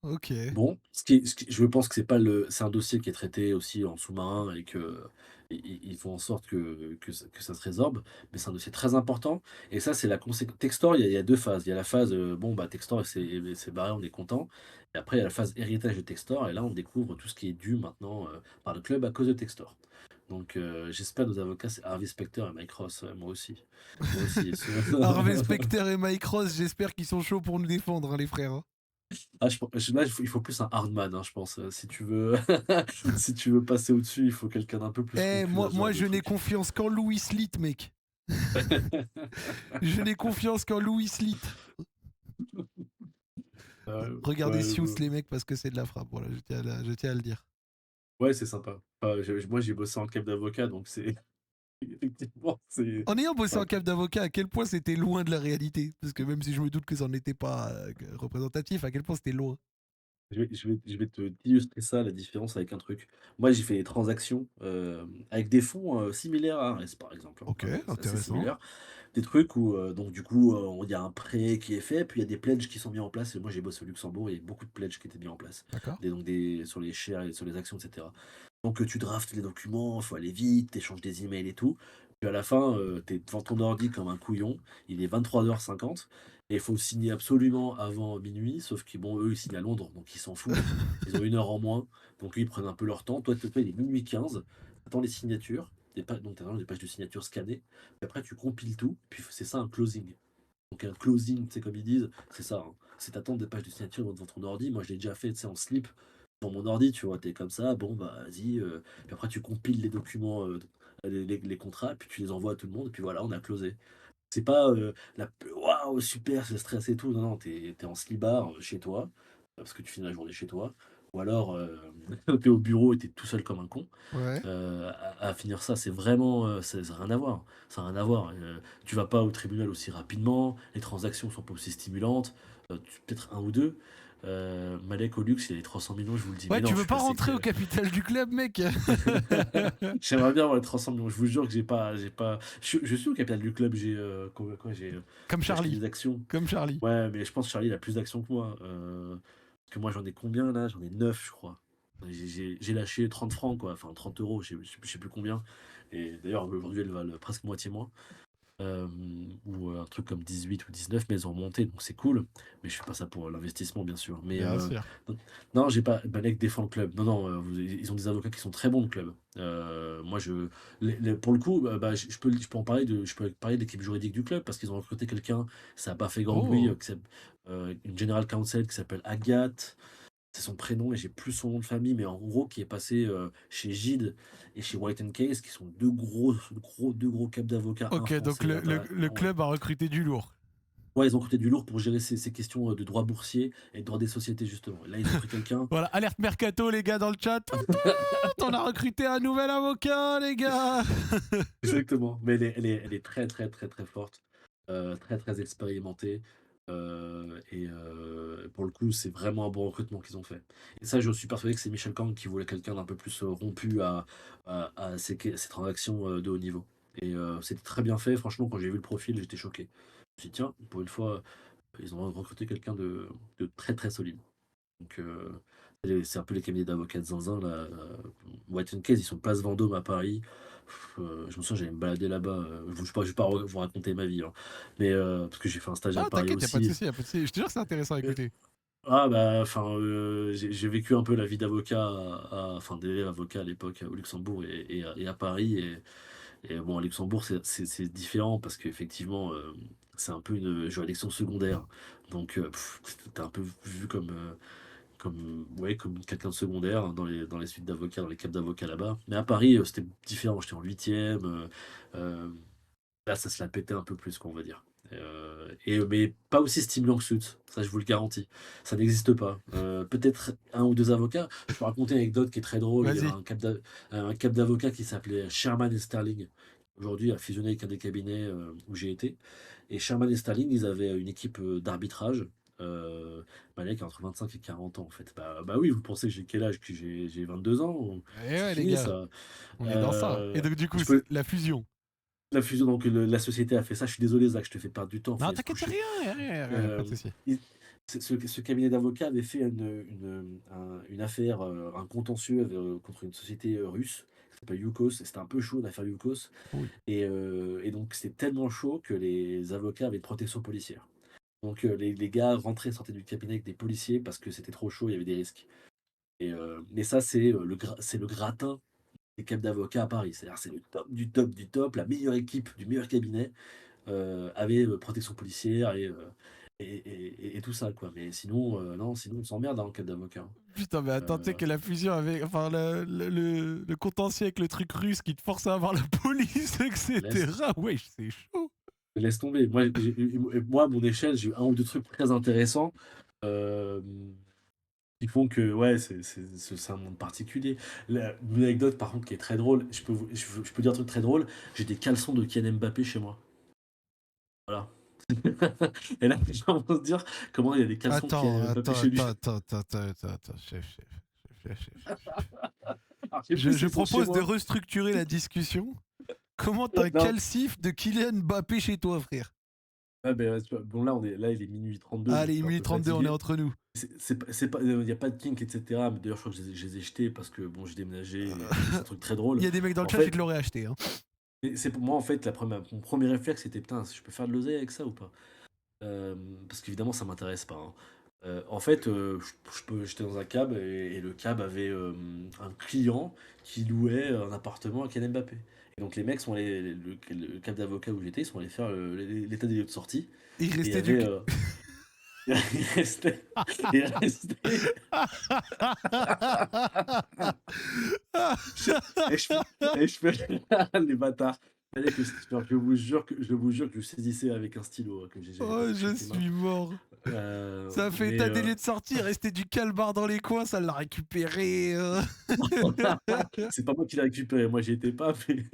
ok. Bon, je pense que c'est un dossier qui est traité aussi en sous-marin et que ils font en sorte que ça se résorbe, mais c'est un dossier très important et ça, c'est la conséquence. Textor, il y a 2 phases. Il y a la phase, bon, bah, Textor c'est barré, on est content et après il y a la phase héritage de Textor et là, on découvre tout ce qui est dû maintenant, par le club à cause de Textor. Donc j'espère nos avocats, c'est Harvey Specter et Mike Ross, moi aussi. Moi aussi. Harvey Specter et Mike Ross, j'espère qu'ils sont chauds pour nous défendre, hein, les frères, hein. Ah, là, il faut plus un hardman, hein, je pense. Si tu veux, si tu veux passer au-dessus, il faut quelqu'un d'un peu plus Eh, rompu dans moi, ce genre moi, de je n'ai truc. confiance qu'en Louis Litt, mec. Je n'ai confiance qu'en Louis Litt. Regardez Ouais, Suits, les mecs, parce que c'est de la frappe. Voilà, je tiens à le dire. ouais, c'est sympa. Moi, j'ai bossé en cab d'avocat, donc c'est effectivement, c'est. En ayant bossé en Enfin, cave d'avocat, à quel point c'était loin de la réalité? Parce que même si je me doute que ça n'en était pas représentatif, à quel point c'était loin? je vais te illustrer ça, la différence avec un truc. Moi, j'ai fait des transactions avec des fonds similaires à Ares, par exemple, hein. Ok, C'est assez intéressant. similaire. Des trucs où, donc du coup, il y a un prêt qui est fait, puis il y a des pledges qui sont mis en place. Et moi, j'ai bossé au Luxembourg, il y a beaucoup de pledges qui étaient mis en place. D'accord. Sur les shares et sur les actions, etc. Donc, tu draftes les documents, il faut aller vite, tu échanges des emails et tout. Puis à la fin, tu es devant ton ordi comme un couillon. Il est 23h50 et il faut signer absolument avant minuit. Sauf que, bon, eux, ils signent à Londres, donc ils s'en foutent. Ils ont 1 heure en moins, donc eux, ils prennent un peu leur temps. Toi, il est minuit 15, tu attends les signatures. Donc, tu as des pages de signature scannées. Puis après, tu compiles tout, puis c'est ça un closing. Donc un closing, c'est comme ils disent, c'est ça, hein. C'est t'attendre des pages de signature devant ton ordi. Moi, je l'ai déjà fait, tu sais, en slip dans mon ordi, tu vois, t'es comme ça, bon, bah, vas-y. Puis après, tu compiles les documents, les contrats, puis tu les envoies à tout le monde, et puis voilà, on a closé. C'est pas waouh, super, c'est stress et tout. Non, non, t'es en slibard chez toi, parce que tu finis la journée chez toi. Ou alors, t'es au bureau et t'es tout seul comme un con. Ouais. À finir ça, c'est vraiment, ça a rien à voir. Ça a rien à voir. Tu vas pas au tribunal aussi rapidement, les transactions sont pas aussi stimulantes, peut-être un ou deux. Malek au luxe, il a les 300 millions, je vous le dis. Ouais, Mais tu non, je veux suis pas passé rentrer au que. capital du club, mec? J'aimerais bien avoir les 300 millions. Je vous jure que j'ai pas. Je suis au capital du club, j'ai quoi, Comme j'ai acheté Charlie. des actions. Comme Charlie. Ouais, mais je pense que Charlie il a plus d'actions que moi. Parce que moi j'en ai combien là? J'en ai 9 je crois. J'ai lâché 30 francs quoi, enfin 30 euros, je sais plus combien. Et d'ailleurs aujourd'hui elles valent presque moitié moins. Ou un truc comme 18 ou 19, mais elles ont remonté, donc c'est cool. Mais je fais pas ça pour l'investissement, bien sûr. Mais Bien sûr. non, non, j'ai pas. Balek défend le club. Non, non, ils ont des avocats qui sont très bons, le club. Moi, pour le coup, je peux en parler je peux parler de l'équipe juridique du club parce qu'ils ont recruté quelqu'un. Ça n'a pas fait grand bruit. Oh. Une general counsel qui s'appelle Agathe. C'est son prénom et j'ai plus son nom de famille, mais en gros, qui est passé chez Gide et chez White Case, qui sont deux gros cabs d'avocats, un Ok, donc français le, à le, Paris. le Ouais. club a recruté du lourd. Ouais, ils ont recruté du lourd pour gérer ces questions de droit boursier et de droit des sociétés, justement. Et là, ils ont pris quelqu'un. Voilà, alerte mercato, les gars, dans le chat. Tout, tout, on a recruté un nouvel avocat, les gars. Exactement. Mais elle est très, très, très, très forte. Très, très expérimentée. Et pour le coup, c'est vraiment un bon recrutement qu'ils ont fait. Et ça, je suis persuadé que c'est Michel Kang qui voulait quelqu'un d'un peu plus rompu à ces transactions de haut niveau. Et c'était très bien fait. Franchement, quand j'ai vu le profil, j'étais choqué. Je me suis dit, tiens, pour une fois, ils ont recruté quelqu'un de très, très solide. Donc, c'est un peu les cabinets d'avocats de zinzin, là. White Case, ils sont place Vendôme à Paris. Je me souviens, j'allais me balader là-bas. Je vais pas vous raconter ma vie, hein. Mais parce que j'ai fait un stage à Ah, Paris t'inquiète, y'a pas de aussi. souci, y'a pas de souci. Je te jure que c'est intéressant à Euh, écouter. Ah, bah, enfin, j'ai vécu un peu la vie d'avocat, enfin, d'élève avocat à l'époque au Luxembourg et à Paris. Et bon, à Luxembourg, c'est différent parce qu'effectivement, c'est un peu une juridiction secondaire. Donc, t'es un peu vu comme quelqu'un de secondaire dans les suites d'avocats, dans les cabs d'avocats là-bas. Mais à Paris, c'était différent. J'étais en huitième. Là, ça se la pétait un peu plus, quoi, on va dire. Mais pas aussi stimulant que Suits, ça je vous le garantis. Ça n'existe pas. Peut-être un ou deux avocats. Je peux raconter une anecdote qui est très drôle. Il y avait Vas-y. un cab d'avocats qui s'appelait Sherman et Sterling. Aujourd'hui, a fusionné avec un des cabinets où j'ai été. Et Sherman et Sterling, ils avaient une équipe d'arbitrage. Euh, Malek a entre 25 et 40 ans en fait. Bah oui, vous pensez que j'ai quel âge? Que j'ai 22 ans? Eh C'est ouais, les fini gars, ça. on est dans ça. Et Euh, donc, du coup, je peux, la fusion. La fusion, donc la société a fait ça. Je suis désolé, Zach, je te fais perdre du temps. Non, Faut t'inquiète, que je- rien, pas de Euh, souci. ce cabinet d'avocats avait fait une affaire, un contentieux contre une société russe qui s'appelle Yukos. C'était un peu chaud l'affaire Yukos. Oui. Et donc, c'était tellement chaud que les avocats avaient une protection policière. Donc, les gars rentraient, sortaient du cabinet avec des policiers parce que c'était trop chaud, il y avait des risques. Mais ça, c'est le gratin des cabinets d'avocats à Paris. C'est-à-dire, c'est le top du top du top, la meilleure équipe du meilleur cabinet avait protection policière et tout ça, quoi. Mais sinon, non, sinon on s'emmerde en cas d'avocat. Putain, mais attends, tu sais Euh, que la fusion avec. Enfin, le contentieux avec le truc russe qui te force à avoir la police, etc. laisse, Wesh, c'est chaud. laisse tomber. Moi, à mon échelle, j'ai eu un ou deux trucs très intéressants euh, qui font que, ouais, c'est un monde particulier. Une anecdote, par contre, qui est très drôle, je peux dire un truc très drôle, j'ai des caleçons de Kylian Mbappé chez moi. Voilà. Et là, les gens vont se dire comment il y a des caleçons de Kylian Mbappé chez lui. Chef. Alors, je sais plus Je s'ils sont chez propose de moi. restructurer la discussion. Comment t'as un Non. calcif de Kylian Mbappé chez toi, frère? Ah ben, tu vois, bon, là, il est minuit 32, donc je Allez, suis un peu 1h32, on est fatigué. entre nous. Il n'y a pas de kink, etc. Mais d'ailleurs, je crois que je les ai jetés parce que bon, j'ai déménagé et c'est un truc très drôle. Il y a des mecs dans le En chat qui fait, te l'auraient acheté. Hein. c'est pour moi, en fait, mon premier réflexe, c'était putain, je peux faire de l'oseille avec ça ou pas? Euh, Parce qu'évidemment, ça m'intéresse pas, hein. En fait, j'étais dans un cab et le cab avait un client qui louait un appartement à Kylian Mbappé. Et donc, les mecs sont allés, le cab d'avocat où j'étais, ils sont allés faire l'état des lieux de sortie. Il Et il y restait du. avait. Il restait. Il restait. Et je fais. Les bâtards. Je vous jure que je saisissais avec un stylo que Oh, j'avais je pris avec les mains. suis mort. Ça fait Mais état des lieux de sortie, restait du calbar dans les coins, ça l'a récupéré. c'est pas moi qui l'ai récupéré, moi j'y étais pas, mais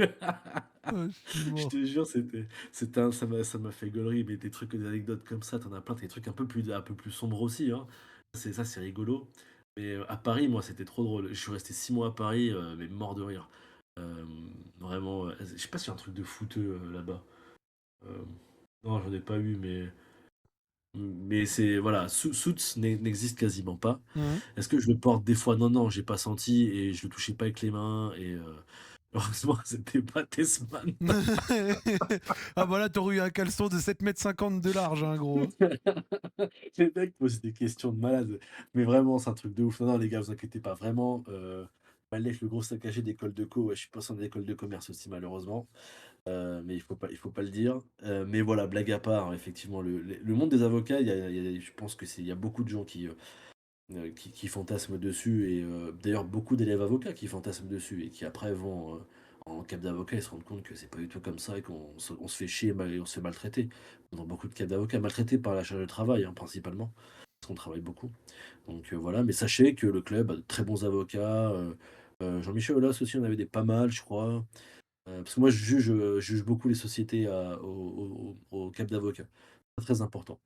Oh, je suis je mort. te jure, ça m'a fait gaulerie, mais des trucs, des anecdotes comme ça, t'en as plein, des trucs un peu plus sombres aussi, hein. C'est rigolo. Mais à Paris, moi, c'était trop drôle. Je suis resté 6 mois à Paris, mais mort de rire. Euh, Vraiment, je sais pas s'il y a un truc de fouteux là-bas. Euh, non, j'en ai pas eu, mais c'est voilà, Suits n'existe quasiment pas. Mhm. Est-ce que je le porte des fois? Non, non, j'ai pas senti et je le touchais pas avec les mains et heureusement c'était pas Tessman. Ah bah là, t'aurais eu un caleçon de 7,50 m de large, hein, gros. Les mecs posent des questions de malade, mais vraiment c'est un truc de ouf. Non, non les gars, vous inquiétez pas, vraiment. Malek, le gros sac à d'école de co, ouais, je suis pas en école de commerce aussi malheureusement. Mais il faut pas le dire. Mais voilà, blague à part, hein, effectivement, le monde des avocats, je pense il y a beaucoup de gens qui fantasment dessus, et d'ailleurs beaucoup d'élèves avocats qui fantasment dessus, et qui après vont en cab d'avocat et se rendent compte que c'est pas du tout comme ça, et on se fait chier et on se fait maltraiter. Dans beaucoup de cas d'avocats, maltraités par la charge de travail, hein, principalement, parce qu'on travaille beaucoup. Donc voilà, mais sachez que le club a de très bons avocats. Jean-Michel Aulas aussi, on avait des pas mal, je crois. Parce que moi, je juge beaucoup les sociétés au cab d'avocat. C'est très important.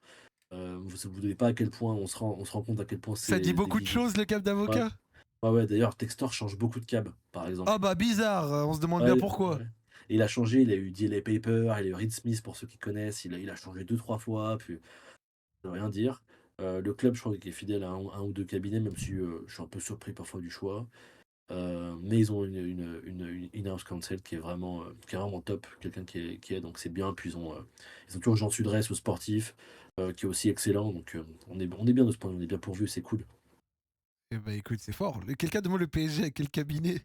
Vous ne savez pas à quel point on se rend compte à quel point Ça dit c'est des beaucoup de bijoux. choses, le cab Ouais, d'avocat? ouais, ouais, d'ailleurs, Textor change beaucoup de cab, par Ah exemple. bah bizarre, on se demande bien Ouais, pourquoi. ouais. Et il a changé, il a eu DLA Paper, il a eu Reed Smith pour ceux qui connaissent, il a changé deux, trois fois, puis ça veut rien dire. Le club, je crois qu'il est fidèle à un ou deux cabinets, même si je suis un peu surpris parfois du choix. Mais ils ont une in-house counsel qui est vraiment top, quelqu'un qui est, donc c'est bien. Puis ils ont toujours Jean Sudresse au sportif, qui est aussi excellent. Donc on est bien de ce point de vue, on est bien pourvu, c'est cool. Eh bah écoute, c'est fort. Quelqu'un demande le PSG avec quel cabinet?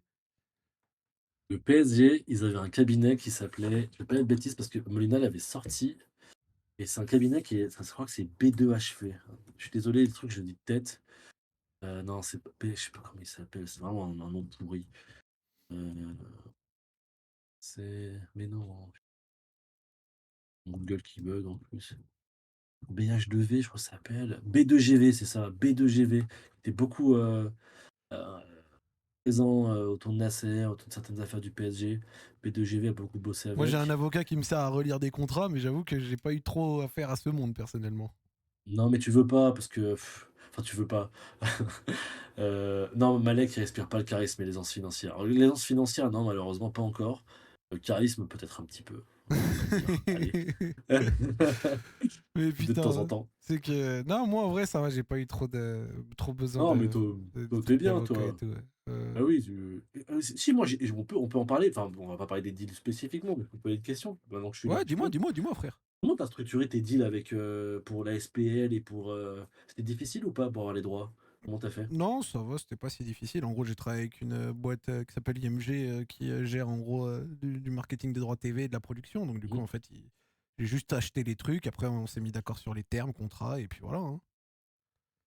Le PSG, ils avaient un cabinet qui s'appelait, je vais pas dire de bêtises parce que Molina l'avait sorti, et c'est un cabinet je crois que c'est B2HV. Je suis désolé, le truc, je le dis de tête. Non, c'est pas je sais pas comment il s'appelle, c'est vraiment un nom pourri. Euh, mais non, Google qui bug en plus. BH2V, je crois que ça s'appelle. B2GV, c'est ça, B2GV. T'es beaucoup euh, présent autour de Nasser, autour de certaines affaires du PSG. B2GV a beaucoup bossé Moi j'ai un avec. avocat qui me sert à relire des contrats, mais j'avoue que j'ai pas eu trop affaire à ce monde personnellement. Non, mais tu veux pas, parce que. Enfin, tu veux pas. Non, Malek, il respire pas le charisme et l'aisance financière. Alors, l'aisance financière, non, malheureusement, pas encore. Le charisme, peut-être un petit peu. Vas-y, hein, allez. Mais De temps en putain, temps. c'est que. Non, moi en vrai, ça va, j'ai pas eu trop besoin Non, mais de t'es trucs bien, d'avocat et toi. tout. Ouais. Ah oui, si, moi, on peut en parler. Enfin, bon, on va pas parler des deals spécifiquement, mais on peut poser une question. Maintenant que je suis là un Ouais, petit peu. dis-moi, frère. Comment t'as structuré tes deals avec, pour la SPL et pour. C'était difficile ou pas pour avoir les droits? Comment t'as fait? Non, ça va, c'était pas si difficile. En gros, j'ai travaillé avec une boîte qui s'appelle IMG qui gère en gros du marketing des droits TV et de la production. Donc, du coup, Mhm. en fait, j'ai juste acheté les trucs. Après, on s'est mis d'accord sur les termes, contrat, et puis voilà, hein.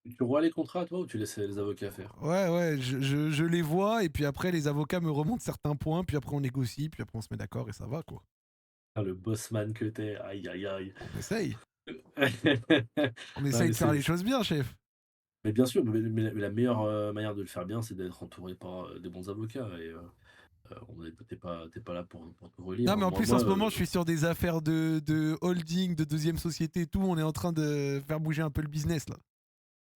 Tu vois les contrats, toi, ou tu laisses les avocats faire? Ouais, je les vois, et puis après, les avocats me remontent certains points, puis après, on négocie, puis après, on se met d'accord, et ça va, quoi. Ah, le bossman que t'es, aïe aïe aïe. On essaye. On Non, essaye mais de faire les choses bien, chef. mais bien sûr, mais la meilleure manière de le faire bien, c'est d'être entouré par des bons avocats. Et t'es pas là pour te relire, Non, hein. mais en plus, en ce moment, je Euh, suis sur des affaires de holding, de deuxième société et tout. On est en train de faire bouger un peu le business, là.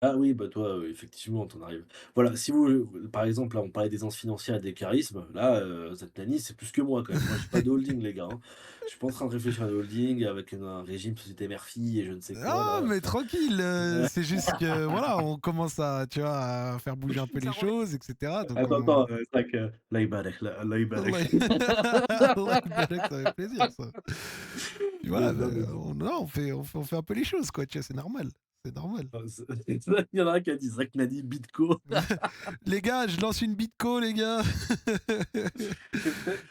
Ah oui, bah toi, effectivement, t'en arrives. Voilà, si vous, par exemple, là, on parlait d'aisance financière et des charismes. Là, Zatnani, c'est plus que moi quand même. Moi, j'ai pas de holding, les gars, hein. Je suis pas en train de réfléchir à des holding avec un régime société mère-fille et je ne sais quoi, Ah, là. mais tranquille, c'est juste que voilà, on commence à, tu vois, à faire bouger un peu les Ça roule. choses, etc. Donc Attends, on. attends, c'est vrai que là, il balèque, là, il Allah, balèque. Allah يبارك, ça fait plaisir, ça. Puis voilà, Non, mais non, on fait un peu les choses, quoi, tu vois, c'est normal. C'est normal. il y en a un qui a dit Zatnani, Bitco. Les gars, je lance une Bitco, les gars. Par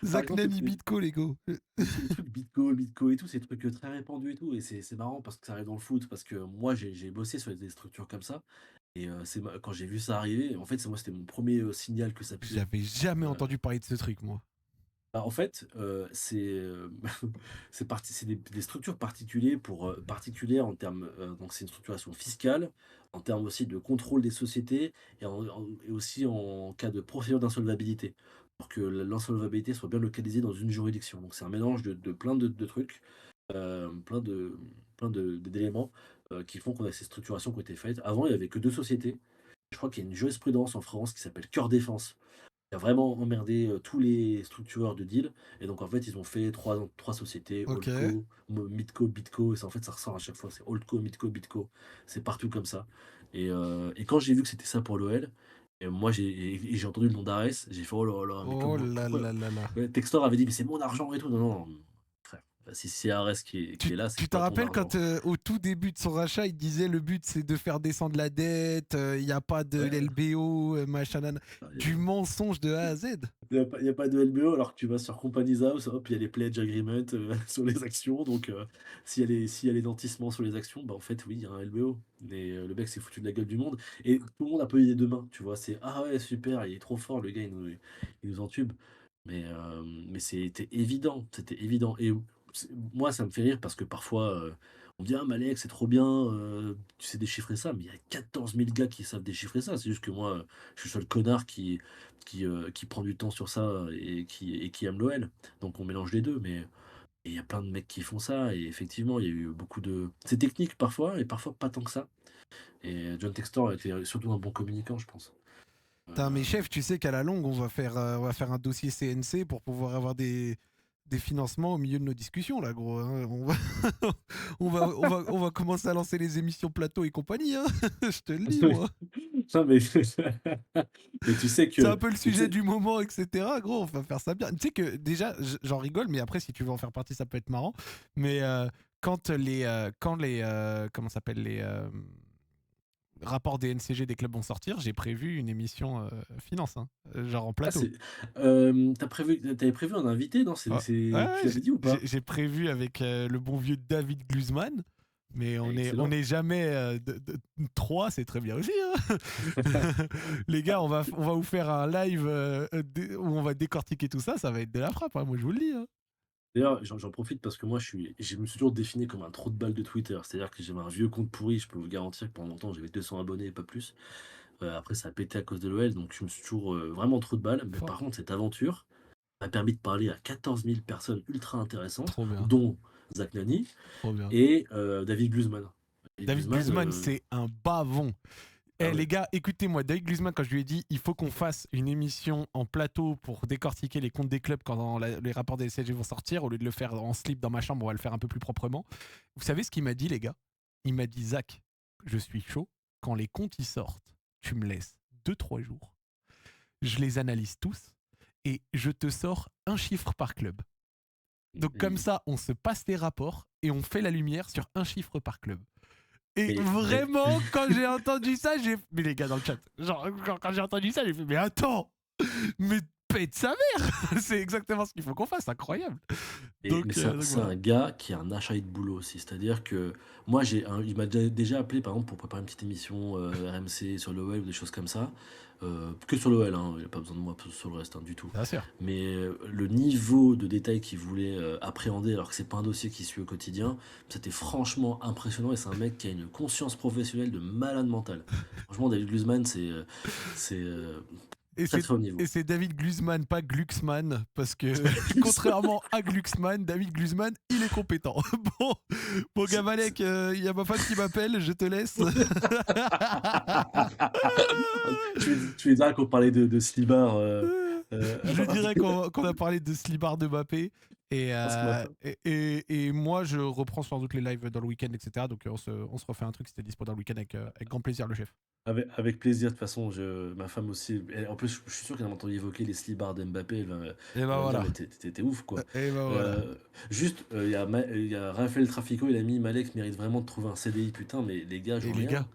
Zach exemple, Nani Bitco, les gars. les trucs Bitco et tout, c'est des trucs très répandus et tout. Et c'est marrant parce que ça arrive dans le foot. Parce que moi, j'ai bossé sur des structures comme ça. Et quand j'ai vu ça arriver, en fait, c'était mon premier signal que ça puait. J'avais jamais Euh, entendu parler de ce truc, moi. Bah, en fait, c'est des structures particulières en termes, donc c'est une structuration fiscale, en termes aussi de contrôle des sociétés et aussi en cas de procédure d'insolvabilité, pour que l'insolvabilité soit bien localisée dans une juridiction. Donc c'est un mélange de plein de trucs, plein de d'éléments, qui font qu'on a ces structurations qui ont été faites. Avant, il y avait que 2 sociétés. Je crois qu'il y a une jurisprudence en France qui s'appelle Cœur Défense, qui a vraiment emmerdé tous les structureurs de deal. Et donc, en fait, ils ont fait trois sociétés, Ok. Holdco, Midco, Bitco. Et ça, en fait, ça ressort à chaque fois. C'est Holdco, Midco, Bitco. C'est partout comme ça. Et quand j'ai vu que c'était ça pour l'OL, et moi, j'ai entendu le nom d'Ares, j'ai fait oh là là, mais Oh comment, là pourquoi? là là là. Ouais, Textor avait dit, mais c'est mon argent et tout. Non, non, frère. Si c'est Ares qui est là, c'est Tu te pas ton rappelles argent. quand au tout début de son rachat, il disait le but c'est de faire descendre la dette, il n'y a pas de Ouais. l'LBO, machin, du mensonge de A à Z. Il y a pas de LBO alors que tu vas sur Companies House, hop, il y a les pledge agreement sur les actions. Donc, s'il y a les nantissements sur les actions, bah en fait, oui, il y a un LBO. Mais le mec s'est foutu de la gueule du monde. Et tout le monde a posé les deux mains, tu vois. C'est ah ouais, super, il est trop fort, le gars, il nous entube. Mais c'était évident, c'était évident. Et moi, ça me fait rire parce que parfois, on me dit ah, Malek, c'est trop bien, tu sais déchiffrer ça. Mais il y a 14 000 gars qui savent déchiffrer ça. C'est juste que moi, je suis le seul connard qui prend du temps sur ça et qui aime l'OL. Donc on mélange les deux, mais il y a plein de mecs qui font ça, et effectivement, il y a eu beaucoup de. C'est technique parfois, et parfois pas tant que ça. Et John Textor était surtout un bon communicant, je pense. Putain, mes Euh, chefs, tu sais qu'à la longue, on va faire un dossier CNC pour pouvoir avoir des financements au milieu de nos discussions, là, gros, hein. On va commencer à lancer les émissions plateau et compagnie, hein. Je te le dis, moi. Non, mais... mais tu sais C'est un que. peu le mais tu sujet sais- du moment, etc. Gros, on va faire ça bien. Tu sais que déjà, j'en rigole, mais après, si tu veux en faire partie, ça peut être marrant. Mais quand les comment ça s'appelle les rapports des NCG des clubs vont sortir, j'ai prévu une émission finance, hein, genre en Ah, plateau. c'est. T'avais prévu un invité, non? Ouais, ouais, Tu l'avais dit ou pas? j'ai prévu avec le bon vieux David Glusman. Mais on Excellent. est jamais trois, c'est très bien aussi, hein. Les gars, on va vous faire un live où on va décortiquer tout ça, ça va être de la frappe, hein, moi je vous le dis, hein. D'ailleurs, j'en profite parce que moi, je me suis toujours défini comme un trou de balle de Twitter. C'est-à-dire que j'avais un vieux compte pourri. Je peux vous garantir que pendant longtemps, j'avais 200 abonnés et pas plus. Après, ça a pété à cause de l'OL, donc je me suis toujours vraiment trou de balle. Mais Fort. par contre, cette aventure m'a permis de parler à 14 000 personnes ultra intéressantes, Trop bien, dont Zach Nani trop bien. et David Glusman. David David Glusman, Guzman, c'est un bavon. Ah les ouais. gars, écoutez-moi, David Glusman, quand je lui ai dit il faut qu'on fasse une émission en plateau pour décortiquer les comptes des clubs quand les rapports des LCG vont sortir, au lieu de le faire en slip dans ma chambre, on va le faire un peu plus proprement. Vous savez ce qu'il m'a dit, les gars? Il m'a dit Zach, je suis chaud, quand les comptes y sortent, tu me laisses 2-3 jours, je les analyse tous et je te sors un chiffre par club. Donc comme ça, on se passe les rapports et on fait la lumière sur un chiffre par club. Et Mais vraiment, quand j'ai entendu ça, j'ai... Mais les gars dans le chat, genre, quand j'ai entendu ça, j'ai fait, mais attends, mais pète sa mère. C'est exactement ce qu'il faut qu'on fasse, incroyable. mais c'est Donc c'est voilà. un gars qui a un achat de boulot aussi. C'est-à-dire que moi, il m'a déjà appelé, par exemple, pour préparer une petite émission RMC sur l'OL ou des choses comme ça. Que sur l'OL, hein, il n'a pas besoin de moi sur le reste, hein, du tout. Bien sûr. Mais le niveau de détail qu'il voulait appréhender, alors que c'est pas un dossier qu'il suit au quotidien, c'était franchement impressionnant. Et c'est un mec qui a une conscience professionnelle de malade mental. Franchement, David Glusman, c'est Et très c'est, très haut et niveau. c'est David Glusman, pas Glucksmann, parce que contrairement à Glucksmann, David Glusman, il est compétent. Bon gars Malek, il y a ma femme qui m'appelle, je te laisse. Tu es là qu'on parlait de Slibar Je dirais qu'on a parlé de Slibar de Mbappé. Et, ce matin. et moi, je reprends sans doute les lives dans le week-end, etc. Donc on se refait un truc, c'était dispo dans le week-end avec grand plaisir, le chef. Avec plaisir, de toute façon, ma femme aussi. En plus, je suis sûr qu'elle a entendu évoquer les Slibar d'Mbappé. Et Elle ben va me dire, voilà. mais t'es ouf, quoi. Et ben voilà. Juste, il y a Raphaël Trafico, il a mis Malek mérite vraiment de trouver un CDI, putain, mais les gars, Et j'en les ai un. gars.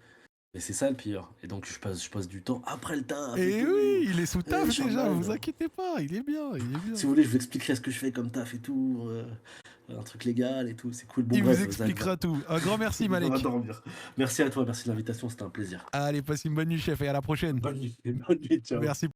Mais c'est ça le pire. Et donc, je passe du temps après le taf et Et tout. oui, il est sous taf déjà, Charmaine. vous inquiétez pas, il est bien, il est bien. Si vous voulez, je vous expliquerai ce que je fais comme taf et tout. Un truc légal et tout. C'est cool. Bon, Il vous bref, Zach, expliquera tout. Un grand merci, va Malek. dormir. Merci à toi, merci de l'invitation, c'était un plaisir. Allez, passe une bonne nuit, chef, et à la prochaine. Bonne nuit, ciao. Merci.